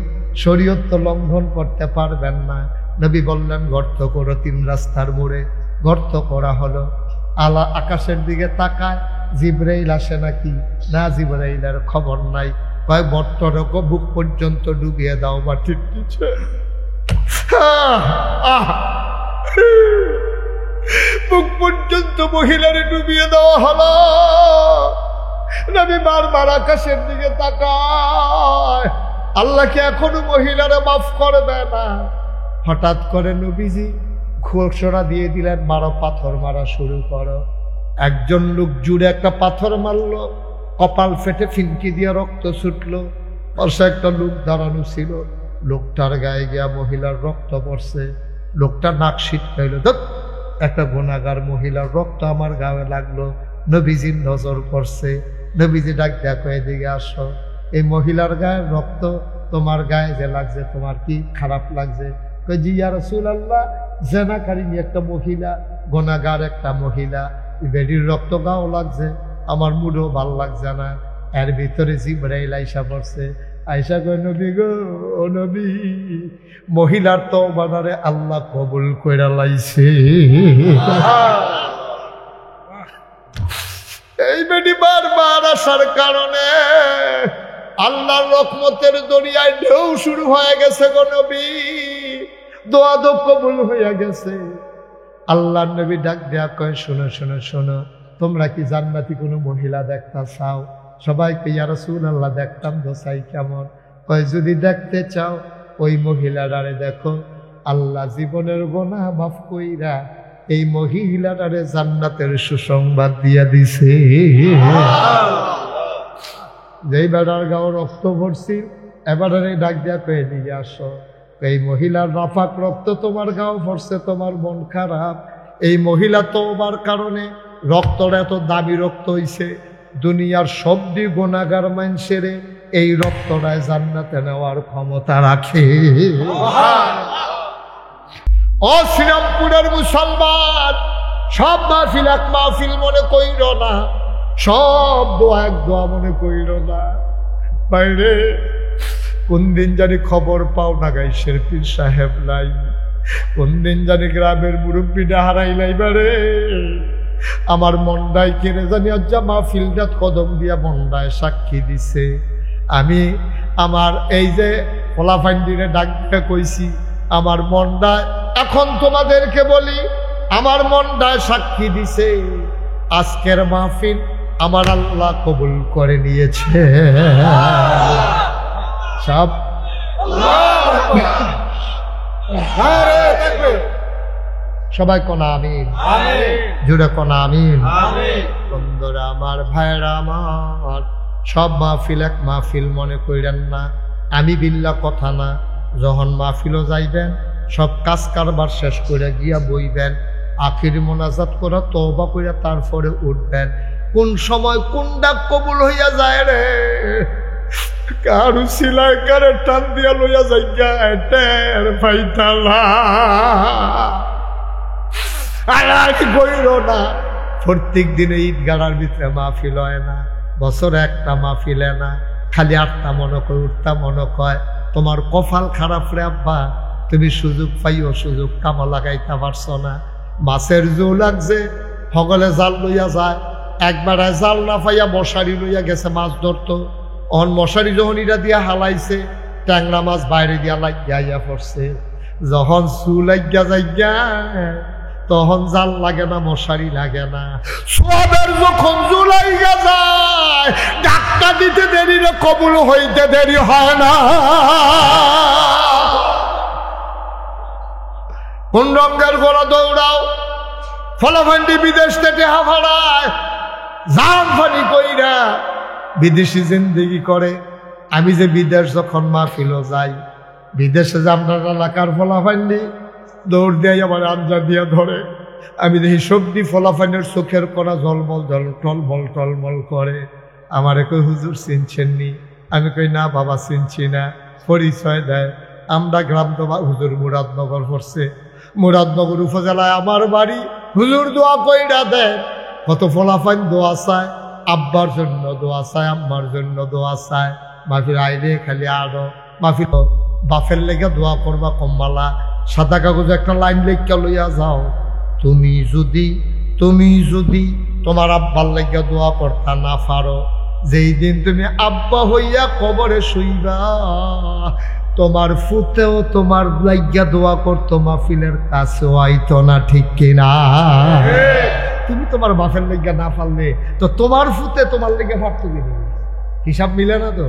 শরীয়ত তো লঙ্ঘন করতে পারবেন না। নবী বললেন, গর্ত করো 3 রাস্তার মোড়ে। গর্ত করা হলো। আল্লাহ আকাশের দিকে তাকায়, জিবরাইল আসে নাকি? না, জিবরাইলের খবর নাই। কয়, গর্তটাকে বুক পর্যন্ত ডুবিয়ে দাও বা ঠিক দিচ্ছে। বুক পর্যন্ত মহিলারে ডুবিয়ে দেওয়া হলো। নবী বারবার আকাশের দিকে তাকায়, আল্লাহকে এখনো মহিলারা মাফ করবে না। হঠাৎ করে নবীজি ঘোষণা দিয়ে দিলেন, মারো, পাথর মারা শুরু করো। একজন লোক জুড়ে একটা পাথর মারলো, কপাল ফেটে ফিনকি দিয়ে রক্ত ছুটলো। পাশে একটা লোক দাঁড়ানো ছিল, লোকটার গায়ে গিয়া মহিলার রক্ত পড়ছে। লোকটা নাক ছিটকাইল, একটা গুনাহগার মহিলার রক্ত আমার গায়ে লাগলো। নবীজির নজর পড়ছে। নবীজি ডাক দেয়া কয়ে, এদিকে আসো। এই মহিলার গায়ে রক্ত তোমার গায়ে যে লাগছে, তোমার কি খারাপ লাগছে? কই, জি ইয়া রাসূলুল্লাহ, জেনাকারিনী একটা মহিলা, গুনাহগার একটা মহিলা, বেডির রক্ত গাও লাগছে, আমার মুডও ভাল লাগছে না। এর ভিতরে জিবরাইল আইসা পড়ছে। আইসা কয়, নবী গো, ও নবী, মহিলার তওবারে আল্লাহ কবুল কইরা লাইছে। এই বেডি বারবার আসার কারণে আল্লাহর রহমতের দরিয়ায় ঢেউ শুরু হয়ে গেছে গো নবী। দোয়া তো কবুল হইয়া গেছে। আল্লাহর নবী ডাক দেয়া কয়, শোনো শোনো শোনো, তোমরা কি জান্নাতি কোনো মহিলা দেখতে চাও? সবাইকে, ইয়া রাসূলুল্লাহ, দেখতাম তো, চাই কেমন? কয়, যদি দেখতে চাও ওই মহিলাটারে দেখো, আল্লাহ জীবনের গুনাহ মাফ কইরা এই মহিলাটারে জান্নাতের সুসংবাদ দিয়া দিছে। যেই বেড়ার গাও রক্ত ভরছি, এবারে ডাক দেয়া কয়ে, দিয়ে আসো। এই মহিলার নাফাক রক্ত তোমার গাও ভরছে, তোমার মন খারাপ। এই মহিলা তোমার কারণে রক্তটা এত দামি রক্ত হইছে। দুনিয়ার সবদি গুনাহগার মানুষের এই রক্তটায় জান্নাতে নেওয়ার ক্ষমতা রাখে। ও শ্রীরামপুরের মুসলমান, সব মাহফিল এক মাহফিল মনে কইর না, সব দোয়া এক দোয়া মনে কইর না। বাইরে কোন দিন জানি খবর পাও না গাইশের পীর সাহেব নাই, কোন দিন জানি গ্রামের মুরব্বীটা হারাইলাই। বারে আমার মন্ডায় কেড়ে জানি আজ্জা মাহফিলটা কদম দিয়া মন্ডায় সাক্ষী দিছে। আমি আমার এই যে ফলাফাইন্ডিরে ডাক দিয়ে কইছি আমার মনটায়, এখন তোমাদেরকে বলি আমার মনটায় সাক্ষী দিছে আজকের মাহফিল আমার আল্লাহ কবুল করে নিয়েছে। সব সবাই কোন আমিন, জুড়ে কোন আমিন। বন্ধুরা আমার, ভাইরা আমার, সব মাহফিল এক মাহফিল মনে কইরেন না। আমি বিল্লা কথা না, যখন মাহফিলও যাইবেন সব কাজ কারবার শেষ করে গিয়া বইবেন, আখির মোনাজাত করে তওবা করে তারপরে উঠবেন। কোন সময় কোন ডাক কবুল হইয়া যায় রে, কারু সিলাই কারে টান দিয়া লইয়া যাইয়া টের পাইতালা। আর কইর না, প্রত্যেক দিনে ঈদ গাড়ার ভিতরে মাহফিল হয় না, বছরে একটা মাহফিল না, খালি আটটা মনে কয় উঠতা মনে কয়। তোমার কপাল খারাপ রে আব্বা, তুমি সুযোগ পাইও সুযোগ কামা লাগাইতে পারছো না। মাছের জো লাগছে, সকলে জাল লইয়া যায়, একবার জাল না পাইয়া মশারি লইয়া গেছে মাছ ধরতো। অন মশারি যখন ইরা দিয়া হালাইছে, ট্যাংরা মাছ বাইরে দিয়া লাগিয়া পড়ছে। যখন চু লাগিয়া যাইয়া তখন জাল লাগে না, মশারি লাগে না। সোয়াবের যখন জু লাগিয়া যায়, ডাক্তার দিতে দেরি না, কবুল হইতে দেরি হয় না। কোন রঙের ঘোড়া দৌড়াও, ফলাফান্ডি বিদেশ থেকে হাফাড়ায় জান ফানি কইরা বিদেশি জিন্দেগি করে। আমি যে বিদেশ যখন মাহফিলও যাই, বিদেশে যে আপনার এলাকার ফলাফান্ডি দৌড় দিয়ে আমার আঞ্জা দিয়া ধরে, আমি দেখি সবজি ফলাফানের চোখের করা জলমল টলমল টলমল করে। আমারে কই হুজুর চিনছেননি? আমি কই না বাবা চিনছি না। পরিচয় দেয়, আমরা গ্রাম তো হুজুর মুরাদনগর পড়ছে, মুরাদনগর উপজেলায় আমার বাড়ি। হুজুর দোয়া কইরা দেয়, কত ফলাফান দোয়া চায়, আব্বার জন্য দোয়া চায়, আম্মার জন্য দোয়া চায়। মাহফিল আইলে খালি আরো মাহফিল বাফের লেগে দোয়া করবা কম্বালা, সাদা কাগজে একটা লাইন লেখা লইয়া যাও, তুমি যদি তোমার আব্বার লেগে দোয়া করতা না পারো, যেই দিন তুমি আব্বা হইয়া কবরে শুইবা, তোমার ফুতেও তোমার লাগিয়া দোয়া করতো, মাহফিলের কাছেও আইতো না, ঠিক কিনা? তুমি তোমার বাপের লেগে না পারলে তো তোমার ফুতে তোমার লেগে পারতো কিনা? হিসাব মিলে না তো।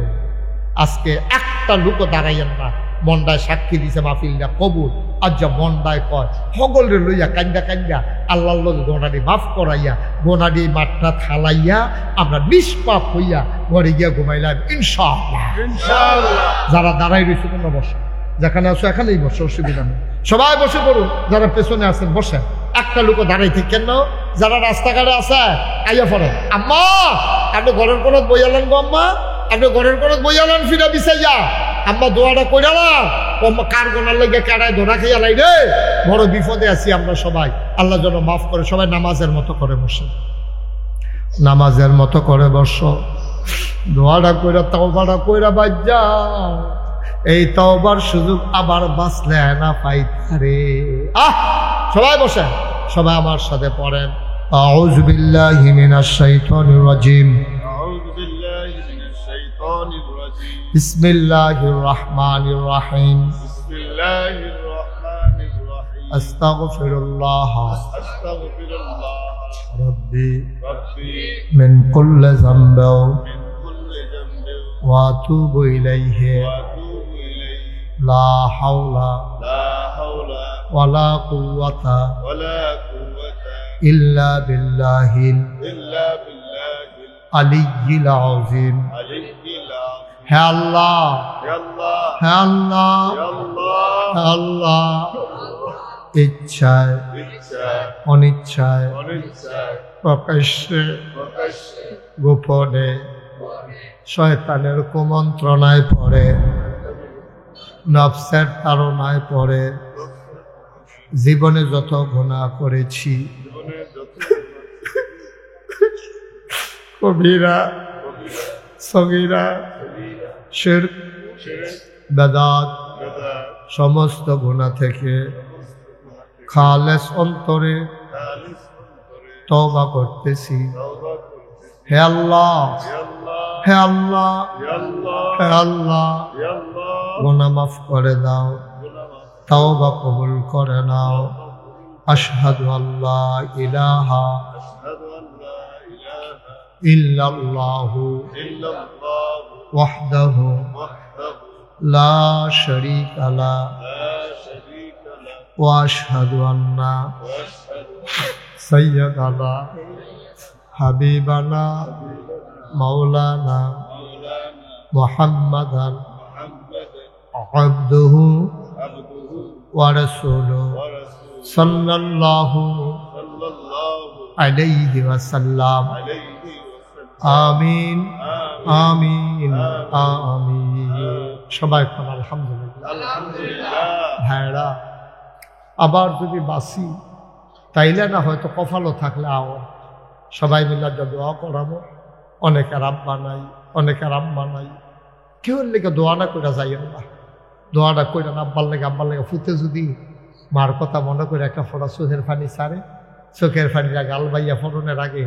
আজকে একটা লোকও দাঁড়াইয়েন না, মন্ডায় সাক্ষী দিছে মাহফিলটা কবুল। আর যা মন্ডায় কয় সকলরে লইয়া কান্দা কান্দা আল্লাহর লগে গোনাডি মাফ করাইয়া, গোনাডি মাঠটা থালাইয়া আমরা নিষ্পাপ হইয়া ঘরে গিয়া ঘুমাইলাম ইনশাআল্লাহ। যারা দাঁড়াই রয়েছে তোমরা বসে, যেখানে আছো এখানেই বসে, অসুবিধা নেই। সবাই বসে পড়ুন, যারা পেছনে আছেন বসে। একটা লোক দাঁড়াইতে কেন? যারা রাস্তাঘাটে আছে আইয়া পড়ে, আম্মা আপনি ঘরের কোন বইয়ালেন গো, আম্মা আপনি ঘরের কোন বইয়ালেন, ফিরা বিছাইয়া আম্মা দোয়াটা কইরালাম, কার গোনার লেগে কারায় ধরা খেয়া লাই রে, বড় বিপদে আছি আমরা সবাই, আল্লাহ যেন মাফ করে। সবাই নামাজের মতো করে বসে, নামাজের মতো করে বসো, দোয়াটা কইরা তাওবাটা কইরা বাদ যাও। এই তাওবার সুযোগ আবার বাঁচলে না পাইতারে। সবাই বসে, সবাই আমার সাথে পড়েন, আউযু বিল্লাহি মিনাশ শাইতানির রাজিম, বিসমিল্লাহির রহমানির রহিম, আস্তাগফিরুল্লাহ রাব্বি মিন কুল্লি যামবিন ওয়া আতুবু ইলাইহি লা হাওলা ওয়ালা কুওয়াতা ইল্লা বিল্লাহিল আলিয়্যিল আযীম। হে আল্লাহ, হে আল্লাহ, হে আল্লাহ, ইচ্ছায় অনিচ্ছায় প্রকাশ্যে গোপনে শয়তানের কুমন্ত্রণায় পড়ে, নফসের তাড়নায় পড়ে জীবনে যত গুনাহ করেছি, কবিরা সগীরা শিরক বেদাত সমস্ত গুনাহ থেকে খালেস অন্তরে তওবা করতেছি। হে আল্লাহ, হে আল্লাহ, হে আল্লাহ, গুনাহ মাফ করে দাও, তাওবা কবুল করে নাও। আশহাদু আল্লা ইলাহা ইল্লাল্লাহু ওয়াহদাহু লা শারীকা লাহু ওয়া আশহাদু আন্না সাইয়্যিদানা হাবিবানা মাওলানা মুহাম্মাদান আবদুহু ওয়া রাসূলুহু সাল্লাল্লাহু আলাইহি ওয়াসাল্লাম। আমিন আমিন আমিন। সবাই কোন আলহামদুলিল্লাহ। ভাইরা, আবার যদি বাসি তাইলে না হয়তো কপালও থাকলে আও সবাই মিলে দোয়া করাবো। অনেকের আব্বা নাই, অনেকের আম্মা নাই, কেউ লেগে দোয়াটা করে যাইয়েন না। দোয়াটা করে না আব্বার লেগে ফুটে যদি মার কথা মনে করে একটা ফোড়া চোখের পানি ছাড়ে, চোখের পানিটা গাল বাইয়া ফোড়নের আগে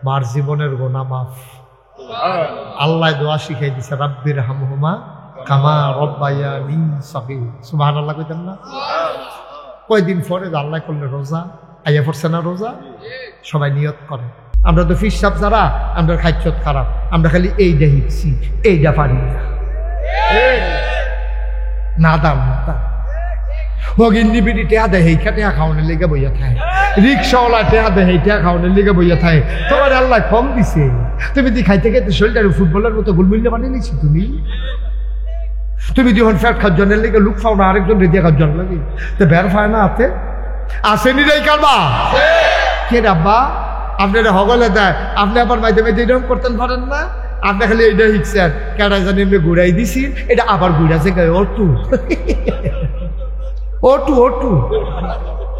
মার জীবনের গোনা মাফ। আল্লাহ দোয়া শিখাই দিছে, রাব্বির হামহুমা কামা রব্বায়ানি সগীর। সুবহানাল্লাহ কইতেন না? কয়দিন পরে আল্লাহ করলে রোজা আইয়া পড়ছে না রোজা? সবাই নিয়ত করে। আমরা তো ফিসাব যারা, আমরা খাইছত খারাপ, আমরা খালি এইটা হিটছি, এইটা পারি না দাম না দাম। হগিন্নি বিড়ি টেহা দেয় হেইখা টেহা খাওয়ানোর লেগে বইয়া থাকে, রিক্সাওয়ালা টেহা দেয় হেই টেহা খাওয়ানোর লেগে বইয়া থাকে। তোমার আল্লাহ কম দিছে, তুমি দি খাইতে খাইতে শরীরটা ফুটবলের মতো গুলমিল্লা বানিয়ে নিচ্ছি। তুমি যখন ফ্যাট খাওয়ার জন্য লেগে লুক খাও না, আরেকজন রেডিয়া খাওয়ার জন্য লাগে তো বের ফায় না আছে আসেনি রে কারবা কে রাব্বা আপনারা হগলে দেয়। আপনি আবার মাঝে মাঝে এরকম করতেন পারেন না? আপনি খালি এইটা শিখছেন, কেডা জানি এমনি ঘুরাই দিছি, এটা আবার ঘুরাছে গায়ে ওটু ওটু ওটু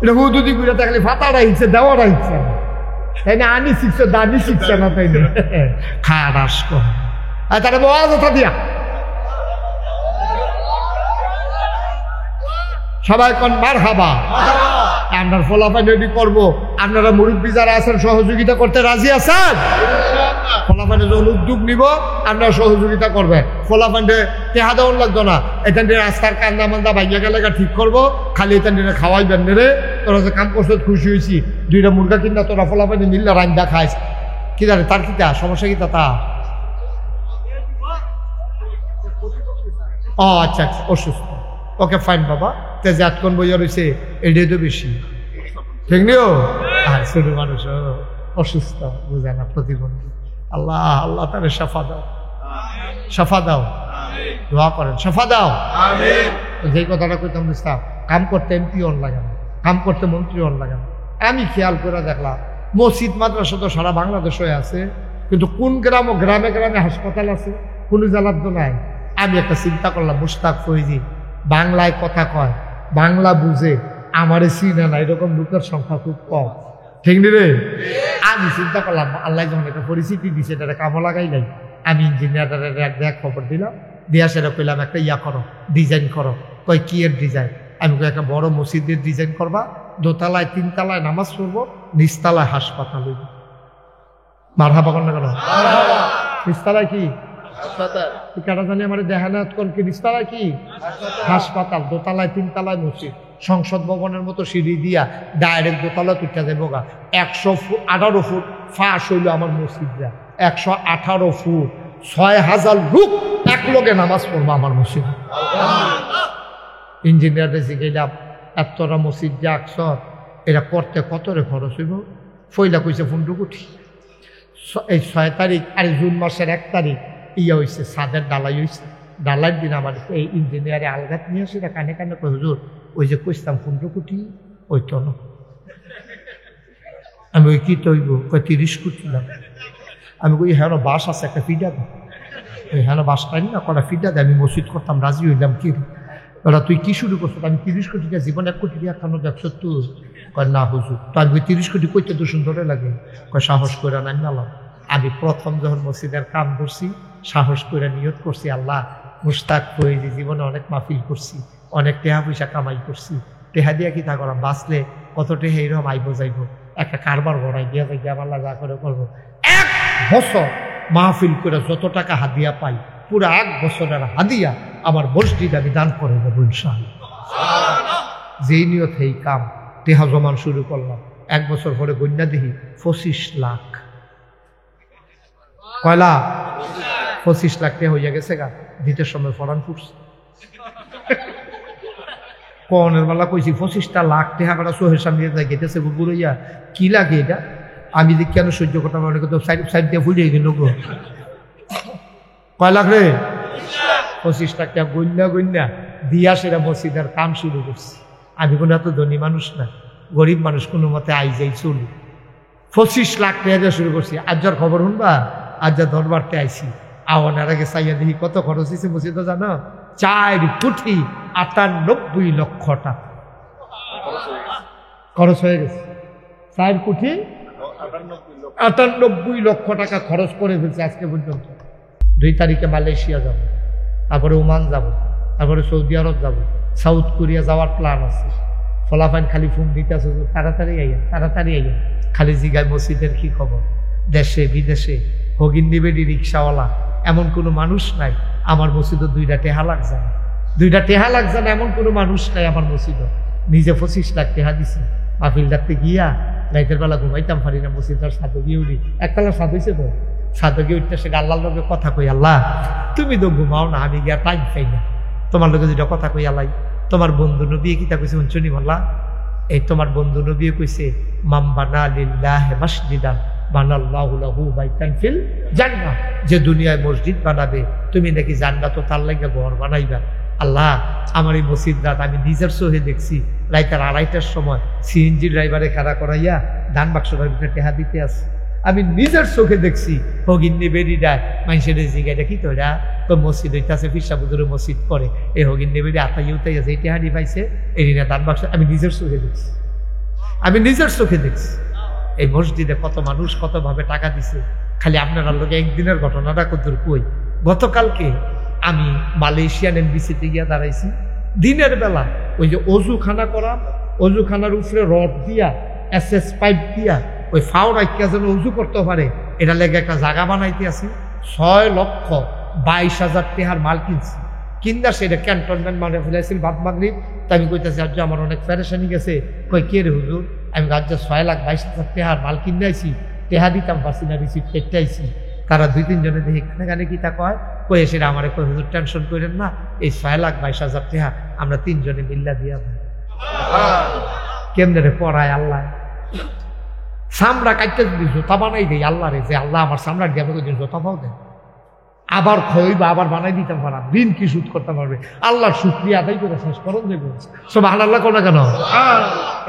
এটা হুদুদি ঘুরে থাকলে ফাতারা হিচ্ছে, দেওয়ারা হিচ্ছে, তাই না? আনি শিখছে, দানি শিখছে না, তাই না? খারাস কর তারা বলা কথা দিয়া সবাই কোন মার খাবা। আপনার ফলাফল রেডি করবো, আপনারা মুরব্বী যারা আছেন সহযোগিতা করতে রাজি আছেন? ফলাফান্ডে যখন উদ্যোগ নিব আপনারা সহযোগিতা করবেন। ফলাফান্ডে টেহা দেওয়ার লাগতো না, এখান থেকে রাস্তার কান্দা মান্দা ভাইয়া গেলে ঠিক করবো, খালি এখান থেকে খাওয়াইবেন রে। তোরা যে কাম করছো খুশি হয়েছি, দুইটা মুরগা কিনা তোরা ফলাফান্ডে মিললে রান্দা খাইস, কি জানে তার কিতা সমস্যা কিতা তা? ও আচ্ছা আচ্ছা, অসুস্থ, ওকে ফাইন বাবা, তেজে আটকন বইয়া রয়েছে, এটাই তো বেশি ঠিক নিও। আর ছোট মানুষ অসুস্থ, বুঝে না, প্রতিবন্ধী। আল্লাহ আল্লাহ তারে শাফা দাও, শাফা দাও, দোয়া করেন শাফা দাও। যেই কথাটা কইতাম বুঝতাম, কাম করতে এমপি অন লাগে না, কাম করতে মন্ত্রী অন লাগে না। আমি খেয়াল করে দেখলাম মসজিদ মাদ্রাসা তো সারা বাংলাদেশে আছে, কিন্তু কোন গ্রামে গ্রামে হাসপাতাল আছে, কোনো জেলার তো নাই। আমি একটা চিন্তা করলাম, মুশতাক ফৈজি বাংলায় কথা কয়, বাংলা বুঝে, আমারে চিনে না, এরকম লোকের সংখ্যা খুব কম ঠিক নি রে? আমি চিন্তা করলাম আল্লাহ যখন একটা পরিস্থিতি দিছে, এটা কামো লাগাই নাই। আমি ইঞ্জিনিয়ারের এক খবর দিলাম, দিয়া সেটা কইলাম একটা ইয়া করো, ডিজাইন করো। কয় কি এর ডিজাইন? আমি কই একটা বড় মসজিদের ডিজাইন করবা, দোতলায় তিনতলায় নামাজ পড়বো, নিচতলায় হাসপাতাল হইব। মারহাবা কর না কেন? নিচতলায় কি হাসপাতাল? কেটা জানি আমার দেহানাত কোন কি নিচতলায় কি হাসপাতাল, দোতলায় তিনতলায় মসজিদ। সংসদ ভবনের মতো সিঁড়ি দিয়া ডাইরেক্ট দোতলা তুইটা যাবো গা। 118 ফুট ফাঁস হইল আমার মসজিদরা, 118 ফুট, 6000 লোক এক লোকে নামাজ পড়বো আমার মসজিদ। ইঞ্জিনিয়ারে শিখাইলাম, এতটা মসজিদ যে আকসর, এটা করতে কত রে খরচ হইব? ফইলা কইছে 15 কোটি। এই 6 তারিখ আর জুন মাসের 1 তারিখ ইয়া হয়েছে, ছাদের ডালাই হয়েছে। ডালাইয়ের দিন আমার এই ইঞ্জিনিয়ারে আলগাত নিয়ে আসে, কানে কানে কই হুজুর ওই যে কইতাম 15 কোটি, ওই তো না। আমি ওই কি তৈব? কই 30 কোটি না। আমি কই হ্যাঁ বাস আছে, একটা ফিডা দেয়। ওই হ্যাঁ বাস পাই না, কটা ফিডা দেয়, আমি মসজিদ করতাম, রাজি হইলাম। কি ওরা তুই কি শুরু করছো? আমি 30 কোটি টাকা জীবন 1 কোটি টাকা খানো দেখছো তুই? কয় না হুজুর। তো আমি 30 কোটি কইতে তো সুন্দরে লাগে। কয় সাহস করে নাই নালাম। আমি প্রথম যখন মসজিদের কাম করছি, সাহস করে নিয়ত করছি, আল্লাহ মুশতাক ফৈজি জীবনে অনেক মাহফিল করছি, অনেক টেহা পয়সা কামাই করছি, টেহা দিয়া কি তা করা, বাঁচলে কত টেহা এইরকম আইব যাইব, একটা কারবার গড়াই দিয়া যাই, আল্লাহ যা করে করবো। 1 বছর মাহফিল করে যত টাকা হাদিয়া পাই, পুরো 1 বছরের হাদিয়া আমার মসজিদ আমি দান করে দেবো ইনশাআল্লাহ। যেই নিয়ত এই কাম টেহা জমান শুরু করলাম, 1 বছর পরে গণ্যা দেখি 25 লাখ। কয়লা 25 লাখ টাকা হইয়া গেছে গা। দিতের সময় ফরান ফুটছে কনের বেলা কইছি 25টা লাখ টাকা বেড়া চোখের সামনে গেতেছে গুড়াইয়া কি লাগে এটা। আমি যে কেন সহ্য করতাম মনে করতাম সাইড দিয়ে ফুলিয়ে গেল গো। কয় লাখ রে? 25 লাখ টাকা গণ্যা দিয়া সেটা মসজিদের কাম শুরু করছি। আমি কোনো এত ধনী মানুষ না, গরিব মানুষ, কোনো মতে আই যাই চলি। 25 লাখ টাকা দিয়ে শুরু করছি। আজ যার খবর শুনবা, আজ যা দরবারতে আইসি আওয়ানের আগে চাইয়া দেখি কত খরচ হয়েছে মসজিদে জানো? 4 কোটি 98 লক্ষ টাকা খরচ হয়ে গেছে। 4 কোটি 98 লক্ষ টাকা খরচ করে ফেলছে আজকে পর্যন্ত। 2 তারিখে মালয়েশিয়া যাব, তারপরে ওমান যাব, তারপরে সৌদি আরব যাব, সাউথ কোরিয়া যাওয়ার প্ল্যান আছে। ফলাফাইন খালি ফোন দিতে আছে, তাড়াতাড়ি আইয়া তাড়াতাড়ি আইয়া। খালি জিগায় মসজিদের কি খবর। দেশে বিদেশে হগিন্দি বেডি রিক্সাওয়ালা এমন কোনো মানুষ নাই আমার মসজিদে 2টা টেহা লাগছে না। 2টা টেহা লাগছে না এমন কোনো মানুষ নাই আমার মসজিদে। নিজে 25 লাখ টেহা দিছে। মাহফিল ডাকতে গিয়া রাইতের বেলা ঘুমাইতাম পারি না, মসজিদের সাথে গিয়ে উঠি। একতলা সাদ হয়েছে তো, সাথে গিয়ে উঠতে সে আল্লাহর লোকে কথা কই, আল্লাহ তুমি তো ঘুমাও না, আমি গিয়া টাইম পাই না, তোমার লোকে যেটা কথা কই আল্লাহ। তোমার বন্ধু নবী কিতা কইছে শুনি বললা? এই তোমার বন্ধু নবী কইছে মাম বানা লিল্লাহি মাসজিদান বানাল্লাহু লাহু বাইতান ফিল জান্নাহ। যে দুনিয়ায় মসজিদ বানাবে তুমি নাকি জান্নাত তার লাগা ঘর বানাইবা। আল্লাহ আমার এই মসজিদ রাত আমি নিজের চোখে দেখছি, রাইতের 2:30টার সময় সিএনজি ড্রাইভারে খাড়া করাইয়া দান বাক্সটার ভিতরে টেহা দিতে আছে। আমি নিজের চোখে দেখছি হগিন্নি বেরিডা মানুষের জিগাইটা কি তোরা তো মসজিদ হইতেছে, ফিরসা বুজুরে মসজিদ করে এই হগিন্নি বেরি আতাই উতাই আছে, এই টেহানি পাইছে এরিনা দান বাক্স। আমি নিজের চোখে দেখছি, আমি নিজের চোখে দেখছি এই মসজিদে কত মানুষ কতভাবে টাকা দিছে। খালি আপনারা লোকে একদিনের ঘটনাটা কত কই। গতকালকে আমি মালয়েশিয়ান এমবিসিতে গিয়া দাঁড়াইছি। দিনের বেলা ওই যে অজুখানা করা, অজুখানার উপরে রড দিয়া SS পাইপ দিয়া ওই ফাও রাখিয়া যেন উজু করতে পারে এটা লেগে একটা জায়গা বানাইতে আছে। 6,22,000 টাকার মাল কিনছি। কিনা সেটা ক্যান্টনমেন্ট মানে ফেলেছিল বাদ মাগরিব। তাই আমি কইতেছি আজ আমার অনেক প্যারেশানি গেছে। কই কে রে হুজুর? আমি আজ 6,22,000 টাকার মাল কিনে আইছি, টেহা দিতাম পারছি না, রিসিপ্ট কেটে আইছি। তারা 2-3 জনে দেখি এখানে কি তা কয়, কই এসে আমার কই হুজুর টেনশন করেন না, এই 6,22,000 টাকা আমরা 3 জনে মিল্লা দিয়া কেমনে রে পড়ায় আল্লাহ। চামড়া কাটতে যদি জোতা বানাই দেয় আল্লাহ রে, যে আল্লাহ আমার চামড়া দিয়ে আমাকে জোতা পাও দেন, আবার খইবা আবার বানাই দিতে পারা, দিন কি সুদ করতে পারবে। আল্লাহর শুকরিয়া আদায় করে শেষ করুন দেবে সব আল্লাহ কোনো কেন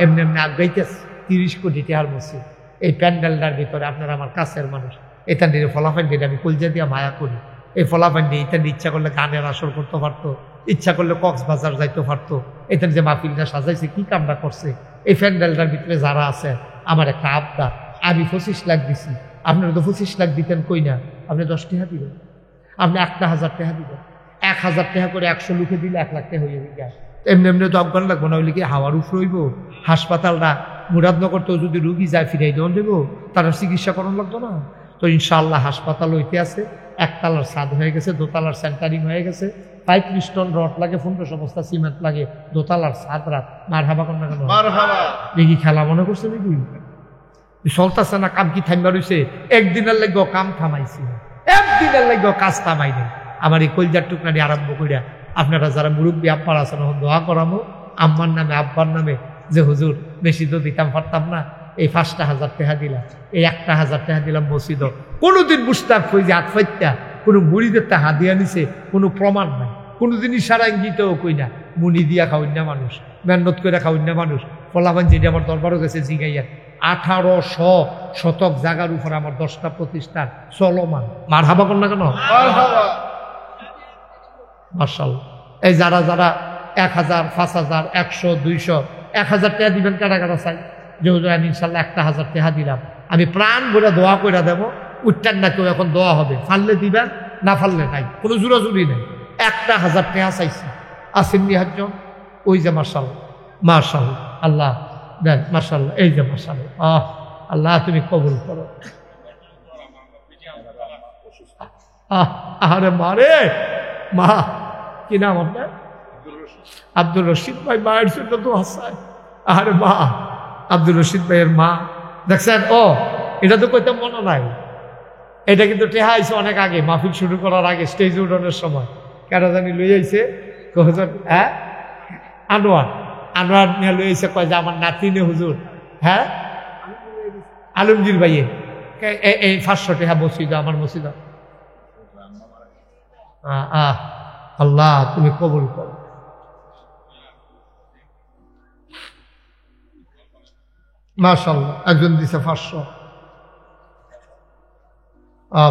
এমনি এমনি আগাইতেছে। 30 কোটি টাকার মসজিদ এই প্যান্ডেলটার ভিতরে আপনারা আমার কাছের মানুষ। এটা নিয়ে ফলাফান দিয়ে আমি কলজা দিয়ে মায়া করি। এই ফলাফান দিয়ে এটা ইচ্ছা করলে গানের আসর করতে পারতো, ইচ্ছা করলে কক্সবাজার যাইতে পারতো। এটা যে মাহফিলটা সাজাইছে কি কামটা করছে। এই প্যান্ডেলটার ভিতরে যারা আছে আমার একটা আবদার, আমি 25 লাখ দিছি, আপনারা তো 25 লাখ দিতেন কই না, আপনি 10 টাকা দিবেন, আপনি 1,000 টাকা দিবেন। 1,000 টাকা করে 100 লোকে দিলে 1 লাখ টাকা হয়ে যায়। এমনি এমনি তো অজ্ঞান লাগবো না, হইলে কি হাওয়ার উফ রইব। হাসপাতালটা মুরাদনগরতেও যদি রুগী যায় ফিরাই দেওয়া দেবো, তারা চিকিৎসা করানো লাগতো না। তো ইনশাআল্লাহ হাসপাতাল হইতে আছে, 1 তলার ছাদ হয়ে গেছে, 2 তলার সেন্টারিং হয়ে গেছে, 35 টন রড লাগে, 1500 বস্তা সিমেন্ট লাগে, 2 তলার ছাদ রাত। মার হাবা কর না কেন? দেখি খেলা মনে করছে নাকি? চলতেছে না কাম কি থামবা রয়েছে? একদিনের লাগবে কাম থামাইছি, একদিনের লাগবে কাজ থামাই নেই। আমার এই কলজার টুকরানি আরম্ভ করিয়া আপনারা যারা মুরব্বী আব্বার আছেন দোয়া করামো আম্মার নামে আব্বার নামে, যে হুজুর বেশি তো দিতাম পারতাম না, এই 5,000 টাকা দিলাম, এই 1,000 টাকা দিলাম মসজিদ। কোনোদিন মুস্তাক হয়ে যে আতফাইত্যা কোনো মুড়িদের তা হাদিয়া নিছে কোনো প্রমাণ নাই, কোনোদিন ইশারা ইঙ্গিতেও কই না। মুনি দিয়া খাওয়ান্য মানুষ, মেহনত করে খাওয়ান্য মানুষ। ফলাফান যেটা আমার দরবারও গেছে জিগাইয়া 1800 শতক জায়গার উপর আমার 10টা প্রতিষ্ঠান চলমান। মার হাবা কর না কেন? মাশাআল্লাহ। এই যারা যারা 1,000, 5,000, 100, 200, 1,000 টাকা দিবেন কারা কারা চাই যে আমি ইনশাল্লাহ 1,000 টাকা দিলাম, আমি প্রাণ ভরে দোয়া করে দেবো। উঠতেন না কেউ, এখন দোয়া হবে, ফাললে দিবেন না ফাললে নাই, কোনো জোরাজুরি নেই। 1,000 টাকা চাইছি, আসেননি একজন? ওই যে মাশাআল্লাহ মাশাআল্লাহ, আল্লাহ দেন মাশাআল্লাহ, এই যে মাশাআল্লাহ, আল্লাহ তুমি কবুল করো। আহারে মারে মা, কি নাম আপনার? আব্দুর রশিদ ভাই মায়ের জন্য তো হাসায়। আরে মা, আব্দুর রশিদ ভাইয়ের মা দেখছেন। ও এটা তো কইতে মনে নাই, এটা কিন্তু টেহা আইছে অনেক আগে, মাহফিল শুরু করার আগে স্টেজ উঠানোর সময় কেন জানি লই আইছে কজন, হ্যাঁ আনোয়ার, আনোয়ার নিয়ে লই আইছে, কয় যে আমার নাতিনে হুজুর, হ্যাঁ আলমগীর ভাইয়ে এই 500 টাকা মসজিদ, আমার মসজিদ। আল্লাহ তুমি কবুল করো। মাশাআল্লাহ, একজন দিছে 500।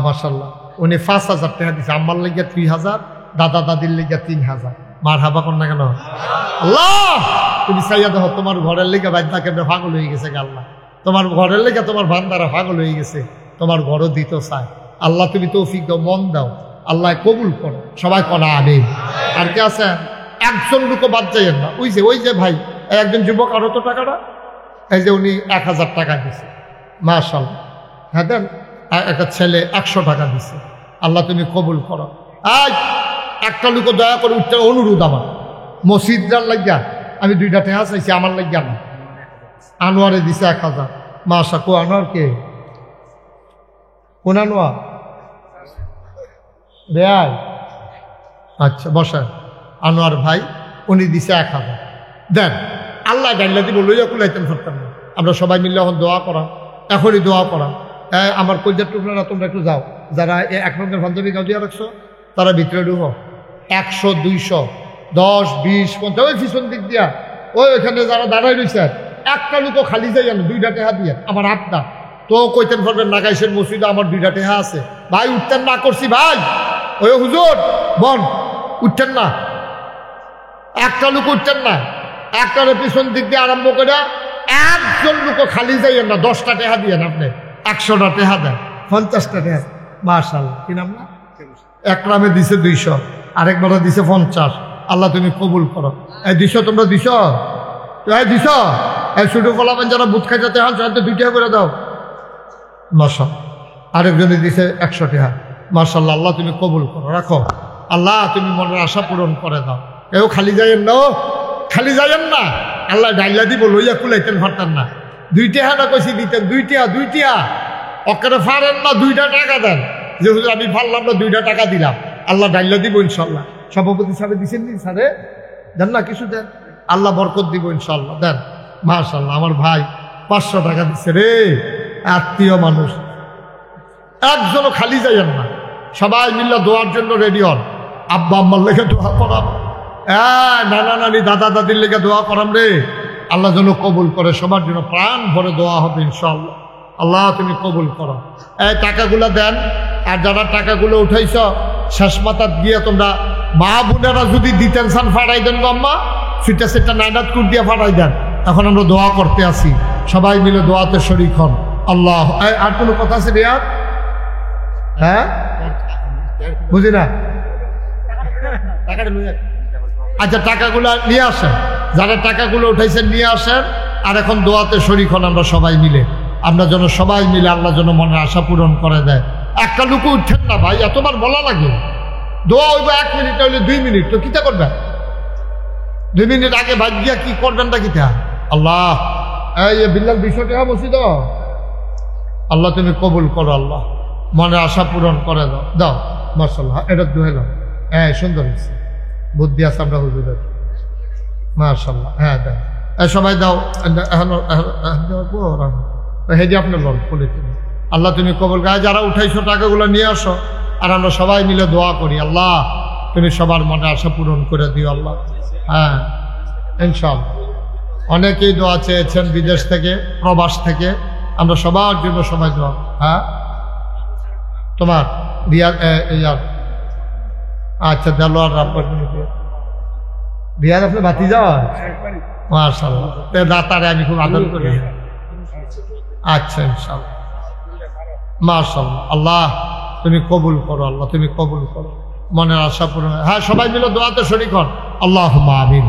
মাশাআল্লাহ, উনি 5000 টাকা দিছে। আমার লাগিয়া 3000, দাদা দাদির লাগিয়া 3000। মারহাবা কর না কেন? আল্লাহ তুমি চাইয়া দেখো, তোমার ঘরের লেগে বাচ্চা কেমনে পাগল হয়ে গেছে। আল্লাহ তোমার ঘরের লেগে তোমার বান্দারা পাগল হয়ে গেছে, তোমার ঘরও দিতে চায়। আল্লাহ তুমি তৌফিক দাও, মন দাও, আল্লাহ কবুল করো। সবাই কনা আমিন। আর কে আছে? একজন লোক বাদ যাইয়েন না। ওই যে ভাই একজন যুবক, আরো তো টাকাটা, এই যে উনি 1000 টাকা দিছে। মাশাআল্লাহ, হ্যাঁ দেন। একটা ছেলে 100 টাকা দিছে। আল্লাহ তুমি কবুল করো। একটা লোক দয়া করে উঠতে অনুরোধ, আমার মসজিদার লাগিয়া আমি 2টা টাকা চাইছি, আমার লাগিয়া না। আনোয়ারে দিছে 1000। মাশা, কো আনোয়ার কে? কোন আনোয়ার? বেয়াই। আচ্ছা বসেন। আনোয়ার ভাই উনি দিছে 1000। দেন, আল্লাহ ডাইলা দিব, লইয়া কুলাইতেন পারতাম না। আমরা সবাই মিলে এখন দোয়া করা, এখনই দোয়া করা। আমার কলজার টুকরা, তোমরা একটু যাও, যারা 1 রঙের পাঞ্জাবি গাও দিয়া রাখছো তারা ভিতরে ঢুকো। 100, 200, 10, 20, 50, ওই পিছন দিক দিয়া ওইখানে যারা দাঁড়াই রয়েছে, একটা লোক খালি যাই না, 2টা টাকা দিয়ে আমার আপনা তো কইতেন পারবেন নাগাইশের মসজিদে আমার 2টা টাকা আছে। ভাই উঠতেন না করছি ভাই, ওই হুজুর বন উঠতেন না, একটা লোক উঠতেন না। একটার পিছন দিক দিয়ে আরম্ভ করে একজন লোক খালি যাইয়েন না। 10টা টাকা দিয়ে আপনি 100টা টাকা দেন, 50টা টাকা। মাশাআল্লাহ, কি নাম না? একরামে দিছে 200, আরেকবার দিছে 50। আল্লাহ তুমি কবুল করো। এই 200 তোমরা দিছ, দিছ। এই ছোট ফলাবেন যারা বুথ খাইতে হন, 2 টাকা করে দাও। মাশাআল্লাহ, আরেকজনে দিছে 100 টাকা। মাশাআল্লাহ, আল্লাহ তুমি কবুল করো, রাখো। আল্লাহ তুমি মনের আশা পূরণ করে দাও। এও খালি যাইয়েন না, খালি যাইয়েন না। আল্লাহ ডাইলা দিব, লইয়া কুলাইতেন পারতেন না। 2 টাকা কইছি দিতেন, 2 টাকা অকারে ফারেন না। 2টা টাকা দেন, যে হুজুর আমি ফারলাম না, 2টা টাকা দিলাম। আল্লাহ ডাইলা দিব ইনশাল্লাহ। সভাপতি সাহেব দিচ্ছেন নি স্যারে? দেন না, কিছু দেন, আল্লাহ বরকত দিব ইনশাল্লাহ। দেন। মাশাআল্লাহ, আমার ভাই 500 টাকা দিচ্ছে রে। আত্মীয় মানুষ, একজনও খালি যাইয়েন না। সবাই মিল্লা দোয়ার জন্য রেডি হন। আব্বা আম্মার লেগে দোয়া করাম, নানা নানি দাদা দাদির লেগে দোয়া করাম রে। আল্লাহ যেন কবুল করে, সবার জন্য প্রাণ ভরে দোয়া হবে ইনশাআল্লাহ। আল্লাহ তুমি কবুল করো। এই টাকাগুলো দেন। আর যারা টাকাগুলো উঠাইছ, শেষ মাথাত গিয়ে তোমরা মা বোনেরা যদি দিতেন চান ফাটাই দেন গো আম্মা, সেটা নাইনাত কুট দিয়ে ফাটাই দেন। এখন আমরা দোয়া করতে আসি, সবাই মিলে দোয়াতে শরীক হন। আল্লাহ। আর কোনো কথা আছে রিয়াদ? হ্যাঁ বুঝি না। আচ্ছা, টাকাগুলো নিয়ে আসেন, যারা টাকাগুলো উঠাইছেন নিয়ে আসেন। আর এখন দোয়াতে শরীক হন আমরা সবাই মিলে। আমরা যেন সবাই মিলে আল্লাহ যেন মনের আশা পূরণ করে দেয়। একটা লোক উঠছেন না ভাই, এতবার বলা লাগে। দোয়া হইব 1 মিনিট হইলে 2 মিনিট, তো কিতা করবেন? 2 মিনিট আগে ভাগ গিয়া কি করবেন না কিতা? আল্লাহ, এই বিল্লাল 200 টাকা মসজিদ, আল্লাহ তুমি কবুল করো। আল্লাহ মনের আশা পূরণ করে দাও। দাও মাশাআল্লাহ, এটা দুহেলাম। হ্যাঁ সুন্দর হয়েছে, বুদ্ধি আছে আমরা হুজুরের। মাশাআল্লাহ, হ্যাঁ দেন। সবাই দাও। হেদি আপনার লোন বলে আল্লাহ তুমি কবুল। গায়ে যারা উঠাইছো টাকাগুলো নিয়ে আসো, আর আমরা সবাই মিলে দোয়া করি। আল্লাহ তুমি সবার মনে আশা পূরণ করে দিও আল্লাহ। হ্যাঁ ইনশাআল্লাহ। অনেকেই দোয়া চেয়েছেন বিদেশ থেকে, প্রবাস থেকে। আমরা সবার জন্য সবাই দোয়া। হ্যাঁ তোমার রিয়াদ, আচ্ছা দেলোয়ার রাব্বার রিয়াদ আপনি বাতি যাওয়া। মাশাআল্লাহ, দাতারে আমি খুব আদর করি। আচ্ছা ইনশাআল্লাহ, মাশাআল্লাহ। আল্লাহ তুমি কবুল করো, আল্লাহ তুমি কবুল করো, মনের আশা পূরণ। হ্যাঁ সবাই মিলে দোয়াতে শরীক হন। আল্লাহুম্মা আমিন,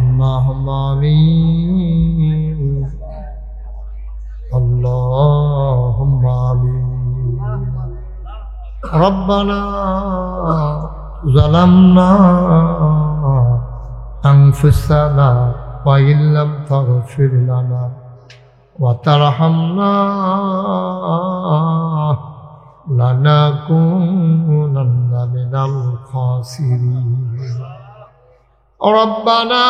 আল্লাহুম্মা আমিন, আল্লাহুম্মা আমিন। রব্বানা ظلمنا أنفسنا وإن لم تغفر لنا وترحمنا لنكونن من الخاسرين ربنا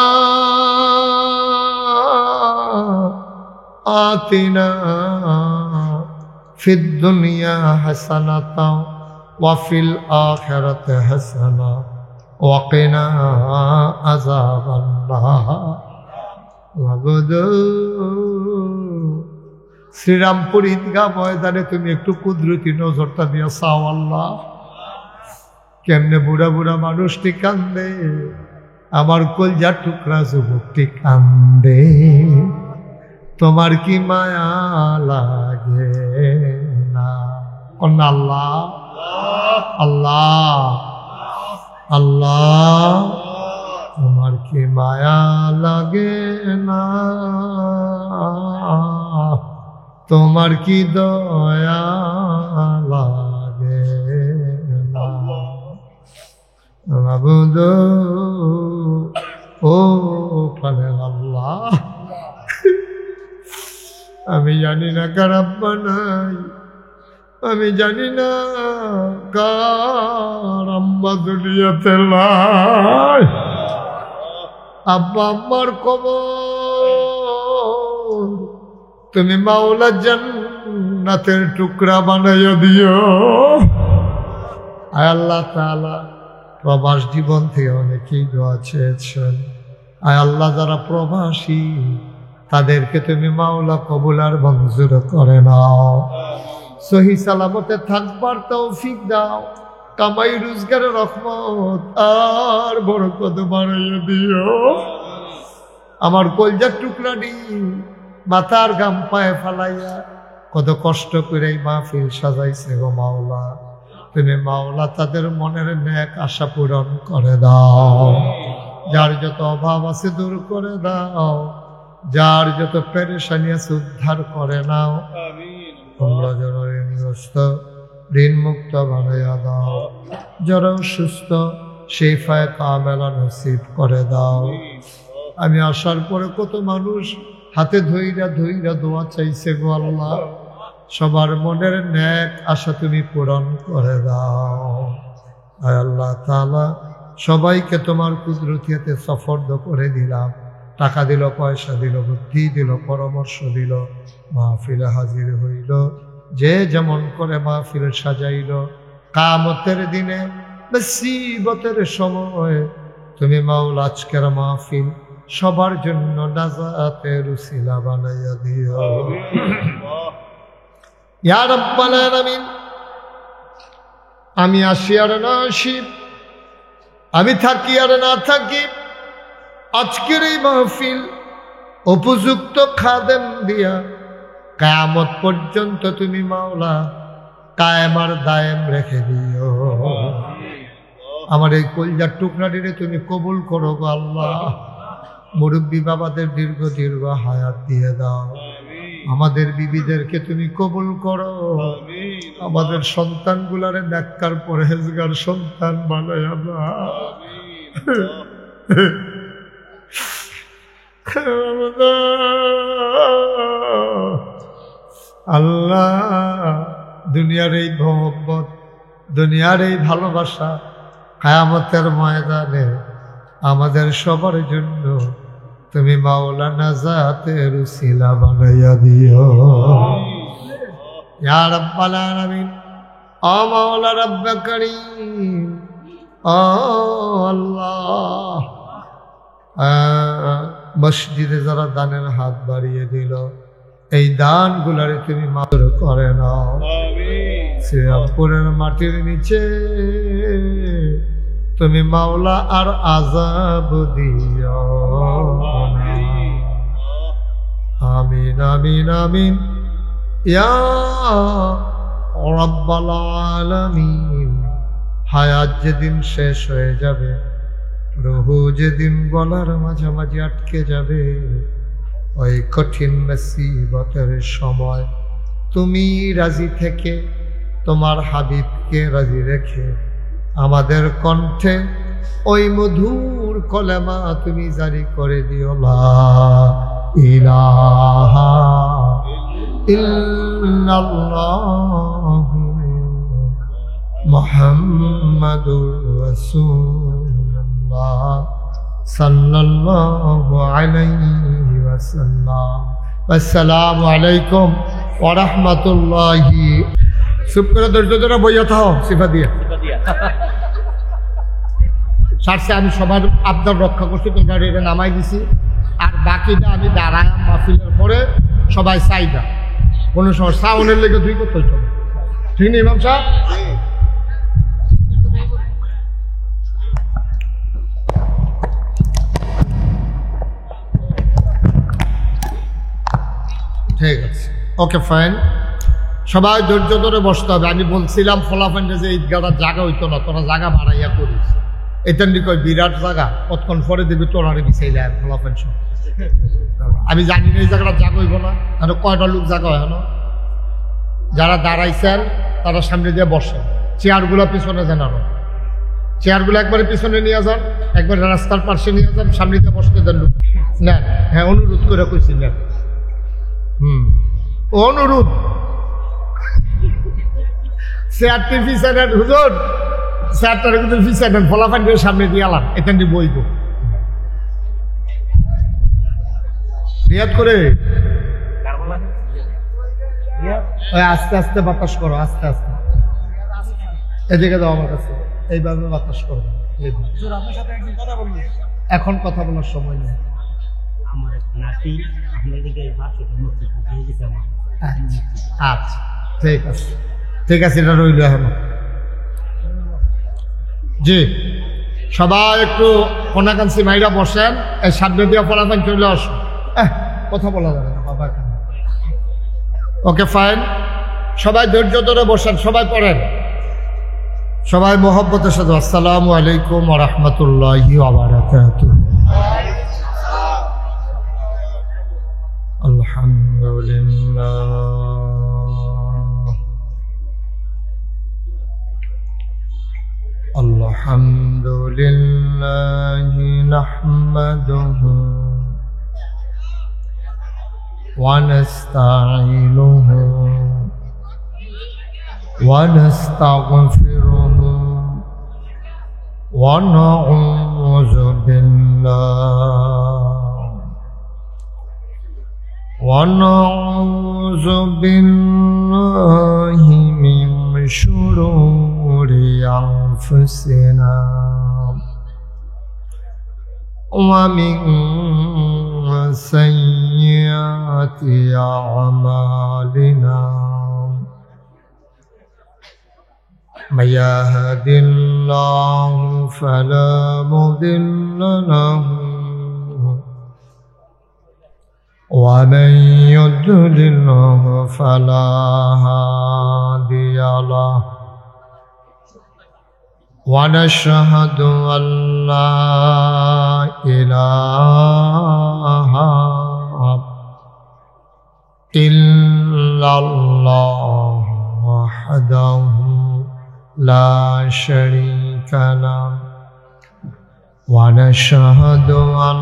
آتنا في الدنيا حسنة وفي الآخرة حسنة وقنا عذاب النار শ্রীরামপুর ঈদগাহ ময়দানে তুমি একটু কুদরতি নজরটা দিয়ে চাও আল্লাহ। কেমনে বুড়া বুড়া মানুষটি কান্দে, আমার কলজার টুকরা যুবকটি কান্দে, তোমার কি মায়া লাগে না? আল্লাহ আল্লাহ আল্লাহ, তোমার কি মায়া লাগে না? তোমার কি দয়া লাগে না? মাবুদ ও প্রাণের আল্লাহ, আমি জানি না কার আব্বা নাই, আমি জানি না কার আম্মা দুনিয়াতে নাই। আব্বা আম্মার কবর তুমি মাওলা জান্নাতের টুকরা বানাইয়া দিও। আয় আল্লাহ তাআলা, প্রবাস জীবন থেকে অনেকেই দোয়া চেয়েছেন। আয় আল্লাহ, যারা প্রবাসী তাদেরকে তুমি মাওলা কবুল আর মঞ্জুর করে নাও। সহি সালামতে থাকবার তৌফিক দাও। কামাই রোজগারের রহমত আর বরকত বাড়াইয়া দিও। আমার কলজার টুকরাটি মাথার গাম পায়ে ফালাইয়া কত কষ্ট করে মাহফিল সাজাইছে গো মাওলা, তুমি মাওলা তাদের মনের নেক আশা পূরণ করে দাও। যার যত অভাব আছে দূর করে দাও, যার যত পেরেশানি আছে উদ্ধার করে নাও। তোমরা যারা ঋণগ্রস্ত ঋণ মুক্ত বানাইয়া দাও, যারা সুস্থ শিফায়ে কামেলা নসিব করে দাও। আমি আসার পরে কত মানুষ হাতে ধইরা ধইরা দোয়া চাইছে গো আল্লাহ, সবার মনের নেক আশা তুমি পূরণ করে দাও। আয় আল্লাহ তাআলা, সবাইকে তোমার কুদরতিতে সফর্দ করে দিলাম। টাকা দিল, পয়সা দিল, বুদ্ধি দিল, পরামর্শ দিল, মাহফিলে হাজির হইল। যে যেমন করে মাহফিল সাজাইল, কিয়ামতের দিনে মুসিবতের সময় তুমি মাওলা আজকের মাহফিল সবার জন্য নাজাতের উসিলা বানাইয়া দিও। ইয়া রাব্বাল আলামিন, আমি আসি আর না আসি, আমি থাকি আর না থাকি, আজকের এই মাহফিল উপযুক্ত খাদেম দিয়া কিয়ামত পর্যন্ত তুমি মাওলা কায়েম আর দায়েম রেখে দিও। আমার এই কলজার টুকরাটিরে তুমি কবুল করো গো আল্লাহ। মুরব্বী বাবাদের দীর্ঘ দীর্ঘ হায়াত দিয়ে দাও। আমাদের বিবিদেরকে তুমি কবুল করো। আমাদের সন্তানগুলারে নেককার পরহেজগার সন্তান বানাইয়া দাও। আল্লাহ, দুনিয়ার এই মহব্বত, দুনিয়ার এই ভালোবাসা কিয়ামতের ময়দানে আমাদের সবার জন্য তুমি মাওলা নাজাতের উসিলা বানাইয়া দিও। ইয়া রাব্বাল আলামিন, ও মাওলা রব্বে কারীম, ও আল্লাহ, মসজিদে যারা দানের হাত বাড়িয়ে দিল, এই দানগুলারে তুমি মাত্র করে নাও। শ্রীরামপুরের মাটির নিচে তুমি মাওলা আর আযাব দিও। আমিন আমিন আমিন ইয়া রাব্বাল আলামিন। হায়াত যেদিন শেষ হয়ে যাবে, রুহু যেদিন গলার মাঝামাঝি আটকে যাবে, ওই কঠিন মুসিবতের সময় তুমি রাজি থেকে তোমার হাবিবকে রাজি রেখে আমাদের কণ্ঠে ওই মধুর কলেমা তুমি জারি করে দিও লা ইলাহা ইল্লাল্লাহু মুহাম্মাদুর রাসূলুল্লাহ সাল্লাল্লাহু আলাইহি ওয়াসাল্লাম। আসসালামু আলাইকুম ওয়া রাহমাতুল্লাহি। চুপ করে ধৈর্য ধরে বইয়া থাও সিফা দিয়া সারছে। আমি সবার আবদার রক্ষা করছি, তোমরা এটা নামাই দিছি। আর বাকিটা আমি দাঁড়ায় মাহফিলের পরে সবাই চাইদা কোনো সময় সাউনের লেগে দুই করতে হইতো, ঠিক নেই ইমাম সাহেব? ঠিক আছে, ওকে ফাইন। সবাই ধৈর্য ধরে বসতে হবে। আমি বলছিলাম ফলাফান্ডে যে ঈদগাটার জায়গা হইতো না, তোরা জায়গা বাড়াইয়া করিস। এটা কয় বিরাট জায়গা, কতক্ষণ পরে দেবে তোরারে বিছাই যায় ফলাফান সব। আমি জানি না এই জায়গাটা জায়গা হইব না, আর কয়টা লোক জায়গা হয় না। যারা দাঁড়াইছেন তারা সামনে দিয়ে বসে, চেয়ারগুলো পিছনে যান, আরো চেয়ারগুলো একবারে পিছনে নিয়ে যান, একবারে রাস্তার পাশে নিয়ে যান, সামনে দিয়ে বসতে দেন লোক নেন। হ্যাঁ, অনুরোধ করে কইছি নেন। অনুরোধ চেয়ারটি পিছনে হুজুর, চেয়ারটার কিন্তু পিছনে ফলাফান দিয়ে সামনে দিয়ে আলাম, এখান দিয়ে বইব রিয়াদ করে। আস্তে আস্তে বাতাস করো, আস্তে আস্তে এদিকে দাও আমার কাছে, এইভাবে বাতাস করো। এখন কথা বলার সময় নেই। আচ্ছা ঠিক আছে, ঠিক আছে, এটা রইল এখন। জি, সবাই একটু কোনাকান্সি মাইরা বসেন, এই সামনে দিয়ে ফলাফল চলে আসো। কথা বলা যাবে না বাবা। ওকে ফাইন, সবাই ধৈর্য ধরে বসেন, সবাই পড়েন, সবাই মোহব্বতের সাথে। আসসালামু আলাইকুম ওয়া রাহমাতুল্লাহি ওয়া বারাকাতুহু। আলহামদুলিল্লাহ আলহামদুলিল্লাহি নাহমাদুহু ওয়া নাস্তাঈনুহু ওয়া নাস্তাগফিরুহু ওয়া নাউযু বিল্লাহি মিন শুরুরি আনফুসিনা ওয়া মিন সাইয়্যাতি আমালিনা। من يهد الله فلا مضل له ومن يضلله فلا هادي له ونشهد أن لا إله إلا الله وحده لا شريك له ونشهد أن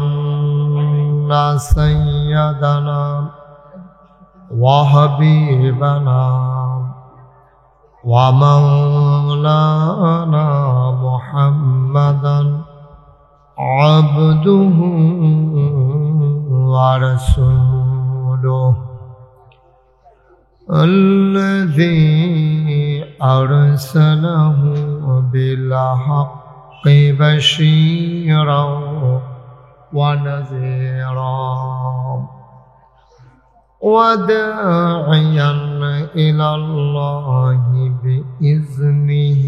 سيدنا وحبيبنا ومولانا محمدا عبده ورسوله الذي أرسله بالحق بشيرا ونذيرا وداعيا إلى الله بإذنه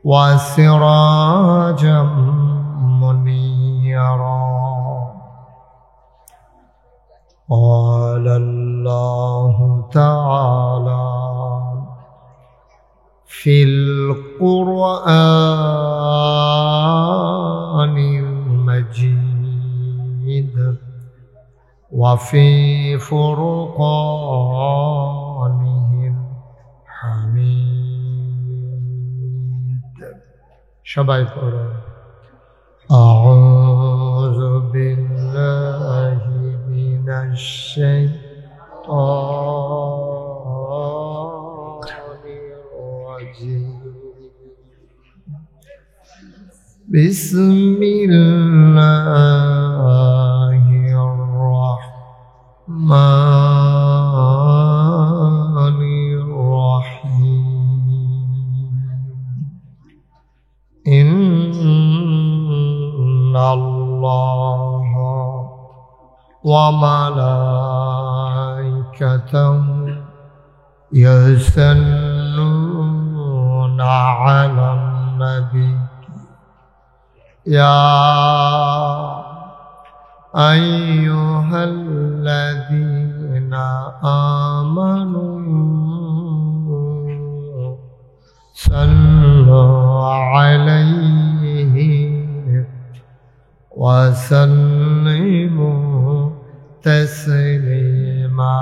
وسراجا منيرا. قال الله تعالى في القرآن المجيد وفي فرقانه الحميد সবাই পড়ো আউযু বিল্লাহি মিনাশ শাইতানির রাজিম বিসমিল্লাহির রাহমানির রাহিম ইন্নাল্লাহা ওয়া মালাইকাতাহু ইয়াসাল্লুনা আলান নাবী يا أيها الذين آمنوا صلوا عليه وسلموا تسليما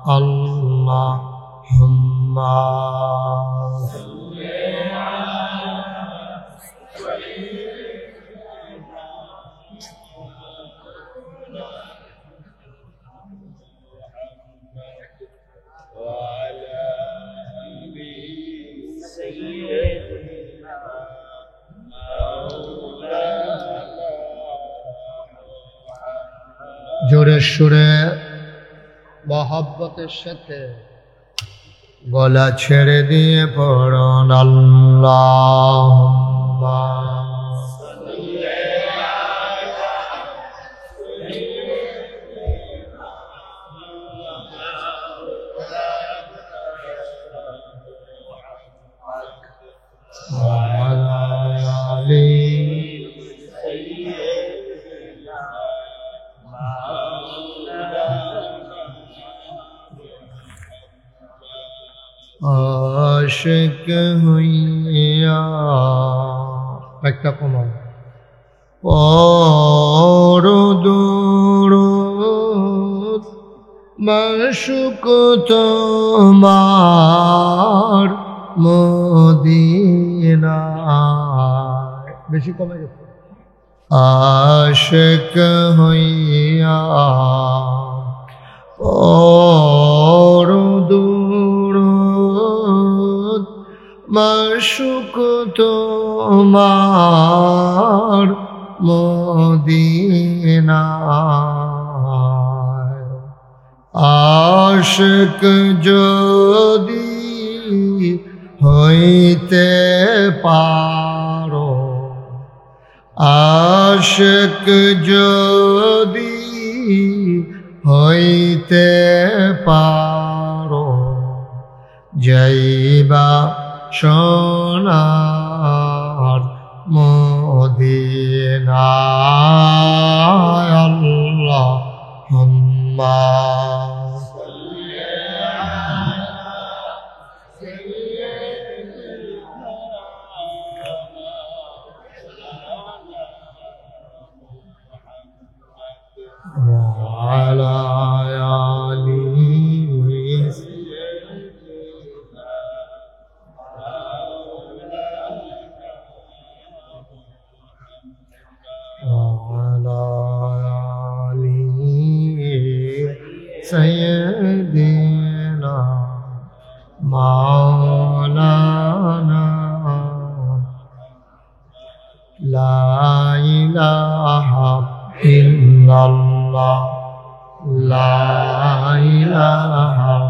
اللهم জোরে সুরে মহব্বতের সাথে গলা ছেড়ে দিয়ে পড়ুন আল্লাহুম্মা आशिक हुइया একটা কমাও পরদুরুদ মাশুক তোমার মদিনায় বেশি কমে গেছে আশিক হইয়া পরদুরুদ মাশুক তোমার মদিনায় আশিক যদি হইতে পারো আশিক যদি হইতে পারো যাইবা সোনার মদিনায় আল্লাহুম্মা وعلى آله وعلى آله سيدنا مولانا لا إله إلا الله لا إله